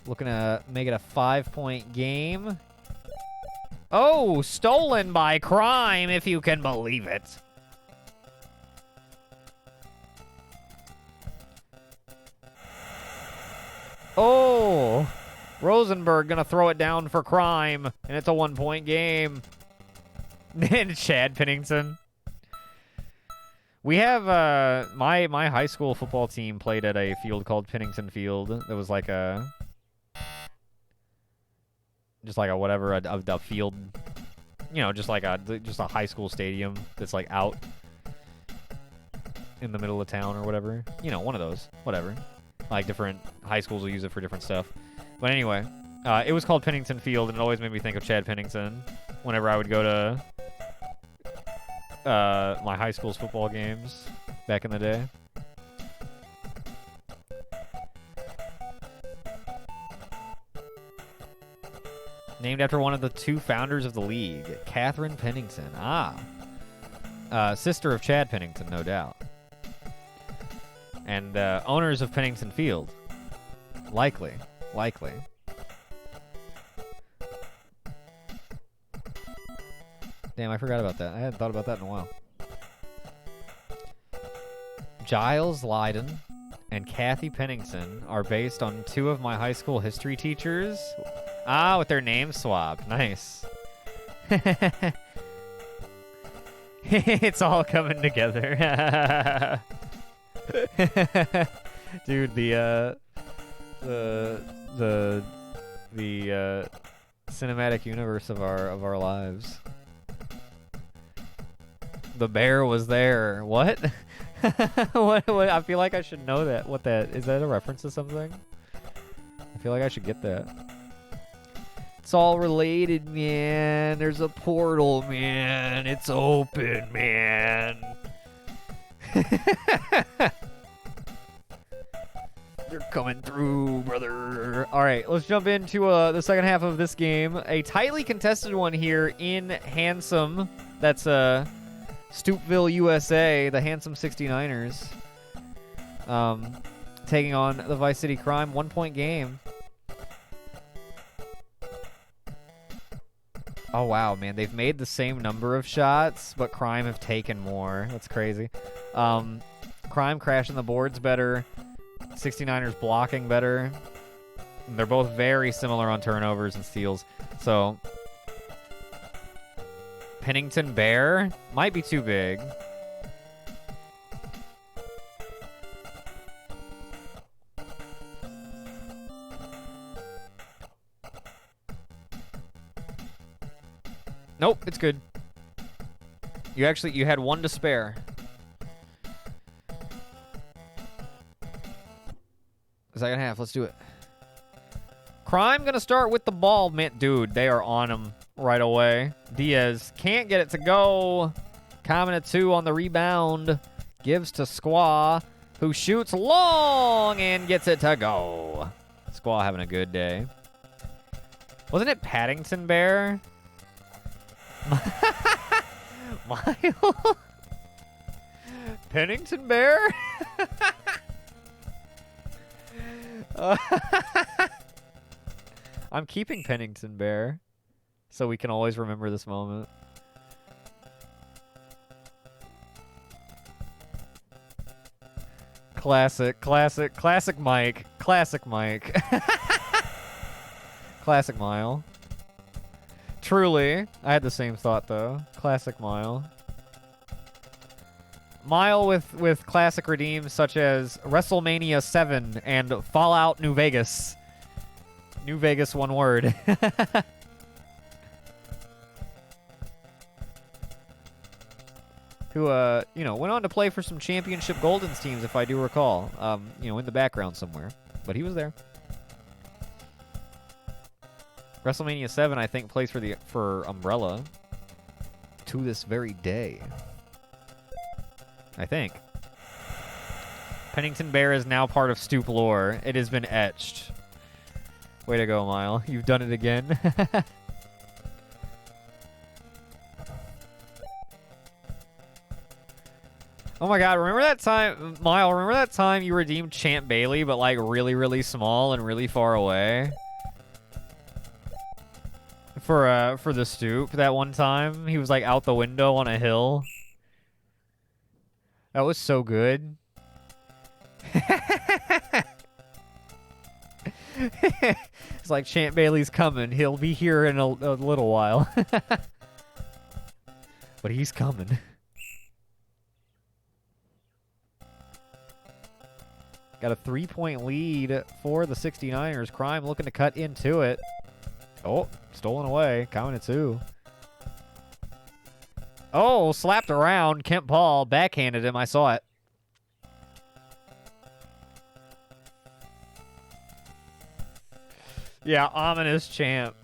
looking to make it a 5-point game. Oh, stolen by Crime, if you can believe it. Oh, Rosenberg gonna throw it down for Crime, and it's a 1-point game. And Chad Pennington. We have my high school football team played at a field called Pennington Field. It was like a field, you know, just a high school stadium that's like out in the middle of town or whatever. You know, one of those, whatever. Like, different high schools will use it for different stuff. But anyway, it was called Pennington Field, and it always made me think of Chad Pennington whenever I would go to my high school's football games back in the day. Named after one of the 2 founders of the league, Catherine Pennington. Sister of Chad Pennington, no doubt. And owners of Pennington Field. Likely. Damn, I forgot about that. I hadn't thought about that in a while. Giles Lydon and Kathy Pennington are based on 2 of my high school history teachers. With their names swapped. Nice. It's all coming together. Dude, the cinematic universe of our lives. The bear was there. What? what? I feel like I should know that. What that is? That a reference to something? I feel like I should get that. It's all related, man. There's a portal, man. It's open, man. They're coming through, brother. All right, let's jump into the second half of this game. A tightly contested one here in Handsome. That's Stupeville, USA. The Handsome 69ers. Taking on the Vice City Crime. 1-point game. Oh, wow, man. They've made the same number of shots, but Crime have taken more. That's crazy. Crime crashing the boards better. 69ers blocking better. And they're both very similar on turnovers and steals. So, Pennington Bear might be too big. Nope, it's good. You had 1 to spare. Second half, let's do it. Crime gonna start with the ball. Man, dude, they are on him right away. Diaz can't get it to go. Common at 2 on the rebound. Gives to Squaw, who shoots long and gets it to go. Squaw having a good day. Wasn't it Paddington Bear? Mile? Pennington Bear? I'm keeping Pennington Bear so we can always remember this moment. Classic Mike. Classic Mike. Classic Mile. Truly. I had the same thought, though. Classic Mile. Mile with classic redeems such as WrestleMania 7 and Fallout New Vegas. New Vegas, one word. Who, went on to play for some championship Goldens teams, if I do recall. In the background somewhere. But he was there. WrestleMania 7, I think, plays for Umbrella to this very day. I think. Pennington Bear is now part of Stoop lore. It has been etched. Way to go, Mile. You've done it again. Oh my god, remember that time, Mile, remember that time you redeemed Champ Bailey, but like really, really small and really far away? For the Stoop that one time? He was like out the window on a hill. That was so good. It's like Champ Bailey's coming. He'll be here in a little while. But he's coming. Got a 3-point lead for the 69ers. Crime looking to cut into it. Oh, stolen away. Counting it 2. Oh, slapped around. Kemp Paul backhanded him. I saw it. Yeah, ominous champ.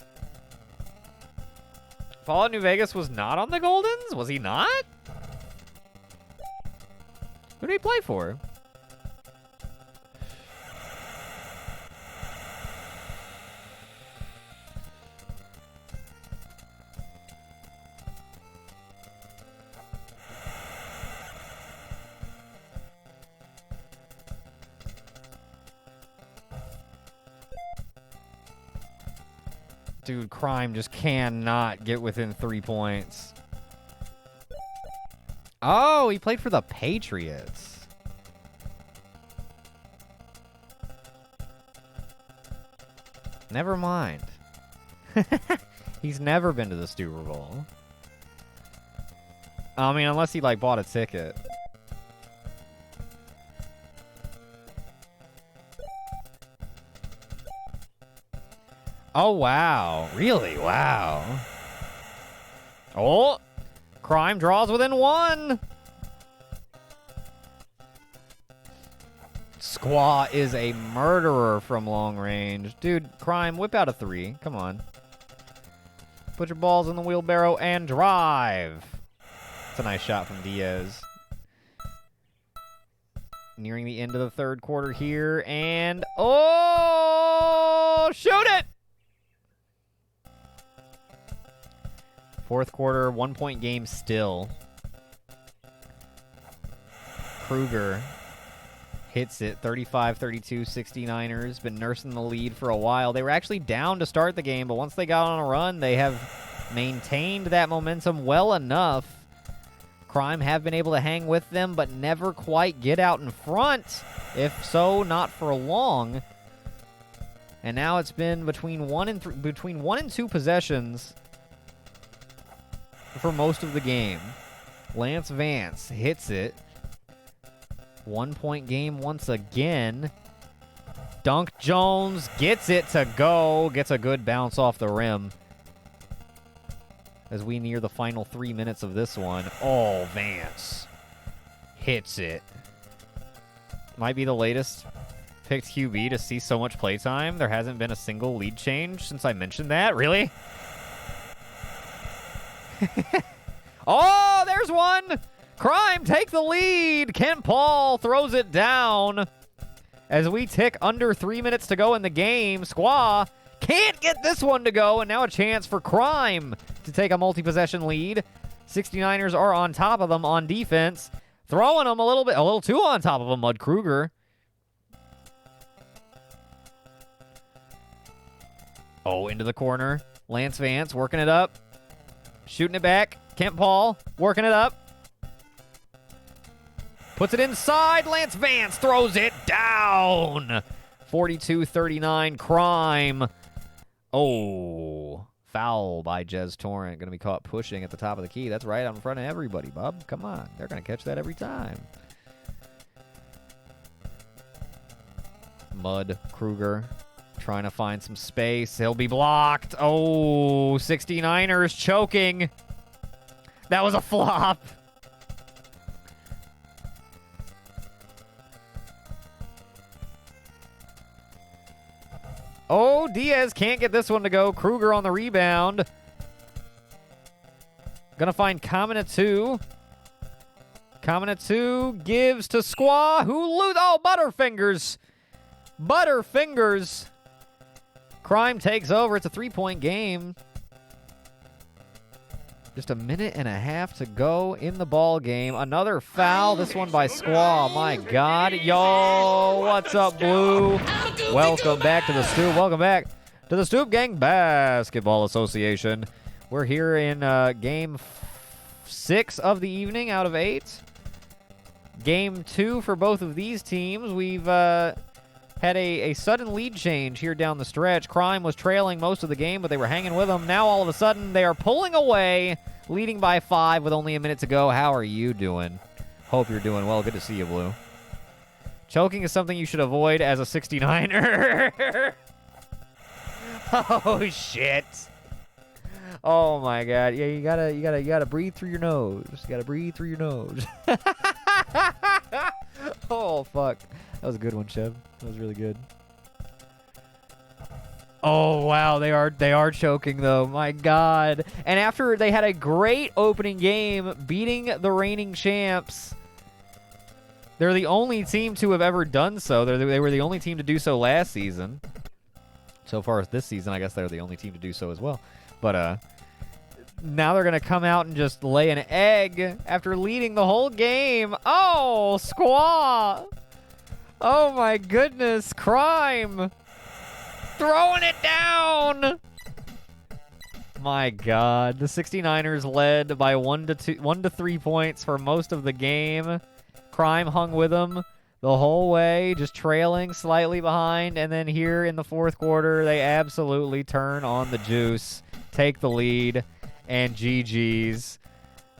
Fallout New Vegas was not on the Goldens? Was he not? Who did he play for? Dude, Crime just cannot get within 3 points. Oh, he played for the Patriots. Never mind. He's never been to the Super Bowl. I mean, unless he, like, bought a ticket. Oh, wow. Really? Wow. Oh! Crime draws within 1! Squaw is a murderer from long range. Dude, Crime, whip out a 3. Come on. Put your balls in the wheelbarrow and drive. That's a nice shot from Diaz. Nearing the end of the third quarter here, and... Oh! Shoot it! Fourth quarter, 1-point game still. Kruger hits it, 35-32, 69ers. Been nursing the lead for a while. They were actually down to start the game, but once they got on a run, they have maintained that momentum well enough. Crime have been able to hang with them, but never quite get out in front. If so, not for long. And now it's been between one and two possessions for most of the game. Lance Vance hits it. 1-point game once again. Dunk Jones gets it to go. Gets a good bounce off the rim. As we near the final 3 minutes of this one. Oh, Vance hits it. Might be the latest picked QB to see so much playtime. There hasn't been a single lead change since I mentioned that. Really? Oh, there's one! Crime take the lead! Kent Paul throws it down. As we tick under 3 minutes to go in the game, Squaw can't get this one to go, and now a chance for Crime to take a multi-possession lead. 69ers are on top of them on defense. Throwing them a little too on top of them, Mud Kruger. Oh, into the corner. Lance Vance working it up. Shooting it back. Kent Paul working it up. Puts it inside. Lance Vance throws it down. 42-39 Crime. Oh, foul by Jez Torrent. Going to be caught pushing at the top of the key. That's right out in front of everybody, bub. Come on. They're going to catch that every time. Mud Kruger trying to find some space. He'll be blocked. Oh, 69ers choking. That was a flop. Oh, Diaz can't get this one to go. Kruger on the rebound. Gonna find Kaminatu. Kaminatu gives to Squaw, who oh, Butterfingers. Butterfingers. Crime takes over. It's a 3-point game. Just a minute and a half to go in the ball game. Another foul. This one by Squaw. My God. Yo, what's up, Blue? Welcome back to the Stoop. Welcome back to the Stoop Gang Basketball Association. We're here in game 6 of the evening out of 8. Game 2 for both of these teams. We've had a sudden lead change here down the stretch. Crime was trailing most of the game, but they were hanging with them. Now, all of a sudden, they are pulling away, leading by 5 with only a minute to go. How are you doing? Hope you're doing well. Good to see you, Blue. Choking is something you should avoid as a 69er. Oh, shit. Oh, my God. Yeah, you gotta breathe through your nose. You gotta breathe through your nose. Oh, fuck. That was a good one, Chev. That was really good. Oh wow, they are choking though. My God! And after they had a great opening game, beating the reigning champs, they're the only team to have ever done so. They were the only team to do so last season. So far as this season, I guess they're the only team to do so as well. But now they're gonna come out and just lay an egg after leading the whole game. Oh, Squaw! Oh my goodness, Crime! Throwing it down! My God. The 69ers led by 1 to 3 points for most of the game. Crime hung with them the whole way, just trailing slightly behind. And then here in the fourth quarter, they absolutely turn on the juice, take the lead, and GG's.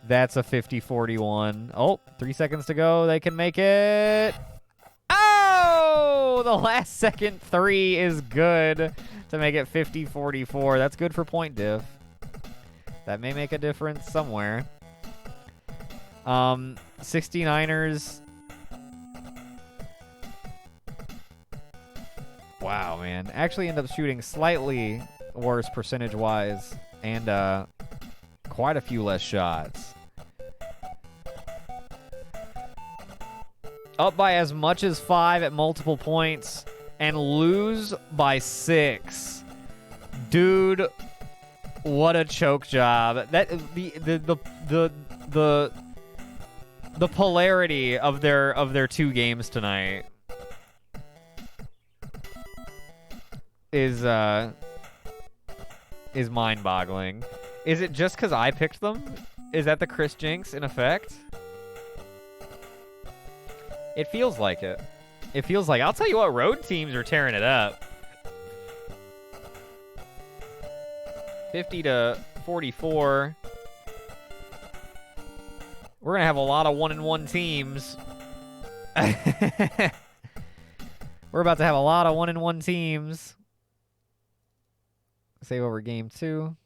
That's a 50-41. Oh, 3 seconds to go. They can make it. Oh, the last second three is good to make it 50-44. That's good for point diff. That may make a difference somewhere. 69ers. Wow, man. Actually end up shooting slightly worse percentage-wise and quite a few less shots. Up by as much as 5 at multiple points and lose by 6. Dude, what a choke job. That the polarity of their two games tonight is mind-boggling. Is it just because I picked them? Is that the Chris Jinx in effect? It feels like it. It feels like. I'll tell you what, road teams are tearing it up. 50-44. We're going to have a lot of 1-1 teams. We're about to have a lot of 1-1 teams. Save over game 2.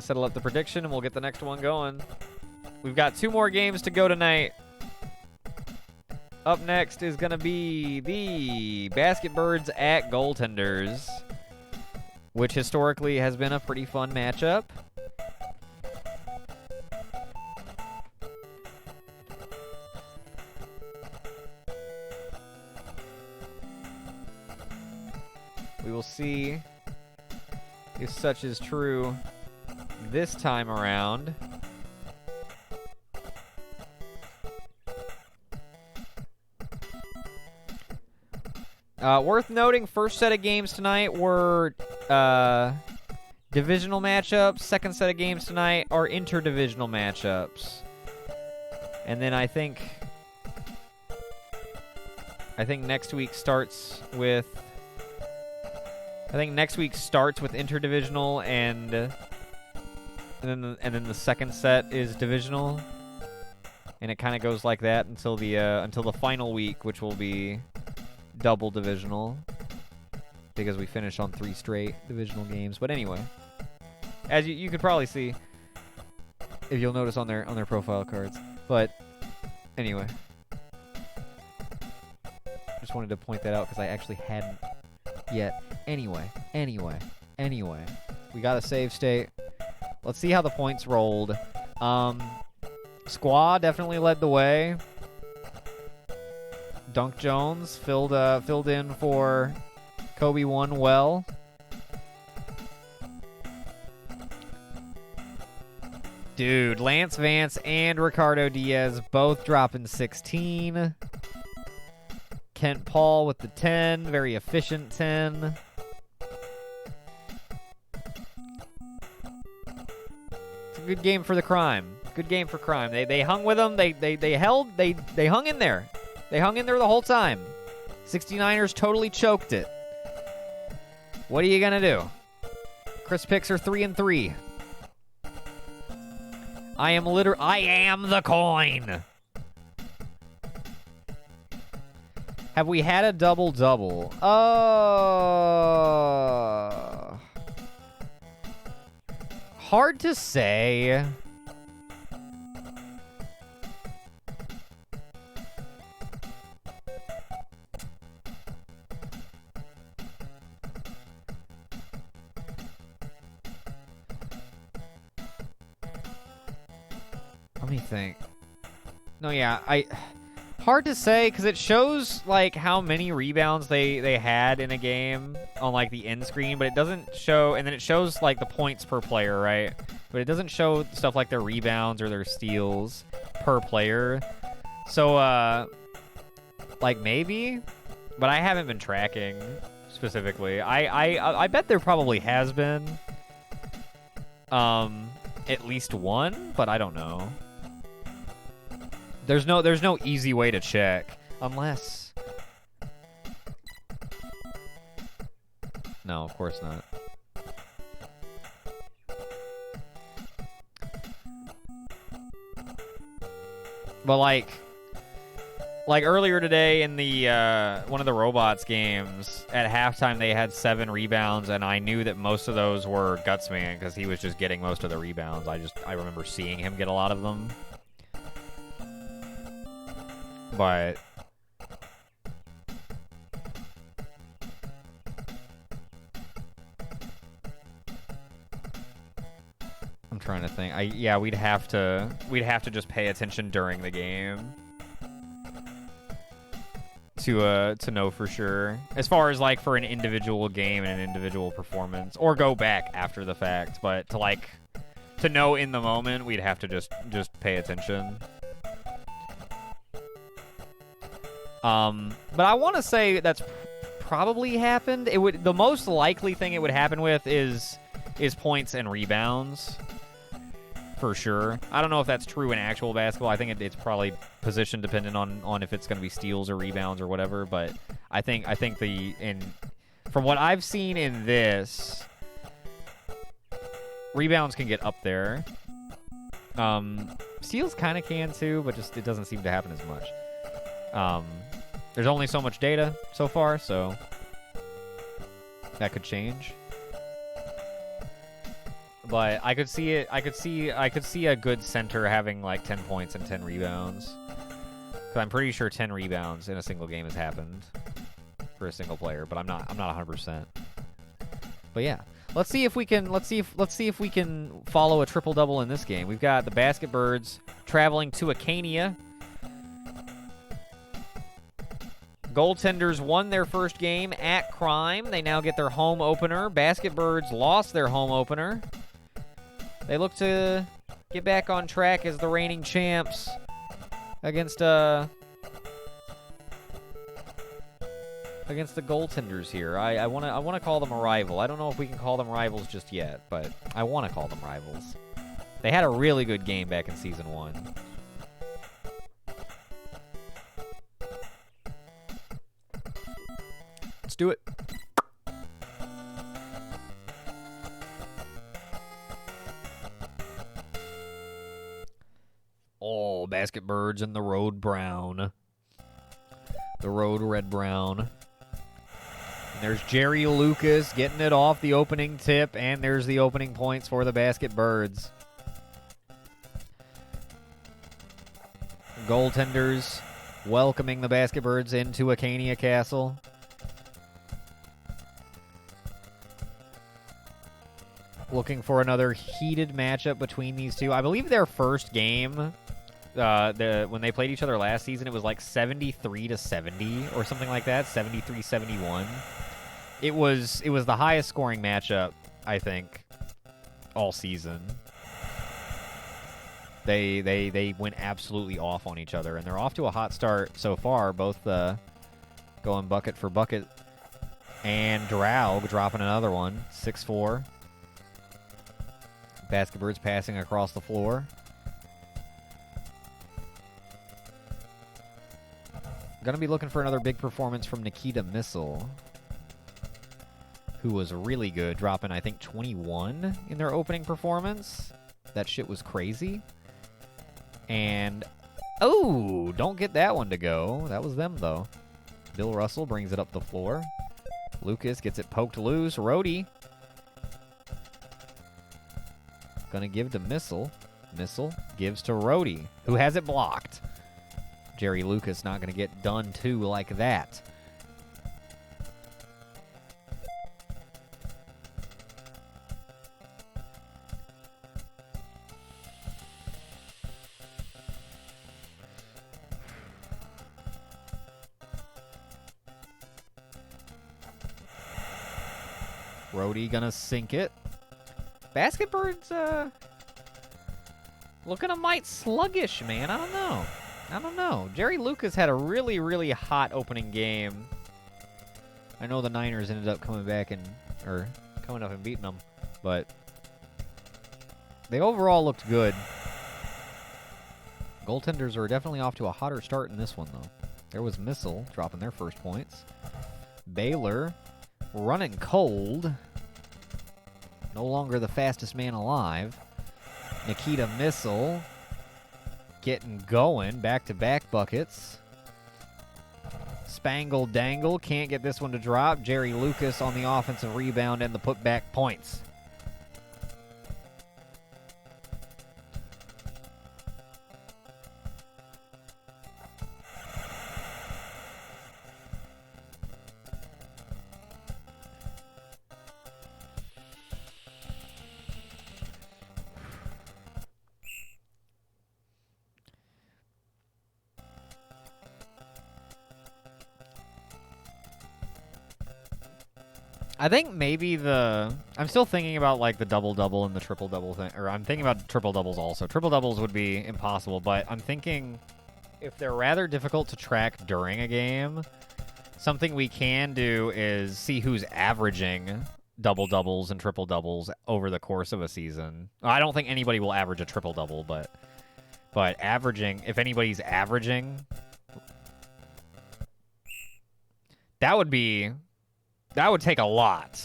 Settle up the prediction, and we'll get the next one going. We've got 2 more games to go tonight. Up next is going to be the Basket Birds at Goaltenders, which historically has been a pretty fun matchup. We will see if such is true this time around. Worth noting, first set of games tonight were divisional matchups. Second set of games tonight are interdivisional matchups. And then I think next week starts with interdivisional, and then the second set is divisional, and it kind of goes like that until the final week, which will be double divisional, because we finish on 3 straight divisional games. But anyway, as you could probably see if you'll notice on their profile cards. But anyway, just wanted to point that out because I actually hadn't yet. Anyway, we got a save state. Let's see how the points rolled. Squaw definitely led the way. Dunk Jones filled in for Kobe 1 well. Dude, Lance Vance and Ricardo Diaz both dropping 16. Kent Paul with the 10, very efficient 10. It's a good game for the Crime. Good game for Crime. They hung with them. They hung in there. They hung in there the whole time. 69ers totally choked it. What are you gonna do? Chris picks are 3-3. I am the coin. Have we had a double-double? Hard to say. Let me think. No, yeah, hard to say because it shows like how many rebounds they had in a game on like the end screen, but it doesn't show, and then it shows like the points per player, right? But it doesn't show stuff like their rebounds or their steals per player. So like maybe, but I haven't been tracking specifically. I bet there probably has been at least one, but I don't know. There's no easy way to check unless. No, of course not. But like earlier today in the one of the robots games, at halftime they had 7 rebounds, and I knew that most of those were Gutsman because he was just getting most of the rebounds. I remember seeing him get a lot of them. But I'm trying to think. Yeah, we'd have to just pay attention during the game to know for sure. As far as like for an individual game and an individual performance, or go back after the fact, but to know in the moment, we'd have to just pay attention. But I want to say that's probably happened. The most likely thing it would happen with is points and rebounds, for sure. I don't know if that's true in actual basketball. I think it's probably position dependent on if it's going to be steals or rebounds or whatever. But I think from what I've seen in this, rebounds can get up there. Steals kind of can too, but just it doesn't seem to happen as much. There's only so much data so far, so that could change. But I could see it. I could see a good center having like 10 points and 10 rebounds. Cause I'm pretty sure 10 rebounds in a single game has happened for a single player, but I'm not 100%. But yeah, let's see if we can follow a triple double in this game. We've got the Basket Birds traveling to Acania. Goaltenders won their first game at Crime. They now get their home opener. Basket Birds lost their home opener. They look to get back on track as the reigning champs against the goaltenders here. I want to call them a rival. I don't know if we can call them rivals just yet, but I want to call them rivals. They had a really good game back in Season 1. Let's do it. Oh, Basket Birds and the Road Brown. The Road Red Brown. And there's Jerry Lucas getting it off the opening tip, and there's the opening points for the Basket Birds. Goaltenders welcoming the Basket Birds into Acania Castle. Looking for another heated matchup between these two. I believe their first game, when they played each other last season, it was like 73-70 or something like that, 73-71. It was the highest scoring matchup, I think, all season. They went absolutely off on each other, and they're off to a hot start so far, both going bucket for bucket, and Draug dropping another one, 6-4. Basket Birds passing across the floor. Gonna be looking for another big performance from Nikita Missile, who was really good, dropping, I think, 21 in their opening performance. That shit was crazy. And, oh, don't get that one to go. That was them, though. Bill Russell brings it up the floor. Lucas gets it poked loose. Rhodey gonna give to Missile. Missile gives to Rhodey, who has it blocked. Jerry Lucas not gonna get done too like that. Rhodey gonna sink it. Basketbird's looking a mite sluggish, man. I don't know. Jerry Lucas had a really, really hot opening game. I know the Niners ended up coming up and beating them, but they overall looked good. Goaltenders are definitely off to a hotter start in this one, though. There was Missile dropping their first points. Baylor running cold. No longer the fastest man alive. Nikita Missile getting going. Back-to-back buckets. Spangle Dangle can't get this one to drop. Jerry Lucas on the offensive rebound and the putback points. I think maybe I'm still thinking about like the double-double and the triple-double thing, or I'm thinking about triple-doubles also. Triple-doubles would be impossible, but I'm thinking if they're rather difficult to track during a game, something we can do is see who's averaging double-doubles and triple-doubles over the course of a season. I don't think anybody will average a triple-double, but averaging, if anybody's averaging, that would take a lot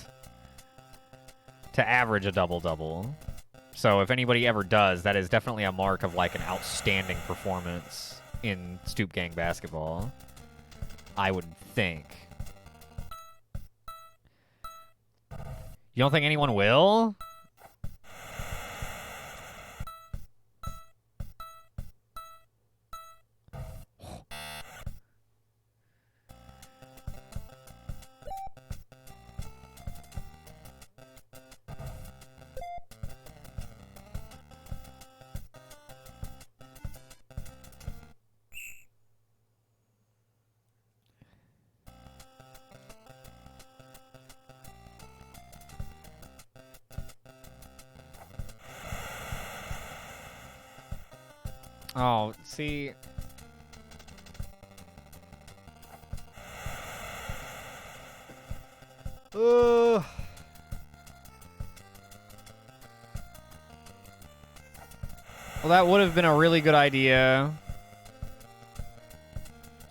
to average a double-double. So if anybody ever does, that is definitely a mark of like an outstanding performance in Stoop Gang basketball, I would think. You don't think anyone will? Oh, see. Well, that would have been a really good idea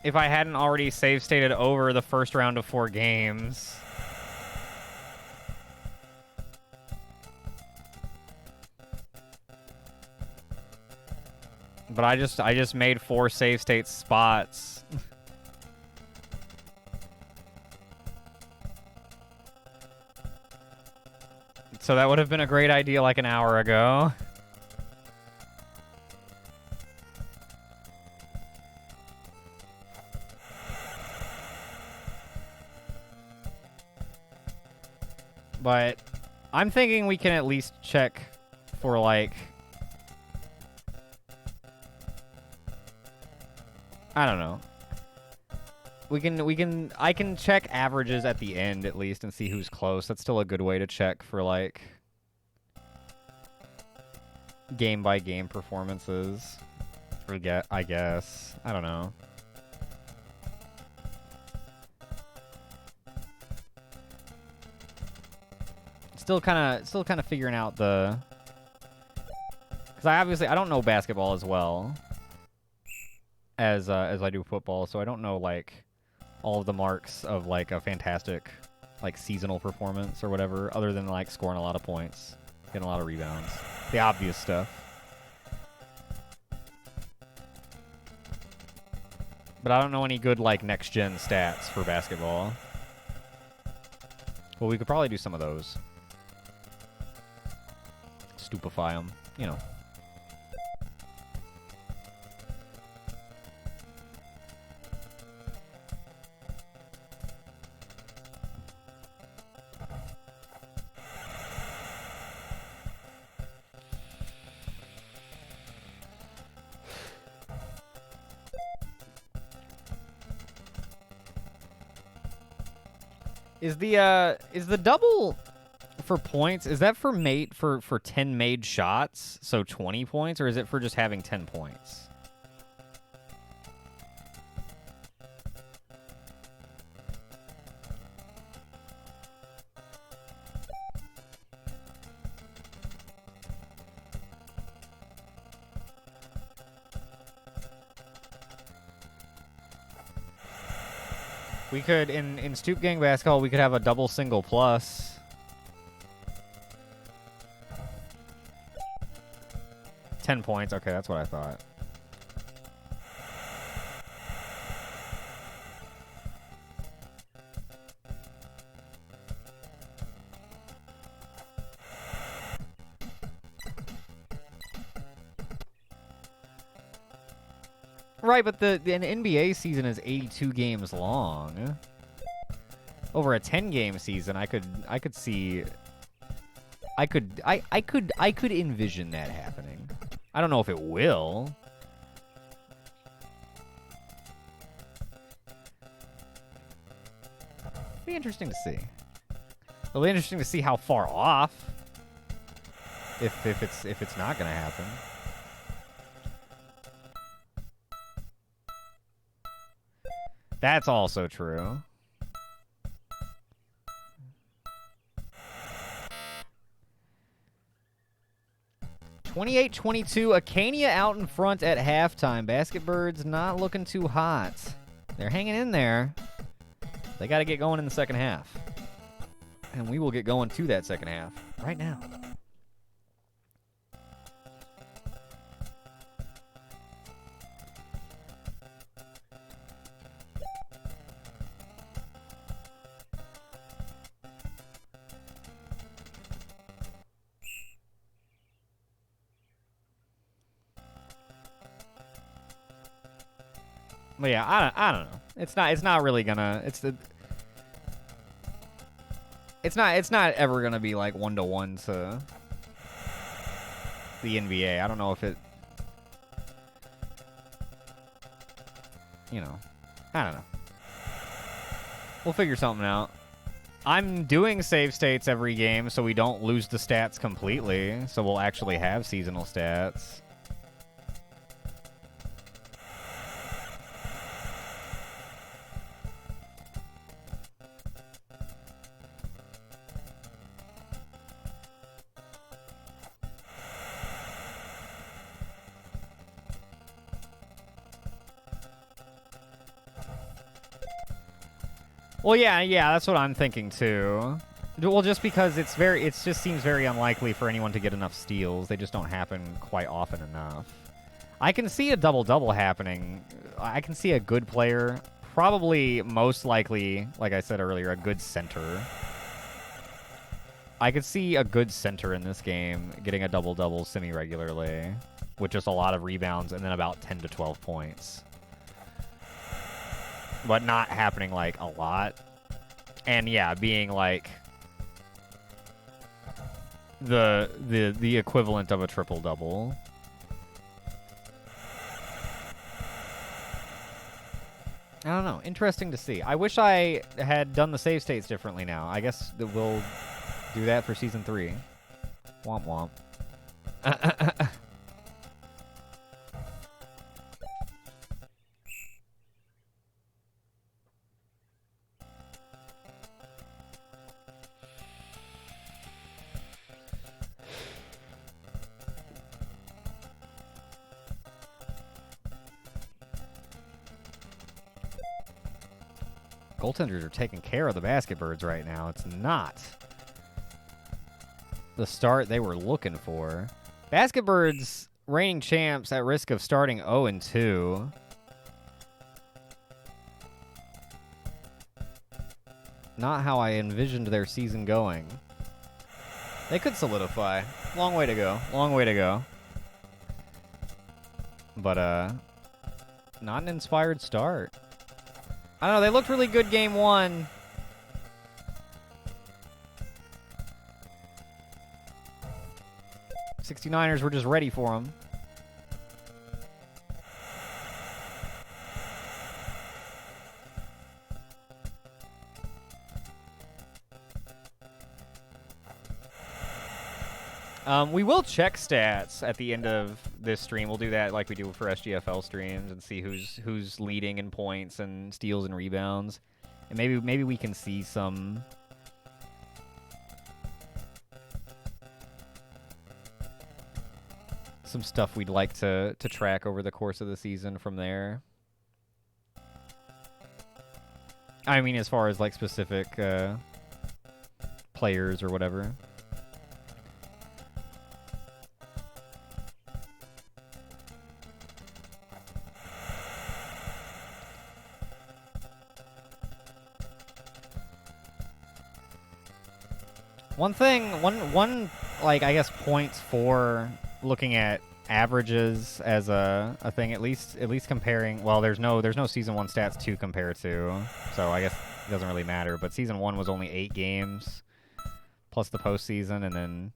if I hadn't already save stated over the first round of 4 games. But I just made 4 save state spots. So that would have been a great idea like an hour ago. But I'm thinking we can at least check for like, I don't know. I can check averages at the end at least and see who's close. That's still a good way to check for like game by game performances. I guess. I don't know. Still kind of figuring out the, because I don't know basketball as well as I do football, so I don't know like all of the marks of like a fantastic like seasonal performance or whatever, other than like scoring a lot of points, getting a lot of rebounds, the obvious stuff. But I don't know any good like next gen stats for basketball. Well, we could probably do some of those. Stupefy them, you know. Is the double for points, is that for mate for 10 made shots, so 20 points, or is it for just having 10 points? We could, in Stoop Gang Basketball, we could have a double single plus. $10 points. Okay, that's what I thought. Right, but an NBA season is 82 games long. Over a 10-game season, I could envision that happening. I don't know if it will. Be interesting to see. It'll be interesting to see how far off. If it's not gonna happen. That's also true. (28-22) Acania out in front at halftime. Basketbirds not looking too hot. They're hanging in there. They got to get going in the second half. And we will get going to that second half right now. But yeah, I don't know. It's not really gonna. It's not ever gonna be like 1-to-1 to the NBA. I don't know if it. You know, I don't know. We'll figure something out. I'm doing save states every game so we don't lose the stats completely. So we'll actually have seasonal stats. Well, yeah, that's what I'm thinking too. Well, just because it just seems very unlikely for anyone to get enough steals. They just don't happen quite often enough. I can see a double-double happening. I can see a good player, probably most likely, like I said earlier, a good center. I could see a good center in this game getting a double-double semi-regularly with just a lot of rebounds and then about 10 to 12 points. But not happening, like, a lot. And, yeah, being, like, the equivalent of a triple-double. I don't know. Interesting to see. I wish I had done the save states differently now. I guess that we'll do that for Season 3. Womp womp. Goaltenders are taking care of the Basketbirds right now. It's not the start they were looking for. Basketbirds, reigning champs, at risk of starting 0-2. Not how I envisioned their season going. They could solidify. Long way to go. Long way to go. But, not an inspired start. I don't know, they looked really good game one. '69ers were just ready for them. We will check stats at the end of this stream. We'll do that like we do for SGFL streams and see who's leading in points and steals and rebounds. And maybe we can see some stuff we'd like to track over the course of the season from there. I mean, as far as like specific players or whatever. One like I guess points for looking at averages as a thing, at least comparing. Well, there's no season 1 stats to compare to, so I guess it doesn't really matter. But season 1 was only 8 games plus the postseason, and then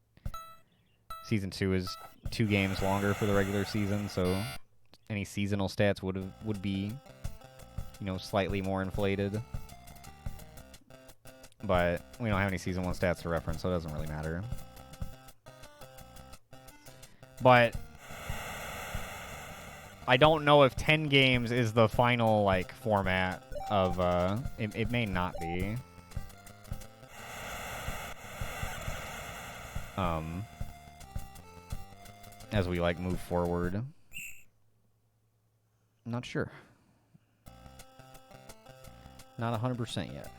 season 2 is 2 games longer for the regular season. So any seasonal stats would be, you know, slightly more inflated. But we don't have any season 1 stats to reference, so it doesn't really matter. But I don't know if 10 games is the final, like, format of, it may not be. As we, like, move forward. I'm not sure. Not 100% yet.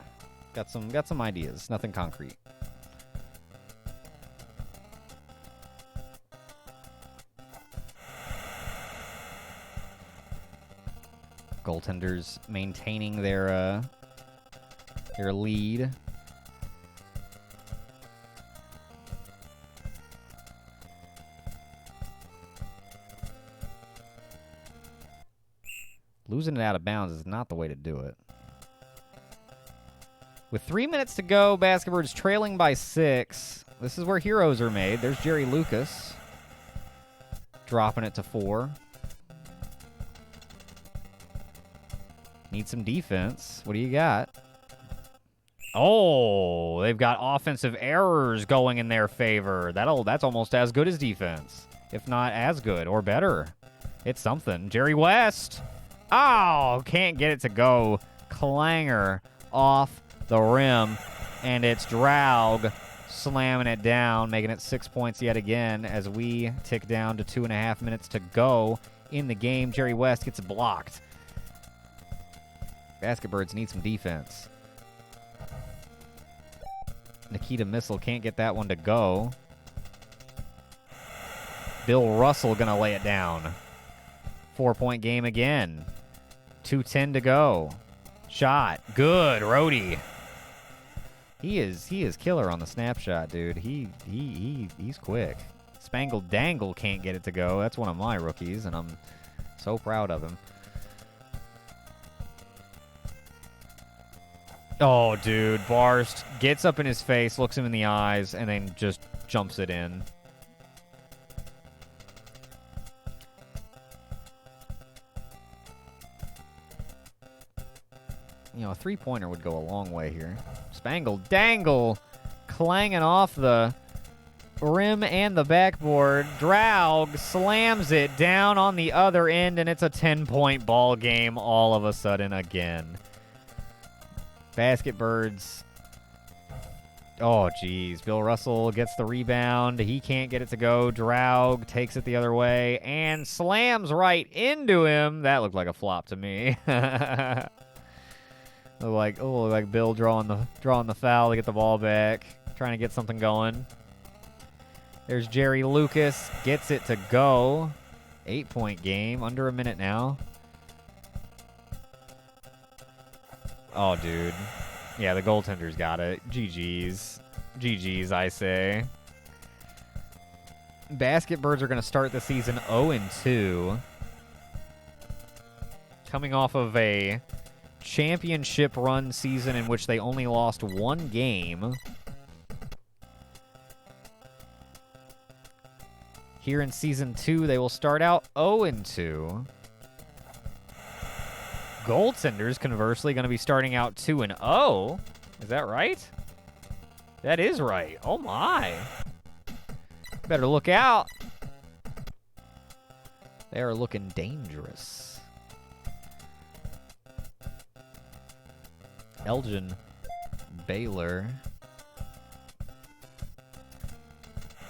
Got some ideas, nothing concrete. Goaltenders maintaining their lead. Losing it out of bounds is not the way to do it. With 3 minutes to go, Basketbirds trailing by 6. This is where heroes are made. There's Jerry Lucas dropping it to 4. Need some defense. What do you got? Oh, they've got offensive errors going in their favor. That's almost as good as defense, if not as good or better. It's something. Jerry West. Oh, can't get it to go. Clanger off the rim, and it's Draug slamming it down, making it 6 points yet again as we tick down to 2.5 minutes to go in the game. Jerry West gets blocked. Basketbirds need some defense. Nikita Missile can't get that one to go. Bill Russell gonna lay it down. 4-point game again. 2:10 to go. Shot. Good. Rhodey. He is killer on the snapshot, dude. He's quick. Spangled Dangle can't get it to go. That's one of my rookies, and I'm so proud of him. Oh, dude. Barst gets up in his face, looks him in the eyes, and then just jumps it in. You know, a three-pointer would go a long way here. Spangled Dangle clanging off the rim and the backboard. Draug slams it down on the other end, and it's a 10-point ball game all of a sudden again. Basketbirds. Oh, geez. Bill Russell gets the rebound. He can't get it to go. Draug takes it the other way and slams right into him. That looked like a flop to me. Like Bill drawing the foul to get the ball back, trying to get something going. There's Jerry Lucas, gets it to go. 8-point game, under a minute now. Oh, dude. Yeah, the goaltender's got it. GG's. GG's, I say. Basketbirds are going to start the season 0-2. Coming off of a championship run season in which they only lost one game. Here in season 2, they will start out 0-2. Goaltenders, conversely, going to be starting out 2-0. Is that right? That is right. Oh, my. Better look out. They are looking dangerous. Elgin Baylor.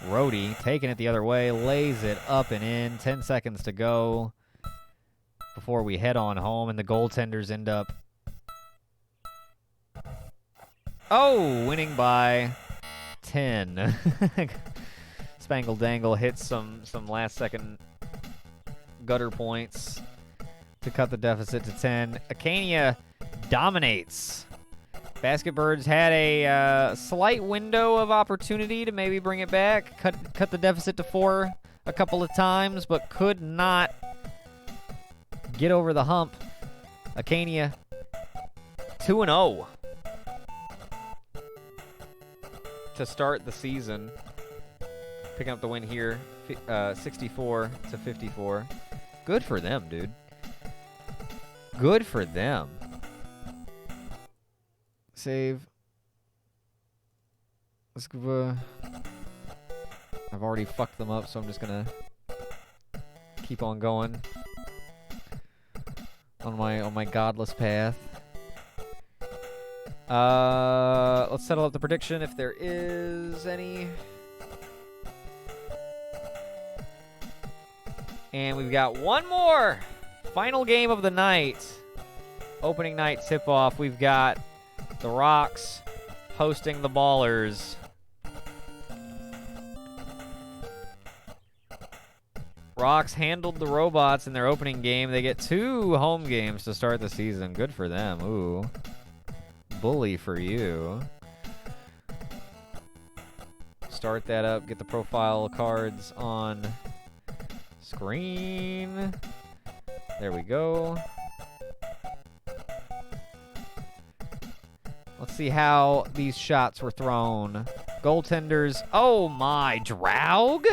Rhodey taking it the other way, lays it up and in. 10 seconds to go before we head on home, and the goaltenders end up winning by 10. Spangle Dangle hits some last-second gutter points to cut the deficit to 10. Acania dominates. Basketbirds had a slight window of opportunity to maybe bring it back, cut the deficit to 4 a couple of times, but could not get over the hump. Acania 2-0 to start the season. Picking up the win here, 64-54. Good for them, dude. Good for them. Save. Let's go. I've already fucked them up, so I'm just gonna keep on going on my godless path. Let's settle up the prediction if there is any. And we've got one more final game of the night. Opening night tip-off. We've got the Rocks hosting the Ballers. Rocks handled the Robots in their opening game. They get 2 home games to start the season. Good for them. Ooh. Bully for you. Start that up. Get the profile cards on screen. There we go. Let's see how these shots were thrown. Goaltenders. Oh my, Draug?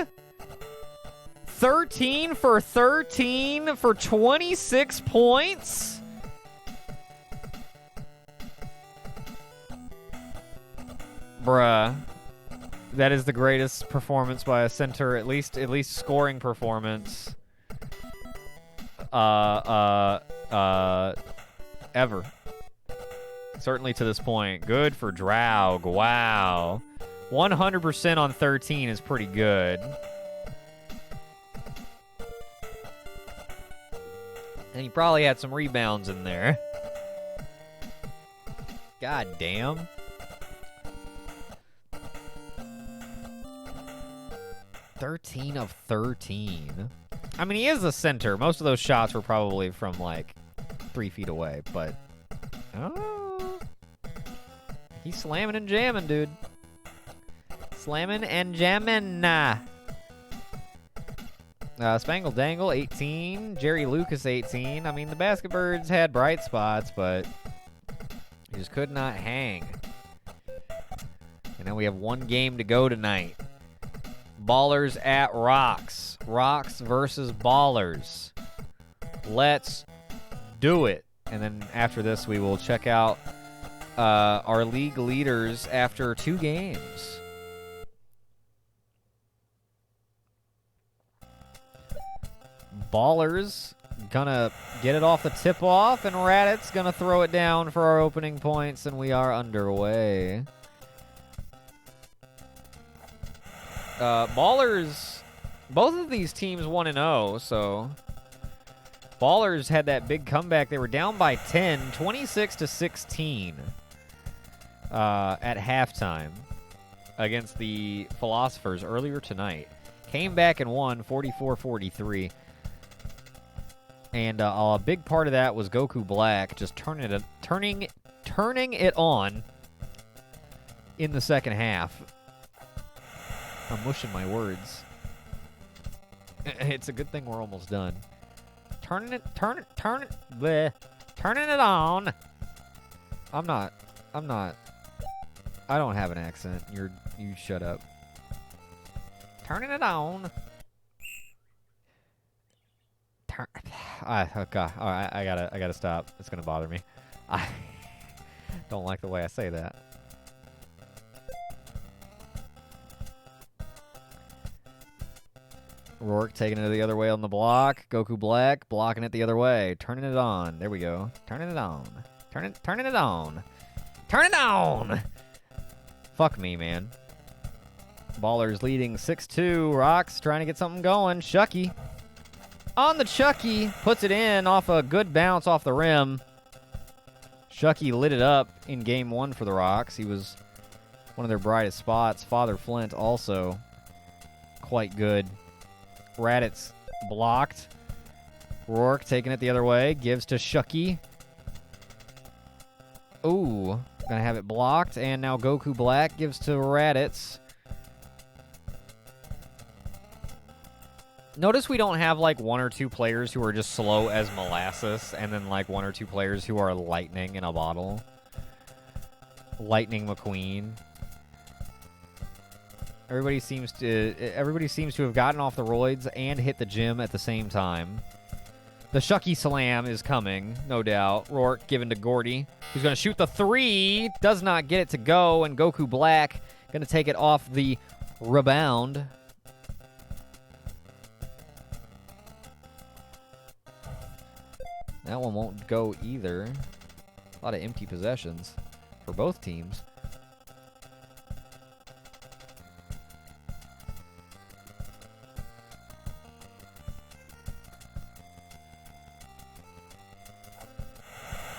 13 for 13 for 26 points? Bruh. That is the greatest performance by a center, at least scoring performance. Ever. Certainly to this point. Good for Draug. Wow. 100% on 13 is pretty good. And he probably had some rebounds in there. God damn. "13 of 13. I mean, he is a center. Most of those shots were probably from, like, 3 feet away, but... Oh. He's slamming and jamming, dude. Slamming and jamming. Spangle Dangle, 18. Jerry Lucas, 18. I mean, the Basketbirds had bright spots, but he just could not hang. And then we have one game to go tonight. Ballers at Rocks. Rocks versus Ballers. Let's do it. And then after this, we will check out our league leaders after 2 games. Ballers gonna get it off the tip-off, and Raditz gonna throw it down for our opening points, and we are underway. Ballers, both of these teams 1-0, so Ballers had that big comeback. They were down by 10, 26-16 at halftime against the Philosophers earlier tonight. Came back and won 44-43. And a big part of that was Goku Black just turning it on in the second half. I'm mushing my words. It's a good thing we're almost done. Turning it on. I'm not. I don't have an accent. You shut up. Turning it on. Okay. All right, I gotta stop. It's gonna bother me. I don't like the way I say that. Rourke taking it the other way on the block. Goku Black blocking it the other way. Turning it on. There we go. Turning it on. Turning it on. Turn it on! Fuck me, man. Ballers leading 6-2. Rocks trying to get something going. Shucky. On the Chucky. Puts it in off a good bounce off the rim. Shucky lit it up in game 1 for the Rocks. He was one of their brightest spots. Father Flint also quite good. Raditz blocked. Rourke taking it the other way. Gives to Shucky. Ooh. Gonna have it blocked. And now Goku Black gives to Raditz. Notice we don't have like 1 or 2 players who are just slow as molasses, and then like 1 or 2 players who are lightning in a bottle. Lightning McQueen. Everybody seems to have gotten off the roids and hit the gym at the same time. The Shucky Slam is coming, no doubt. Rourke given to Gordy, who's going to shoot the 3. Does not get it to go, and Goku Black going to take it off the rebound. That one won't go either. A lot of empty possessions for both teams.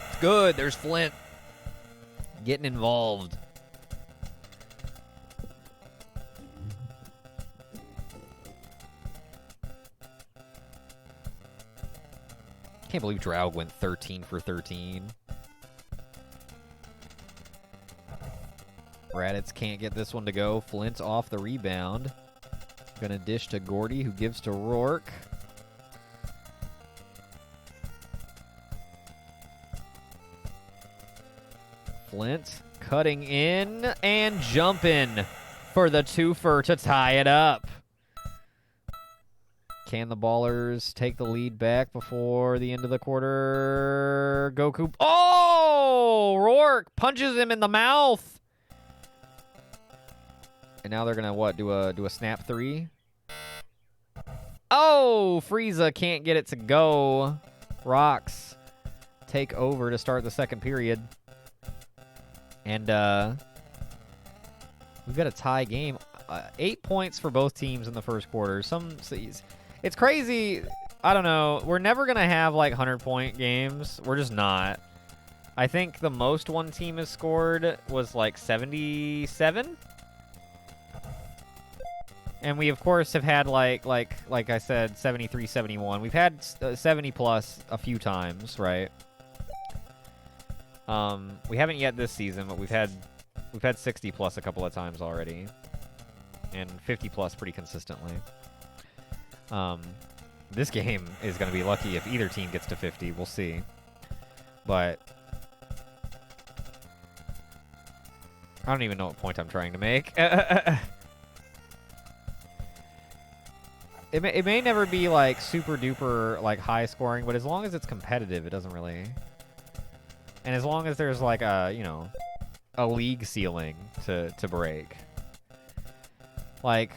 It's good. There's Flint getting involved. Can't believe Drow went 13 for 13. Raditz can't get this one to go. Flint off the rebound. Gonna dish to Gordy, who gives to Rourke. Flint cutting in and jumping for the twofer to tie it up. Can the Ballers take the lead back before the end of the quarter? Goku. Oh! Rourke punches him in the mouth. And now they're going to, what, do a snap 3? Oh! Frieza can't get it to go. Rocks take over to start the second period. And we've got a tie game. 8 points for both teams in the first quarter. It's crazy. I don't know. We're never going to have, like, 100-point games. We're just not. I think the most one team has scored was, like, 77. And we, of course, have had, like I said, 73, 71. We've had 70-plus a few times, right? We haven't yet this season, but we've had 60-plus a couple of times already. And 50-plus pretty consistently. This game is going to be lucky if either team gets to 50. We'll see. But I don't even know what point I'm trying to make. It may never be like super duper like high scoring, but as long as it's competitive, it doesn't really. And as long as there's like a league ceiling to break. Like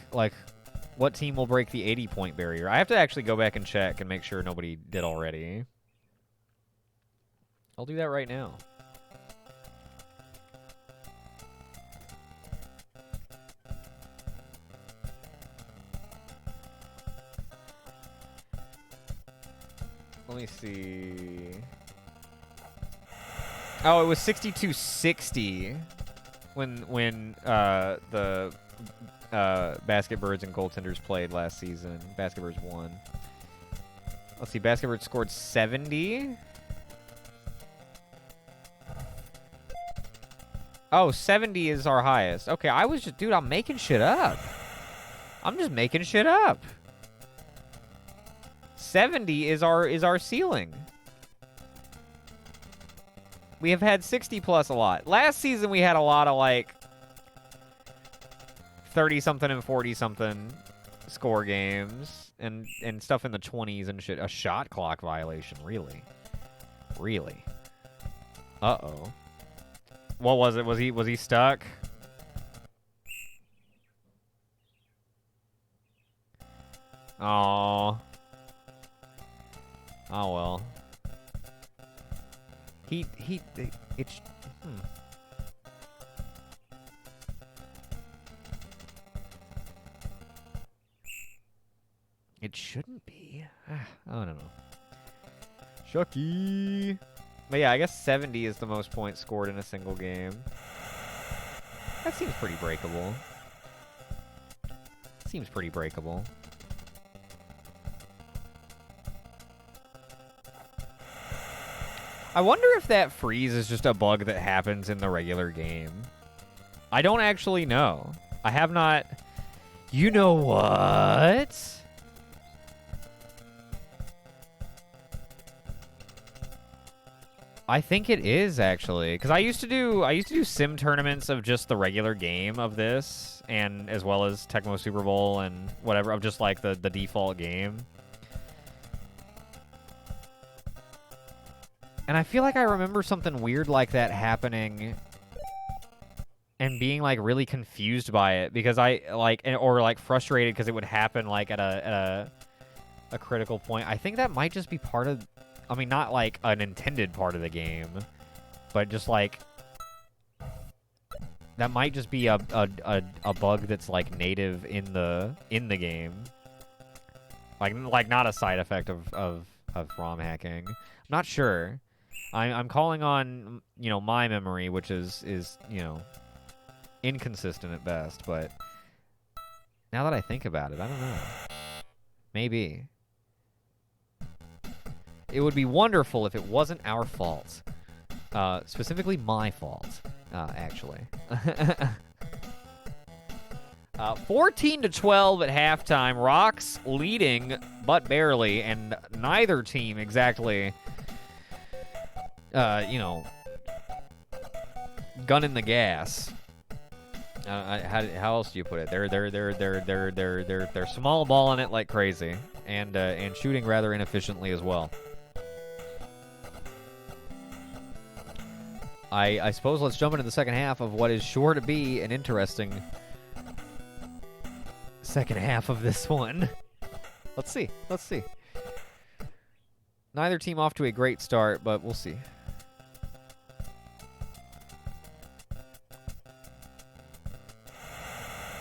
what team will break the 80-point barrier? I have to actually go back and check and make sure nobody did already. I'll do that right now. Let me see. Oh, it was 62-60 when the Basket Birds and Goaltenders played last season. Basket Birds won. Let's see. Basket Birds scored 70. Oh, 70 is our highest. Okay, I was just... Dude, I'm making shit up. I'm just making shit up. 70 is our ceiling. We have had 60-plus a lot. Last season, we had a lot of, like, 30-something and 40-something score games and stuff in the 20s and shit. A shot clock violation, really? Really? Uh-oh. What was it? Was he stuck? Aww. Oh well. It's. It shouldn't be. I don't know. Shucky. But yeah, I guess 70 is the most points scored in a single game. That seems pretty breakable. Seems pretty breakable. I wonder if that freeze is just a bug that happens in the regular game. I don't actually know. I have not... You know what? I think it is actually, because I used to do sim tournaments of just the regular game of this, and as well as Tecmo Super Bowl and whatever, of just like the default game. And I feel like I remember something weird like that happening and being like really confused by it, because I like, or like frustrated because it would happen like at a critical point. I think that might just be part of, I mean, not like an intended part of the game, but just like that might just be a bug that's like native in the game, like not a side effect of ROM hacking. I'm not sure. I'm calling on, you know, my memory, which is you know, inconsistent at best. But now that I think about it, I don't know. Maybe. It would be wonderful if it wasn't our fault. Specifically my fault, actually. 14-12 at halftime. Rocks leading, but barely, and neither team exactly, you know, gunning the gas. How else do you put it? They're small balling it like crazy, and shooting rather inefficiently as well. I suppose let's jump into the second half of what is sure to be an interesting second half of this one. Let's see. Let's see. Neither team off to a great start, but we'll see.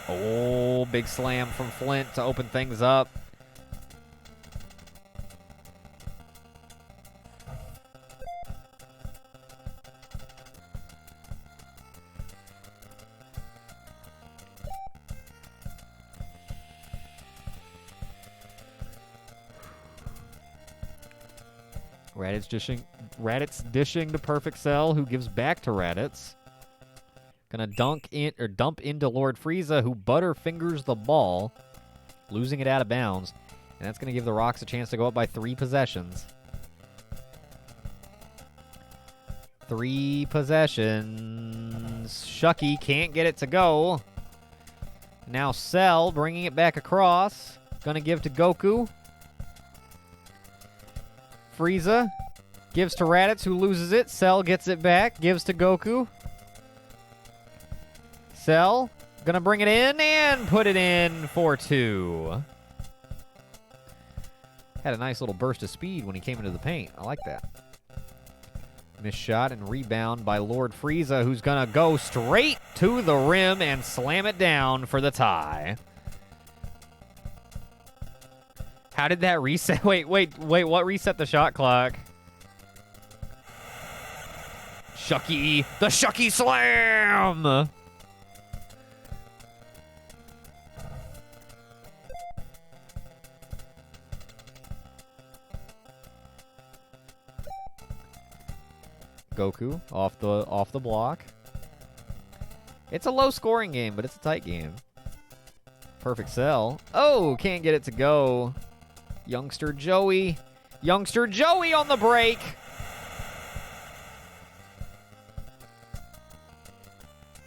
Oh, big slam from Flint to open things up. Raditz dishing to Perfect Cell, who gives back to Raditz. Gonna dump into Lord Frieza, who butterfingers the ball, losing it out of bounds. And that's gonna give the Rocks a chance to go up by 3 possessions. 3 possessions. Shucky can't get it to go. Now Cell bringing it back across. Gonna give to Goku. Frieza gives to Raditz, who loses it. Cell gets it back, gives to Goku. Cell gonna bring it in and put it in for 2. Had a nice little burst of speed when he came into the paint. I like that. Missed shot and rebound by Lord Frieza, who's gonna go straight to the rim and slam it down for the tie. How did that reset? Wait, what reset the shot clock? Shucky, the Shucky slam! Goku off the block. It's a low scoring game, but it's a tight game. Perfect Cell. Oh, can't get it to go. Youngster Joey on the break.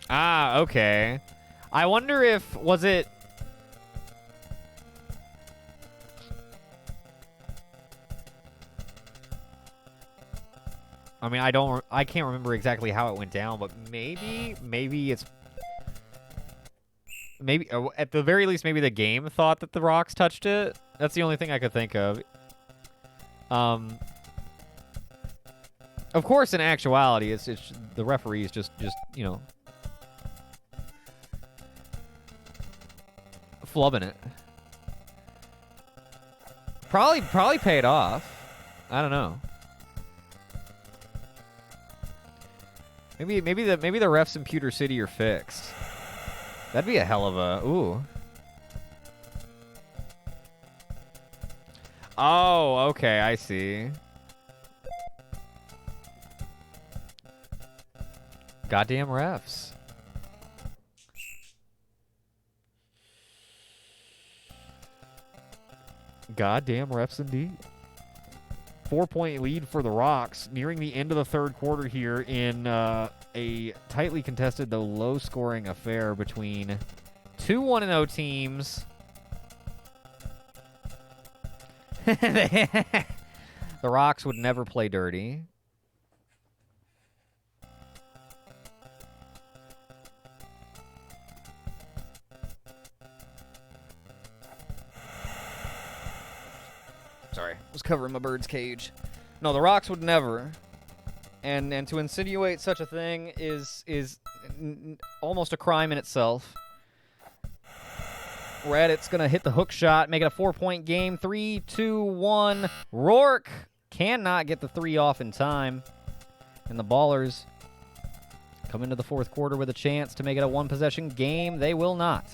Ah, okay. I wonder if, was it... I mean, I can't remember exactly how it went down, but maybe it's... Maybe, at the very least, maybe the game thought that the Rocks touched it, That's the only thing I could think of. Of course, in actuality, it's the referee is just you know, flubbing it. Probably paid off. I don't know. Maybe the refs in Pewter City are fixed. That'd be a hell of a ooh. Oh, okay, I see. Goddamn refs. Goddamn refs indeed. 4-point lead for the Rocks, nearing the end of the third quarter here in a tightly contested, though low-scoring affair between two 1-0 teams. The Rocks would never play dirty. Sorry, I was covering my bird's cage. No, the Rocks would never. And to insinuate such a thing is almost a crime in itself. Reddit's going to hit the hook shot, make it a 4-point game. 3, 2, 1. Rourke cannot get the 3 off in time. And the Ballers come into the fourth quarter with a chance to make it a one-possession game. They will not.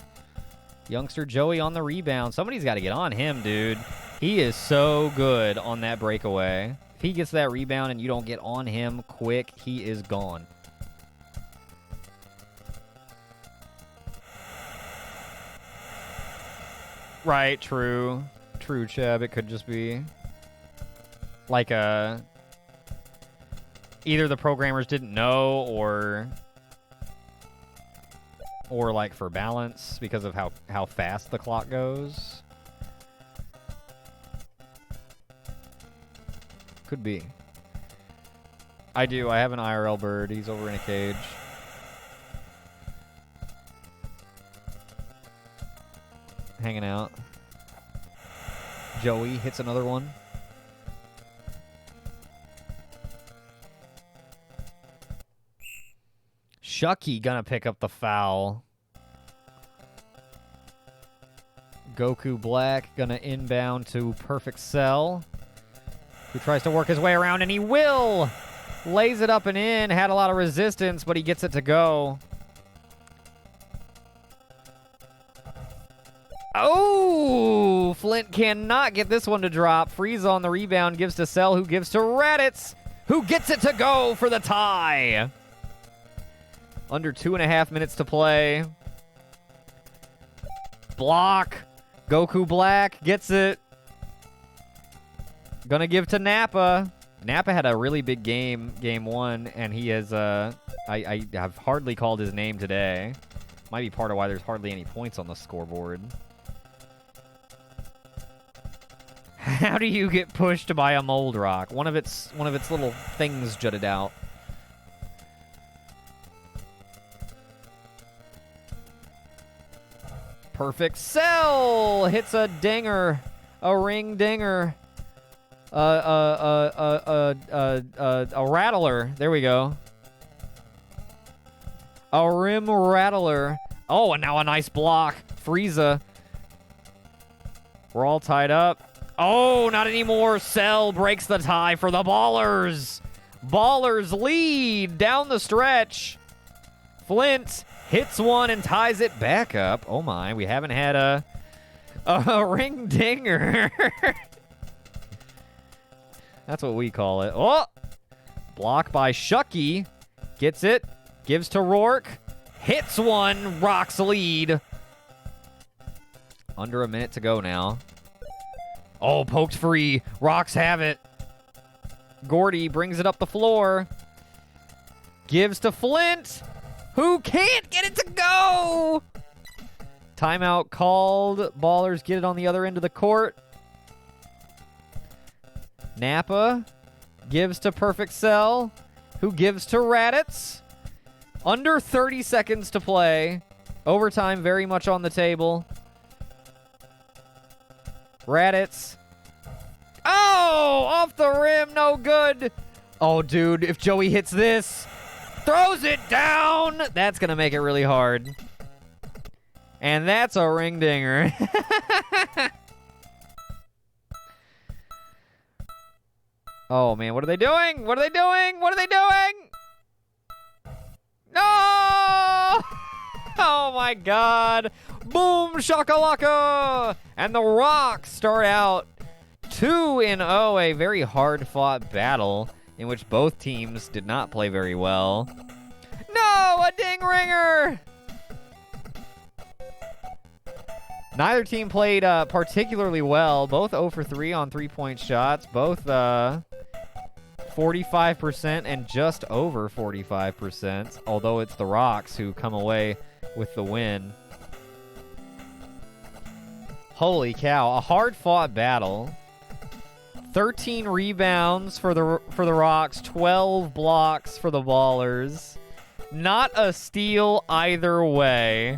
Youngster Joey on the rebound. Somebody's got to get on him, dude. He is so good on that breakaway. If he gets that rebound and you don't get on him quick, he is gone. Right, true. True, Cheb. It could just be like either the programmers didn't know or like for balance because of how fast the clock goes. Could be. I do. I have an IRL bird. He's over in a cage. Hanging out. Joey hits another one. Shucky gonna pick up the foul. Goku Black gonna inbound to Perfect Cell, who tries to work his way around, and he will! Lays it up and in. Had a lot of resistance, but he gets it to go. Oh! Flint cannot get this one to drop. Frieza on the rebound, gives to Cell, who gives to Raditz, who gets it to go for the tie. Under 2.5 minutes to play. Block. Goku Black gets it. Gonna give to Nappa. Nappa had a really big game one, and he has, I have hardly called his name today. Might be part of why there's hardly any points on the scoreboard. How do you get pushed by a mold rock? One of its little things jutted out. Perfect Cell hits a dinger, a ring dinger, a rattler. There we go. A rim rattler. Oh, and now a nice block. Frieza. We're all tied up. Oh, not anymore. Cell breaks the tie for the Ballers. Ballers lead down the stretch. Flint hits one and ties it back up. Oh my, we haven't had a ring dinger. That's what we call it. Oh! Block by Shucky. Gets it. Gives to Rourke. Hits one. Rocks lead. Under a minute to go now. Oh, poked free. Rocks have it. Gordy brings it up the floor. Gives to Flint, who can't get it to go. Timeout called. Ballers get it on the other end of the court. Nappa gives to Perfect Cell, who gives to Raditz. Under 30 seconds to play. Overtime very much on the table. Raditz. Oh, off the rim, no good. Oh, dude, if Joey hits this, throws it down, that's going to make it really hard. And that's a ring dinger. Oh, man, what are they doing? What are they doing? What are they doing? No! Oh, my God. Boom, shakalaka! And the Rocks start out 2-0, a very hard-fought battle in which both teams did not play very well. No, a ding ringer! Neither team played particularly well. Both 0 for 3 on three-point shots. Both 45% and just over 45%, although it's the Rocks who come away with the win. Holy cow, a hard-fought battle. 13 rebounds for the Rocks, 12 blocks for the Ballers. Not a steal either way.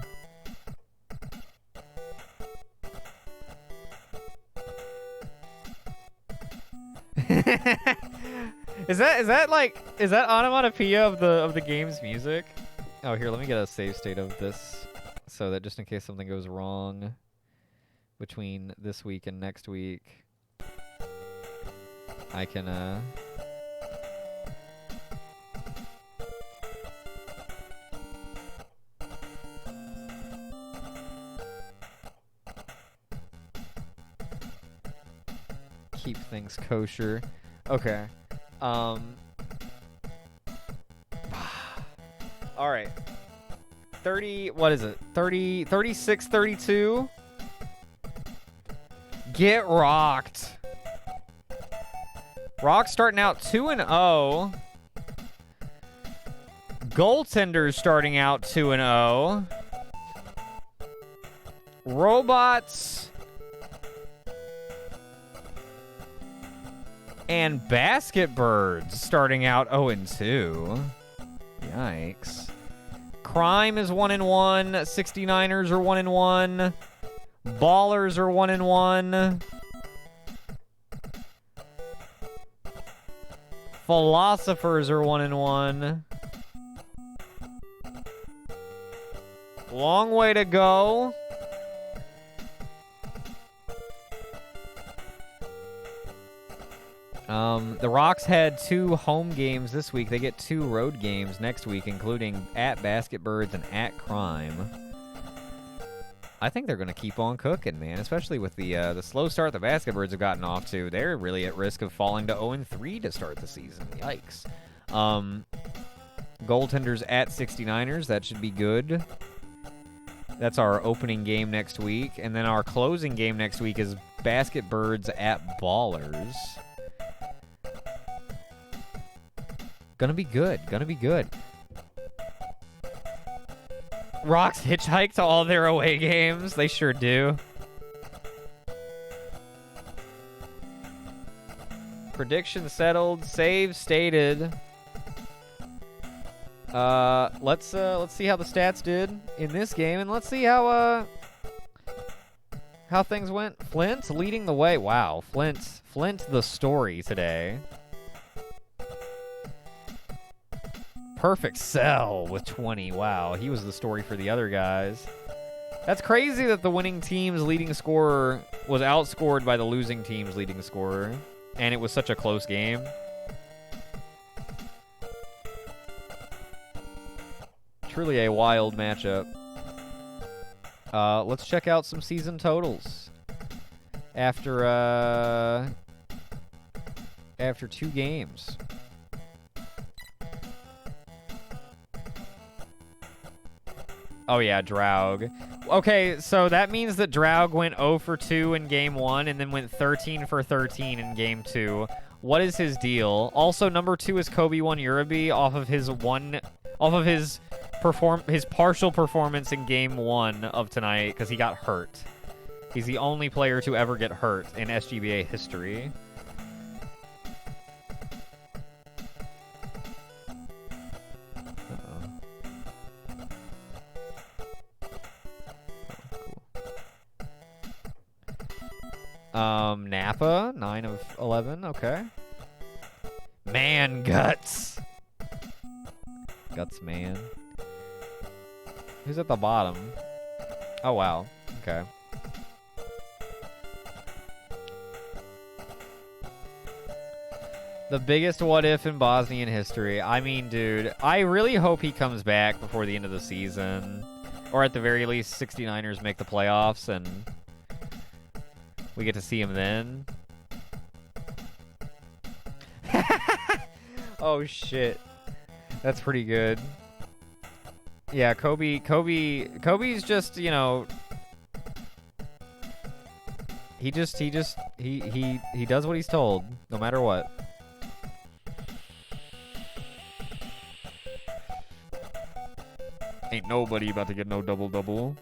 Is that onomatopoeia of the game's music? Oh, here, let me get a save state of this so that just in case something goes wrong between this week and next week, I can keep things kosher. Okay. All right. 30, what is it? 30, 36, 32. Get rocked. Rocks starting out 2-0. Goaltenders starting out 2-0. Robots and Basket Birds starting out 0-2. Yikes. Crime is 1-1. 69ers are 1-1. Ballers are 1-1. Philosophers are 1-1. Long way to go. The Rocks had 2 home games this week. They get 2 road games next week, including at Basket Birds and at Crime. I think they're going to keep on cooking, man, especially with the slow start the Basket Birds have gotten off to. They're really at risk of falling to 0-3 to start the season. Yikes. Goaltenders at 69ers. That should be good. That's our opening game next week. And then our closing game next week is Basket Birds at Ballers. Gonna be good. Gonna be good. Rocks hitchhike to all their away games. They sure do. Prediction settled. Save stated. Let's see how the stats did in this game, and let's see how things went. Flint's leading the way. Wow, Flint the story today. Perfect sell with 20. Wow, he was the story for the other guys. That's crazy that the winning team's leading scorer was outscored by the losing team's leading scorer, and it was such a close game. Truly a wild matchup. Let's check out some season totals after 2 games. Oh, yeah, Draug. Okay, so that means that Draug went 0 for 2 in Game 1 and then went 13 for 13 in Game 2. What is his deal? Also, number 2 is Kobe One Uraby off of his partial performance in Game 1 of tonight because he got hurt. He's the only player to ever get hurt in SGBA history. Napa, 9 of 11. Okay. Man, Guts. Guts, man. Who's at the bottom? Oh, wow. Okay. The biggest what if in Bosnian history. I mean, dude, I really hope he comes back before the end of the season. Or at the very least, 69ers make the playoffs and we get to see him then. Oh, shit. That's pretty good. Yeah, Kobe's just, you know, he does what he's told, no matter what. Ain't nobody about to get no double-double.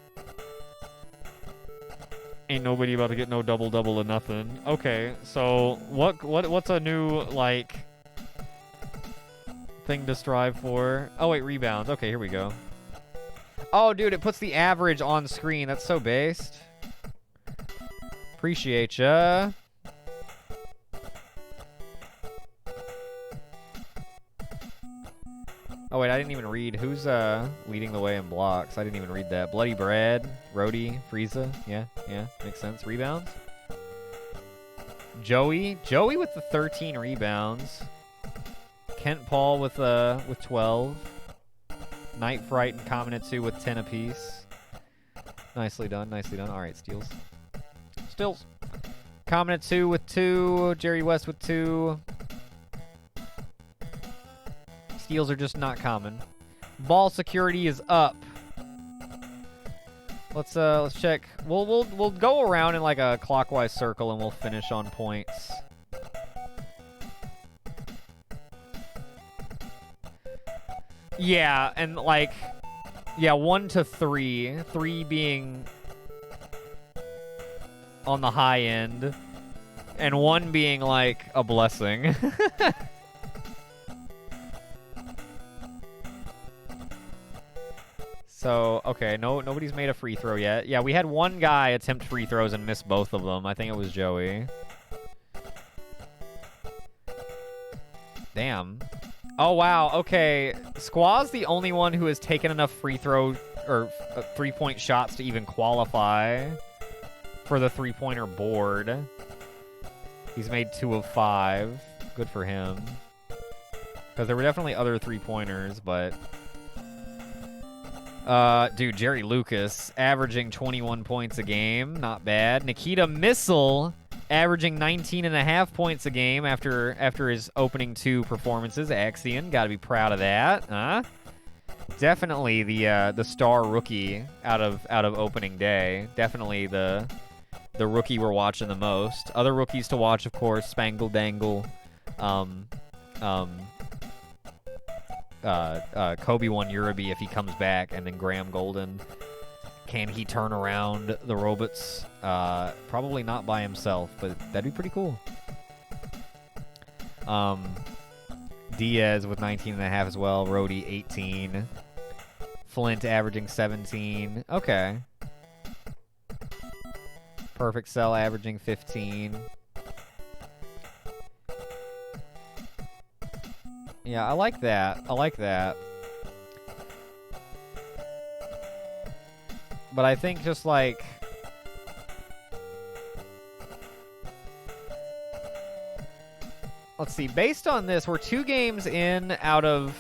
Ain't nobody about to get no double-double or nothing. Okay, so what's a new, like, thing to strive for? Oh, wait, rebounds. Okay, here we go. Oh, dude, it puts the average on screen. That's so based. Appreciate ya. Oh, wait, I didn't even read. Who's leading the way in blocks? I didn't even read that. Bloody Brad, Rhodey, Frieza. Yeah, makes sense. Rebounds. Joey with the 13 rebounds. Kent Paul with 12. Night Fright and Kaminetsu with 10 apiece. Nicely done, nicely done. All right, steals. Stills. Kaminetsu with 2. Jerry West with 2. Steals are just not common. Ball security is up. Let's check. We'll go around in like a clockwise circle and we'll finish on points. Yeah, and like, yeah, 1 to 3. 3 being on the high end, and 1 being like a blessing. So, okay, nobody's made a free throw yet. Yeah, we had one guy attempt free throws and miss both of them. I think it was Joey. Damn. Oh, wow. Okay. Squaw's the only one who has taken enough free throw or three-point shots to even qualify for the three-pointer board. He's made 2 of 5. Good for him. Because there were definitely other three-pointers, but... dude, Jerry Lucas averaging 21 points a game. Not bad. Nikita Missile averaging 19.5 points a game after his opening 2 performances. Axion, got to be proud of that, huh? Definitely the star rookie out of opening day. Definitely the rookie we're watching the most. Other rookies to watch, of course, Spangle Dangle, Kobe won Uraby if he comes back, and then Graham Golden. Can he turn around the Robots? Probably not by himself, but that'd be pretty cool. Diaz with 19.5 as well. Rhodey 18. Flint averaging 17. Okay. Perfect Cell averaging 15. Yeah, I like that. I like that. But I think just like... Let's see. Based on this, we're 2 games in out of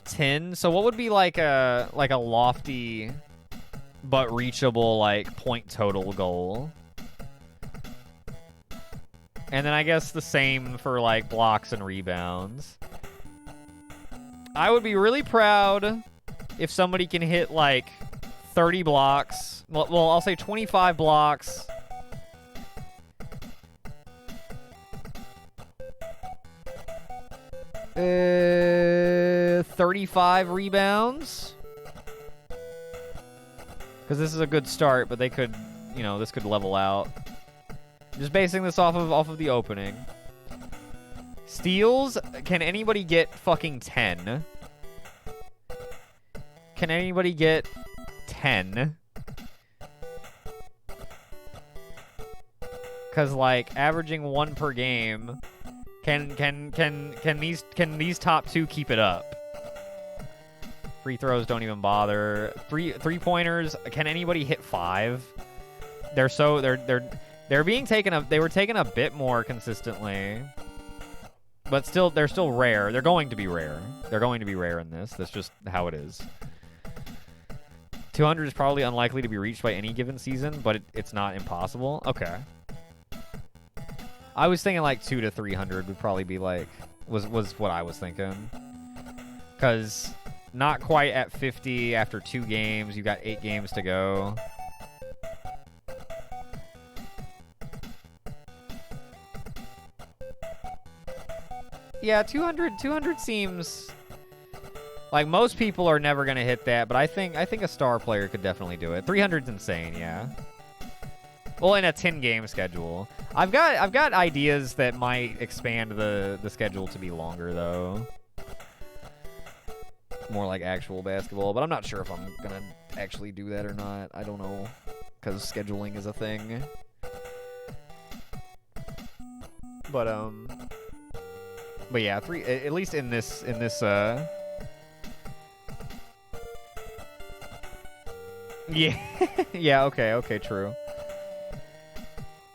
10. So what would be like a lofty but reachable like point total goal? And then I guess the same for like blocks and rebounds. I would be really proud if somebody can hit like 30 blocks. Well, I'll say 25 blocks. Uh, 35 rebounds. Because this is a good start, but they could, you know, this could level out. Just basing this off of the opening. Steals, can anybody get fucking 10? Can anybody get 10? because like averaging 1 per game, can these top 2 keep it up? Free throws don't even bother. Three-pointers, can anybody hit 5? They're being taken they were taken a bit more consistently. But still, they're still rare. They're going to be rare. They're going to be rare in this. That's just how it is. 200 is probably unlikely to be reached by any given season, but it's not impossible. Okay. I was thinking like 200 to 300 would probably be like, was what I was thinking. Because not quite at 50 after 2 games. You've got 8 games to go. Yeah, 200 seems like most people are never gonna hit that, but I think a star player could definitely do it. 300's insane, yeah. Well, in a 10-game schedule, I've got ideas that might expand the schedule to be longer though, more like actual basketball. But I'm not sure if I'm gonna actually do that or not. I don't know, because scheduling is a thing. But yeah, at least in this yeah. Yeah, okay, true.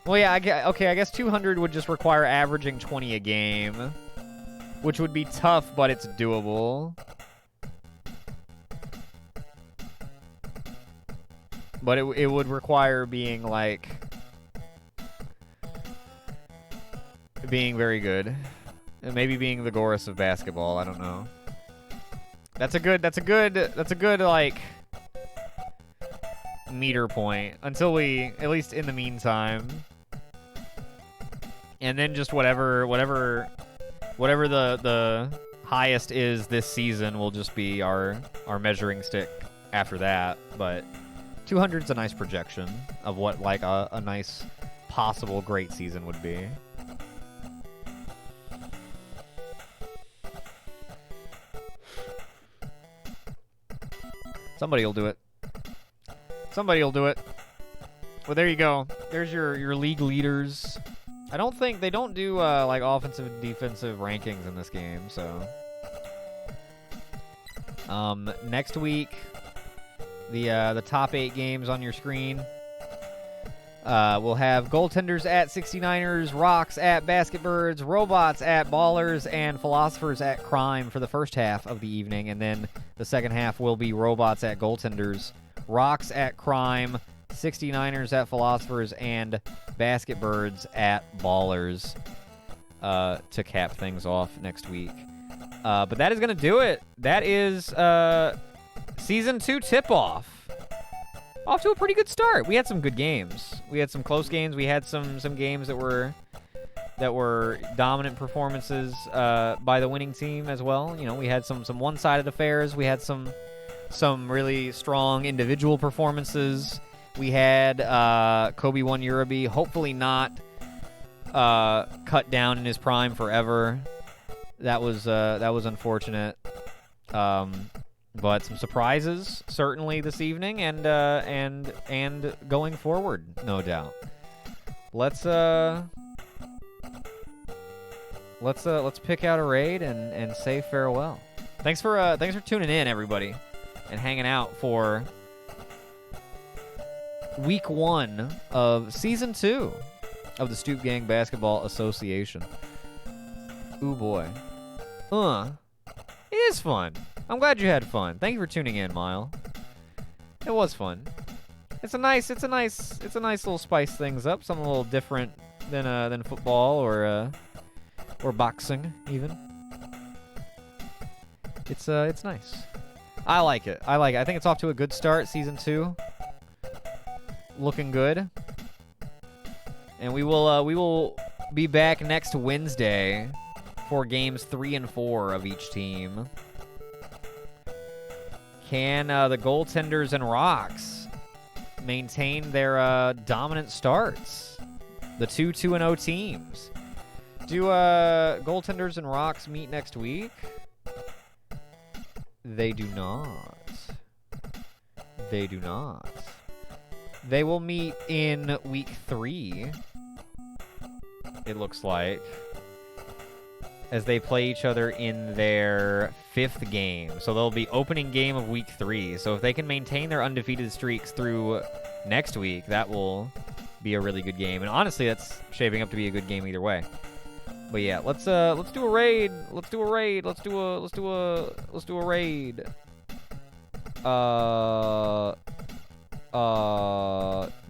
Well, yeah, I guess 200 would just require averaging 20 a game, which would be tough, but it's doable. But it would require being very good. And maybe being the Goris of basketball, I don't know. That's a good like meter point until we, at least in the meantime. And then just whatever the highest is this season will just be our measuring stick after that. But 200's a nice projection of what like a nice possible great season would be. Somebody will do it. Somebody will do it. Well, there you go. There's your league leaders. I don't think they don't do like offensive and defensive rankings in this game, so next week the top 8 games on your screen. We'll have goaltenders at 69ers, rocks at basketbirds, robots at ballers, and philosophers at crime for the first half of the evening. And then the second half will be robots at goaltenders, rocks at crime, 69ers at philosophers, and basketbirds at ballers to cap things off next week. But that is going to do it. That is Season 2 tip-off. Off to a pretty good start. We had some good games. We had some close games. We had some games that were dominant performances by the winning team as well. You know, we had some one-sided affairs. We had some really strong individual performances. We had Kobe 1 Uraby, hopefully not cut down in his prime forever. That was unfortunate. But some surprises certainly this evening, and going forward, no doubt. Let's pick out a raid and say farewell. Thanks for tuning in, everybody, and hanging out for week 1 of season 2 of the Stoop Gang Basketball Association. Ooh boy, it is fun. I'm glad you had fun. Thank you for tuning in, Mile. It was fun. It's a nice little spice things up. Something a little different than football or boxing even. It's nice. I like it. I think it's off to a good start. Season 2, looking good. And we will be back next Wednesday for games 3 and 4 of each team. Can the goaltenders and rocks maintain their dominant starts? The 2-2-0 teams. Do goaltenders and rocks meet next week? They do not. They do not. They will meet in week 3. it looks like, as they play each other in their 5th game. So they'll be opening game of week 3. So if they can maintain their undefeated streaks through next week, that will be a really good game. And honestly, that's shaping up to be a good game either way. But yeah, let's do a raid. Let's do a raid. Let's do a raid.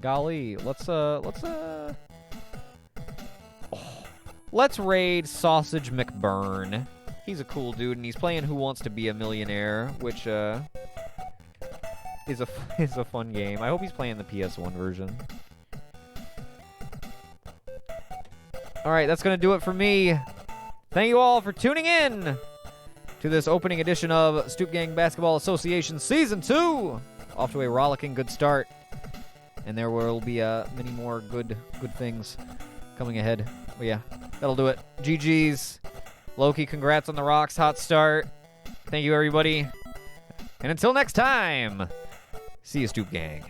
Golly, let's raid Sausage McBurn. He's a cool dude, and he's playing Who Wants to Be a Millionaire, which is a fun game. I hope he's playing the PS1 version. All right, that's gonna do it for me. Thank you all for tuning in to this opening edition of Stoop Gang Basketball Association Season 2. Off to a rollicking good start, and there will be many more good things coming ahead. But yeah, that'll do it. GG's. Loki, congrats on the Rocks hot start. Thank you, everybody. And until next time, see you, Stoop Gang.